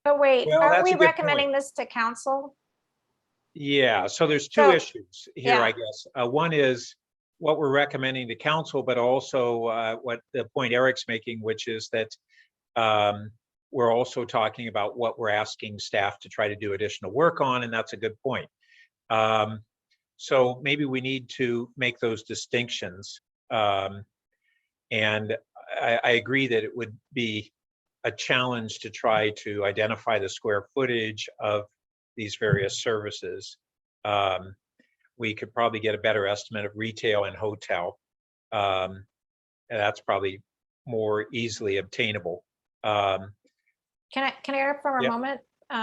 But wait, Well, are that's we a good recommending this to council? yeah, so there's two So, issues here, yeah. I guess. One is what we're recommending to council, but also what the point Eric's making, which is that we're also talking about what we're asking staff to try to do additional work on, and that's a good point. So maybe we need to make those distinctions. And I agree that it would be a challenge to try to identify the square footage of these various services. We could probably get a better estimate of retail and hotel. And that's probably more easily obtainable. Can I interrupt for a Yeah, moment?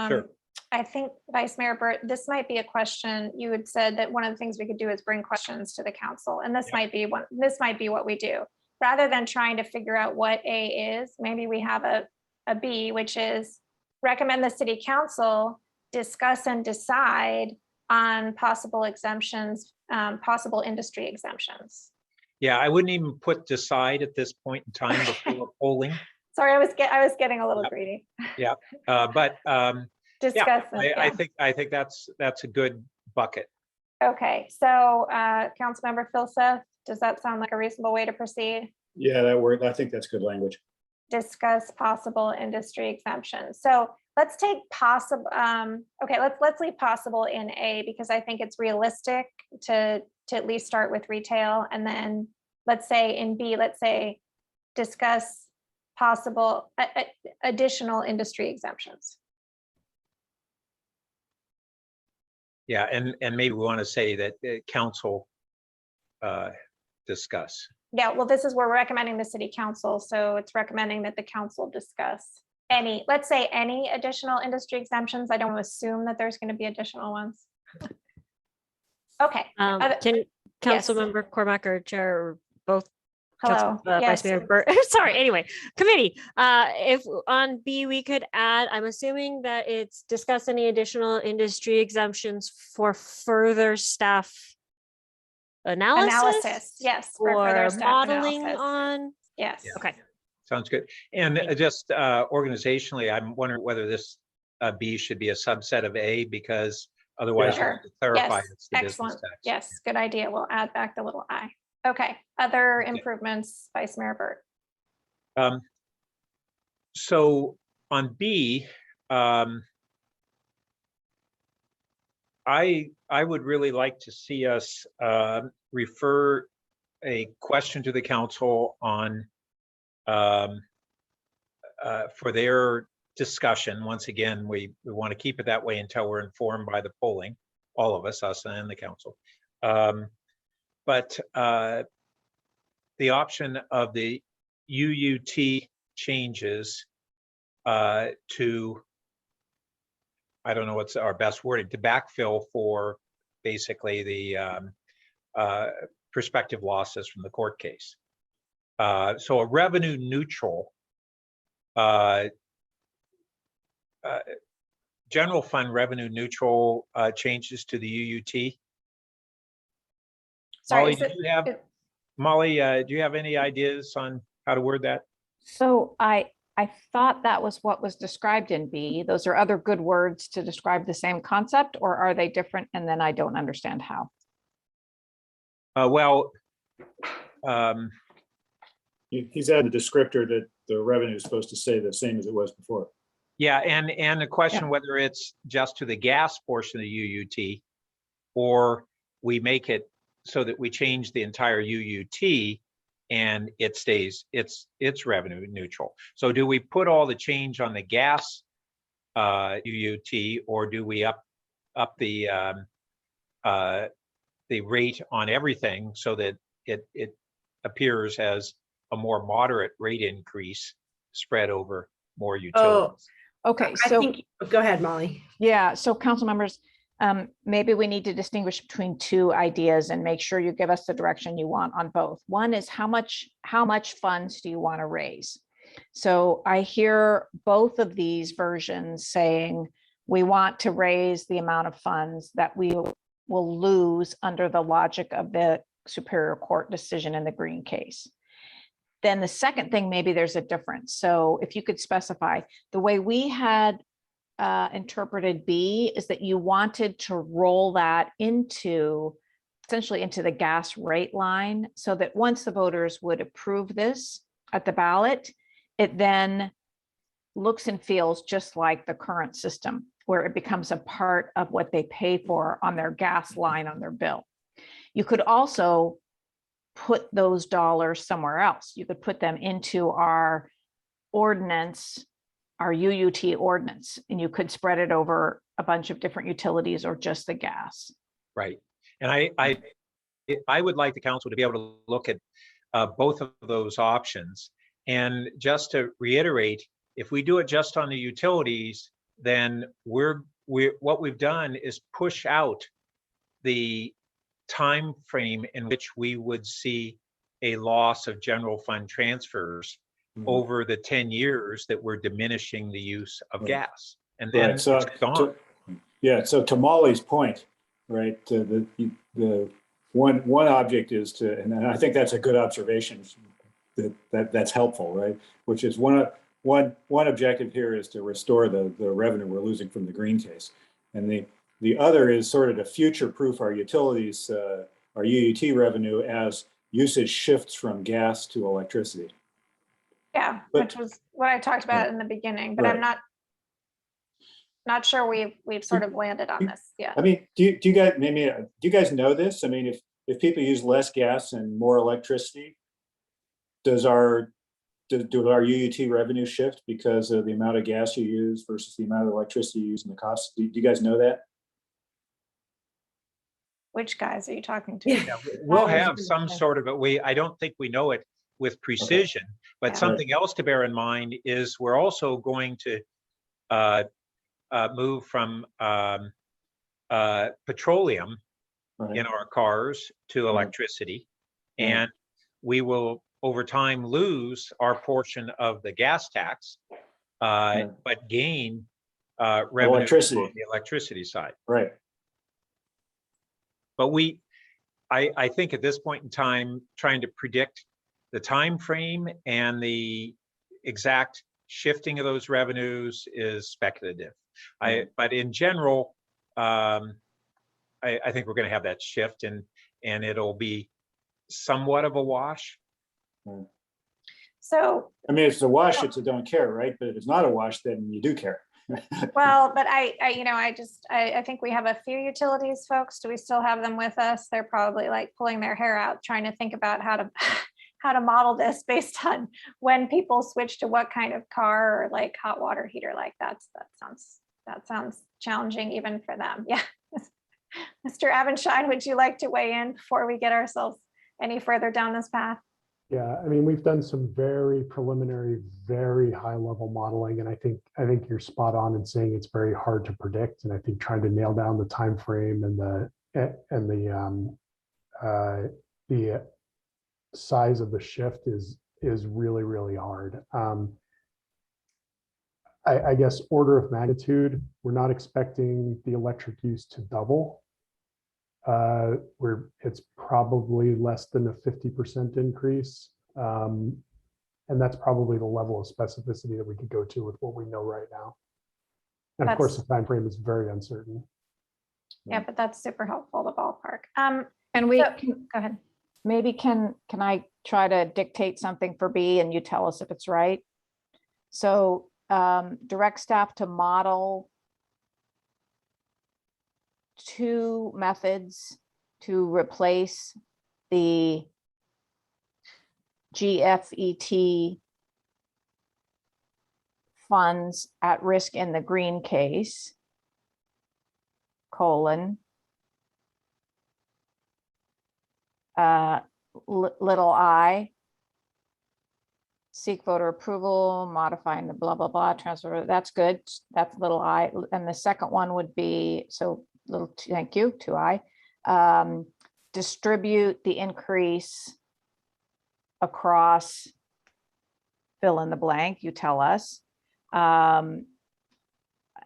sure. I think Vice Mayor Burt, this might be a question. You had said that one of the things we could do is bring questions to the council, and this Yeah. might be one. This might be what we do, rather than trying to figure out what A is. Maybe we have a B, which is recommend the city council discuss and decide on possible exemptions, possible industry exemptions. Yeah, I wouldn't even put decide at this point in time before polling. Sorry, I was getting a little greedy. Yeah, but Discuss. yeah, I think that's a good bucket. Okay, so Councilmember Philseth, does that sound like a reasonable way to proceed? Yeah, that word, I think that's good language. Discuss possible industry exemptions. So let's take possible, okay, let's leave possible in A, because I think it's realistic to at least start with retail. And then let's say in B, let's say discuss possible additional industry exemptions. Yeah, and maybe we want to say that council discuss. Yeah, well, this is where we're recommending the city council. So it's recommending that the council discuss any, let's say any additional industry exemptions. I don't assume that there's going to be additional ones. Okay. Can yes. Councilmember Cormack or Chair or both? Hello. Vice Yes. Mayor Burt. Sorry. Anyway, committee. If on B we could add, I'm assuming that it's discuss any additional industry exemptions for further staff analysis. Yes. For further Or staff modeling analysis. on. Yes. Yeah. Okay. Sounds good. And just organizationally, I'm wondering whether this B should be a subset of A, because otherwise we Sure. have to clarify Yes. it's the business Excellent. tax. Yes. Good idea. We'll add back the little I. Okay. Other improvements, Vice Mayor Burt. So on B, I would really like to see us refer a question to the council on for their discussion. Once again, we want to keep it that way until we're informed by the polling, all of us and the council. But the option of the UUT changes to, I don't know what's our best wording, to backfill for basically the prospective losses from the court case. So a revenue neutral general fund revenue neutral changes to the UUT. Sorry. Molly, do you have any ideas on how to word that? So I I thought that was what was described in B. Those are other good words to describe the same concept, or are they different? And then I don't understand how. Well, He's added the descriptor that the revenue is supposed to say the same as it was before. yeah, and the question Yeah. whether it's just to the gas portion of the UUT, or we make it so that we change the entire UUT and it stays, it's revenue neutral. So do we put all the change on the gas UUT, or do we up the rate on everything so that it appears as a more moderate rate increase spread over more utilities? Okay, I so think, go ahead, Molly. yeah, so council members, maybe we need to distinguish between two ideas and make sure you give us the direction you want on both. One is how much funds do you want to raise? So I hear both of these versions saying we want to raise the amount of funds that we will lose under the logic of the Superior Court decision in the Green case. Then the second thing, maybe there's a difference. So if you could specify, the way we had interpreted B is that you wanted to roll that into essentially into the gas rate line, so that once the voters would approve this at the ballot, it then looks and feels just like the current system, where it becomes a part of what they pay for on their gas line on their bill. You could also put those dollars somewhere else. You could put them into our ordinance, our UUT ordinance, and you could spread it over a bunch of different utilities or just the gas. Right. And I would like the council to be able to look at both of those options. And just to reiterate, if we do it just on the utilities, then what we've done is push out the time frame in which we would see a loss of general fund transfers over the 10 years that we're diminishing the use of gas. And then Right, so it's gone. So to Molly's point, right, the one object is to, and I think that's a good observation, that's helpful, right? Which is one objective here is to restore the revenue we're losing from the Green case. And the other is sort of to future-proof our utilities, our UUT revenue as usage shifts from gas to electricity. Yeah, which was what I talked about in the beginning, but I'm not sure we've sort of landed on this yet. I mean, do you guys know this? I mean, if people use less gas and more electricity, do our UUT revenue shift because of the amount of gas you use versus the amount of electricity you use and the cost? Do you guys know that? Which guys are you talking to? Yeah, we'll have some sort of I don't think we know it with precision, but something else to bear in mind is we're also going to move from petroleum in our cars to electricity, and we will over time lose our portion of the gas tax, but gain revenue on the electricity side. Right. But I think at this point in time, trying to predict the time frame and the exact shifting of those revenues is speculative. But in general, I think we're going to have that shift, and it'll be somewhat of a wash. So I mean, if it's a wash, it's a don't care, right? But if it's not a wash, then you do care. well, but I think we have a few utilities folks. Do we still have them with us? They're probably like pulling their hair out, trying to think about how to model this based on when people switch to what kind of car or like hot water heater. Like that sounds challenging even for them. Yeah. Mr. Abenshine, would you like to weigh in before we get ourselves any further down this path? Yeah, I mean, we've done some very preliminary, very high level modeling, and I think you're spot on in saying it's very hard to predict. And I think trying to nail down the time frame and the size of the shift is really, really hard. I guess order of magnitude, we're not expecting the electric use to double. It's probably less than a 50% increase. And that's probably the level of specificity that we could go to with what we know right now. And of course, the time frame is very uncertain. Yeah, but that's super helpful, the ballpark. And we So- can, Go ahead. maybe can I try to dictate something for B and you tell us if it's right? So direct staff to model 2 methods to replace the GFET funds at risk in the green case, colon, little I, seek voter approval, modifying the blah, blah, blah, transfer, that's good, that's little I. And the second one would be, so little, thank you, 2I, distribute the increase across, fill in the blank, you tell us,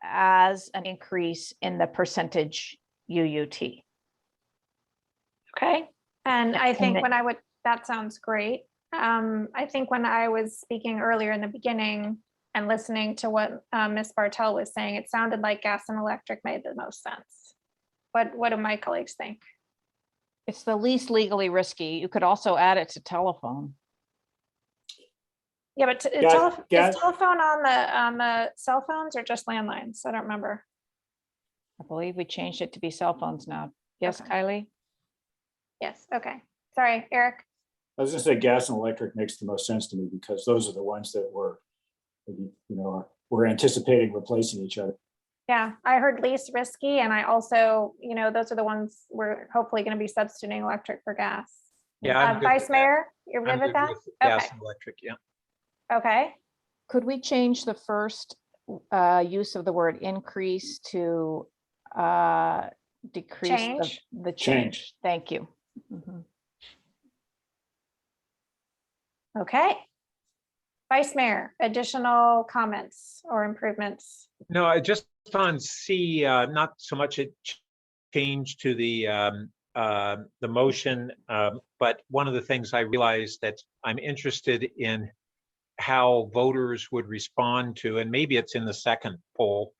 as an increase in the percentage UUT. Okay, and I think then- when I would, that sounds great. I think when I was speaking earlier in the beginning and listening to what Ms. Bartel was saying, it sounded like gas and electric made the most sense. What do my colleagues think? It's the least legally risky. You could also add it to telephone. Yeah, but is telephone on the cell phones or just landlines? I don't remember. I believe we changed it to be cell phones now. Yes, Okay. Kylie? Yes, okay. Sorry, Eric. I was gonna say gas and electric makes the most sense to me because those are the ones that we're anticipating replacing each other. Yeah, I heard least risky, and I also, those are the ones we're hopefully going to be substituting electric for gas. Yeah, I'm good Vice with that. Mayor, you're I'm good with that? Gas Okay, and electric, yeah. okay. Could we change the first use of the word increase to decrease Change. the Change. change? Thank you. Mhm. Okay. Vice Mayor, additional comments or improvements? No, I just on C, not so much a change to the motion, but one of the things I realized that I'm interested in how voters would respond to, and maybe it's in the second poll,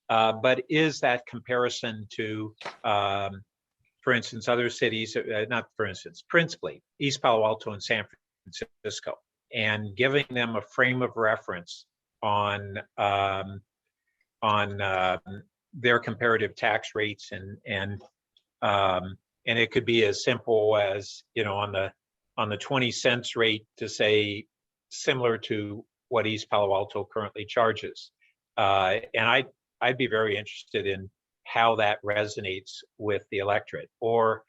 but is that comparison to, for instance, other cities, not for instance, principally East Palo Alto and San Francisco, and giving them a frame of reference on their comparative tax rates, and it could be as simple as, on the 20 cents rate to say similar to what East Palo Alto currently charges, and I'd be very interested in how that resonates with the electorate, or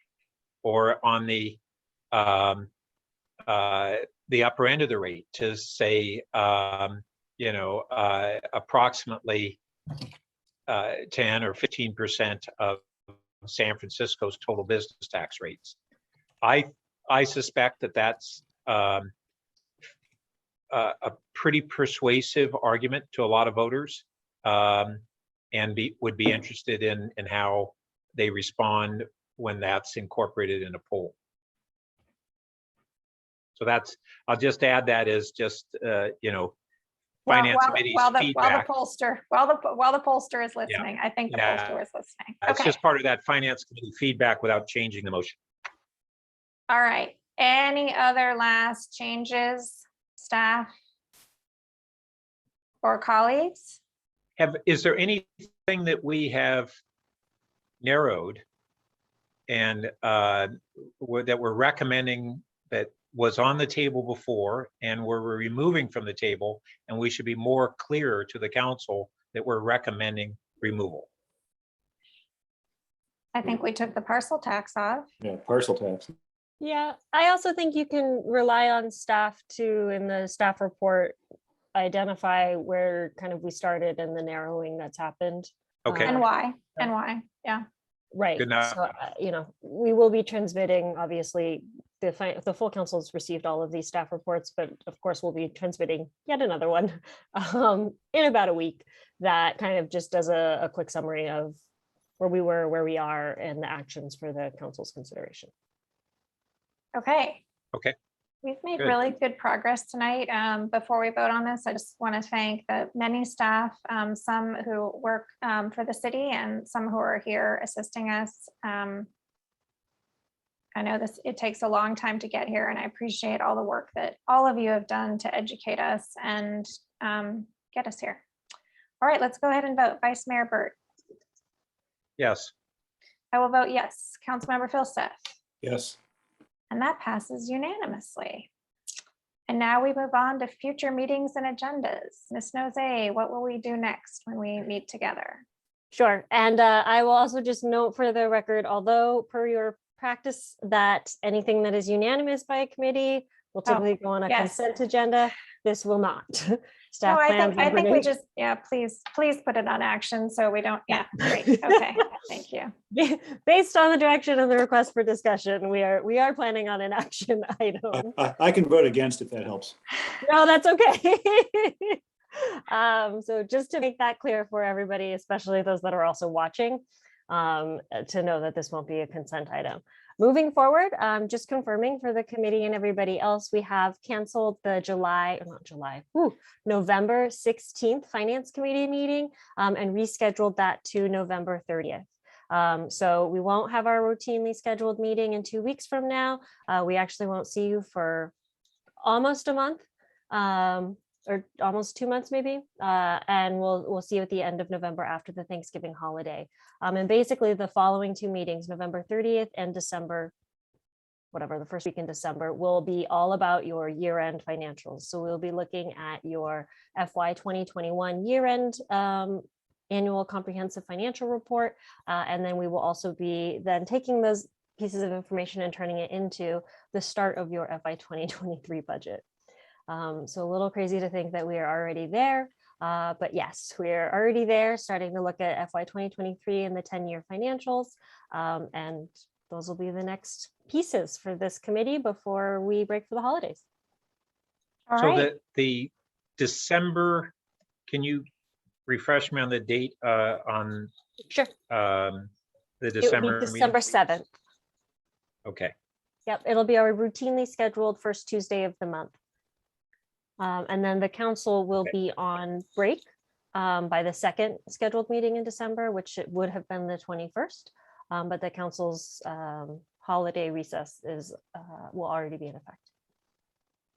on the upper end of the rate to say, approximately 10 or 15% of San Francisco's total business tax rates. I suspect that that's a pretty persuasive argument to a lot of voters, and would be interested in how they respond when that's incorporated in a poll. So I'll just add that as just, finance committee's feedback. While the pollster is listening, I think the pollster is listening. It's Okay, just part of that finance committee feedback without changing the motion. all right. Any other last changes, staff or colleagues? Is there anything that we have narrowed and that we're recommending that was on the table before and we're removing from the table, and we should be more clear to the council that we're recommending removal? I think we took the parcel tax off. Yeah, parcel tax. Yeah, I also think you can rely on staff to, in the staff report, identify where kind of we started and the narrowing that's happened. Okay. And why, yeah. Right. Good enough. So, we will be transmitting, obviously, the full council's received all of these staff reports, but of course we'll be transmitting yet another one in about a week that kind of just does a quick summary of where we were, where we are, and the actions for the council's consideration. Okay. Okay. We've made Good. really good progress tonight. Before we vote on this, I just want to thank the many staff, some who work for the city and some who are here assisting us. I know it takes a long time to get here, and I appreciate all the work that all of you have done to educate us and get us here. All right, let's go ahead and vote. Vice Mayor Burt. Yes. I will vote yes. Councilmember Philsteth. Yes. And that passes unanimously. And now we move on to future meetings and agendas. Ms. Nozay, what will we do next when we meet together? Sure. And I will also just note for the record, although per your practice that anything that is unanimous by a committee will typically go on a yes. consent agenda, this will not. No, Staff I plans think we information- just, yeah, please put it on action so we don't, yeah, great, okay, thank you. Based on the direction of the request for discussion, we are planning on an action item. I can vote against if that helps. No, that's okay. So just to make that clear for everybody, especially those that are also watching, to know that this won't be a consent item. Moving forward, just confirming for the committee and everybody else, we have canceled the November 16th Finance Committee meeting and rescheduled that to November 30th. So we won't have our routinely scheduled meeting in 2 weeks from now. We actually won't see you for almost a month. Or almost 2 months maybe, and we'll see you at the end of November after the Thanksgiving holiday. And basically the following 2 meetings, November 30th and December, whatever, the first week in December, will be all about your year-end financials. So we'll be looking at your FY 2021 year-end annual comprehensive financial report, and then we will also be then taking those pieces of information and turning it into the start of your FY 2023 budget. So a little crazy to think that we are already there, but yes, we're already there, starting to look at FY 2023 and the 10-year financials, and those will be the next pieces for this committee before we break for the holidays. All So right, the December, can you refresh me on the date on Sure. the It will December be meeting? December 7th. Okay. Yep, it'll be our routinely scheduled first Tuesday of the month. And then the council will be on break by the second scheduled meeting in December, which it would have been the 21st. But the council's holiday recess will already be in effect.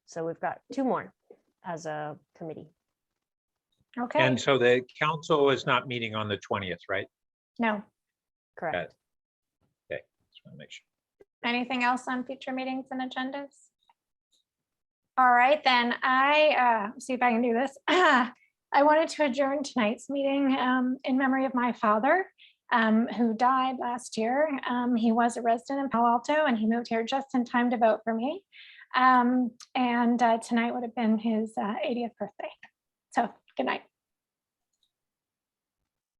So we've got 2 more as a committee. okay, And so the council is not meeting on the 20th, right? no. Correct. Okay, just want to make sure. Anything else on future meetings and agendas? All right, then I see if I can do this. I wanted to adjourn tonight's meeting in memory of my father, who died last year. He was a resident in Palo Alto and he moved here just in time to vote for me. And tonight would have been his 80th birthday. So good night.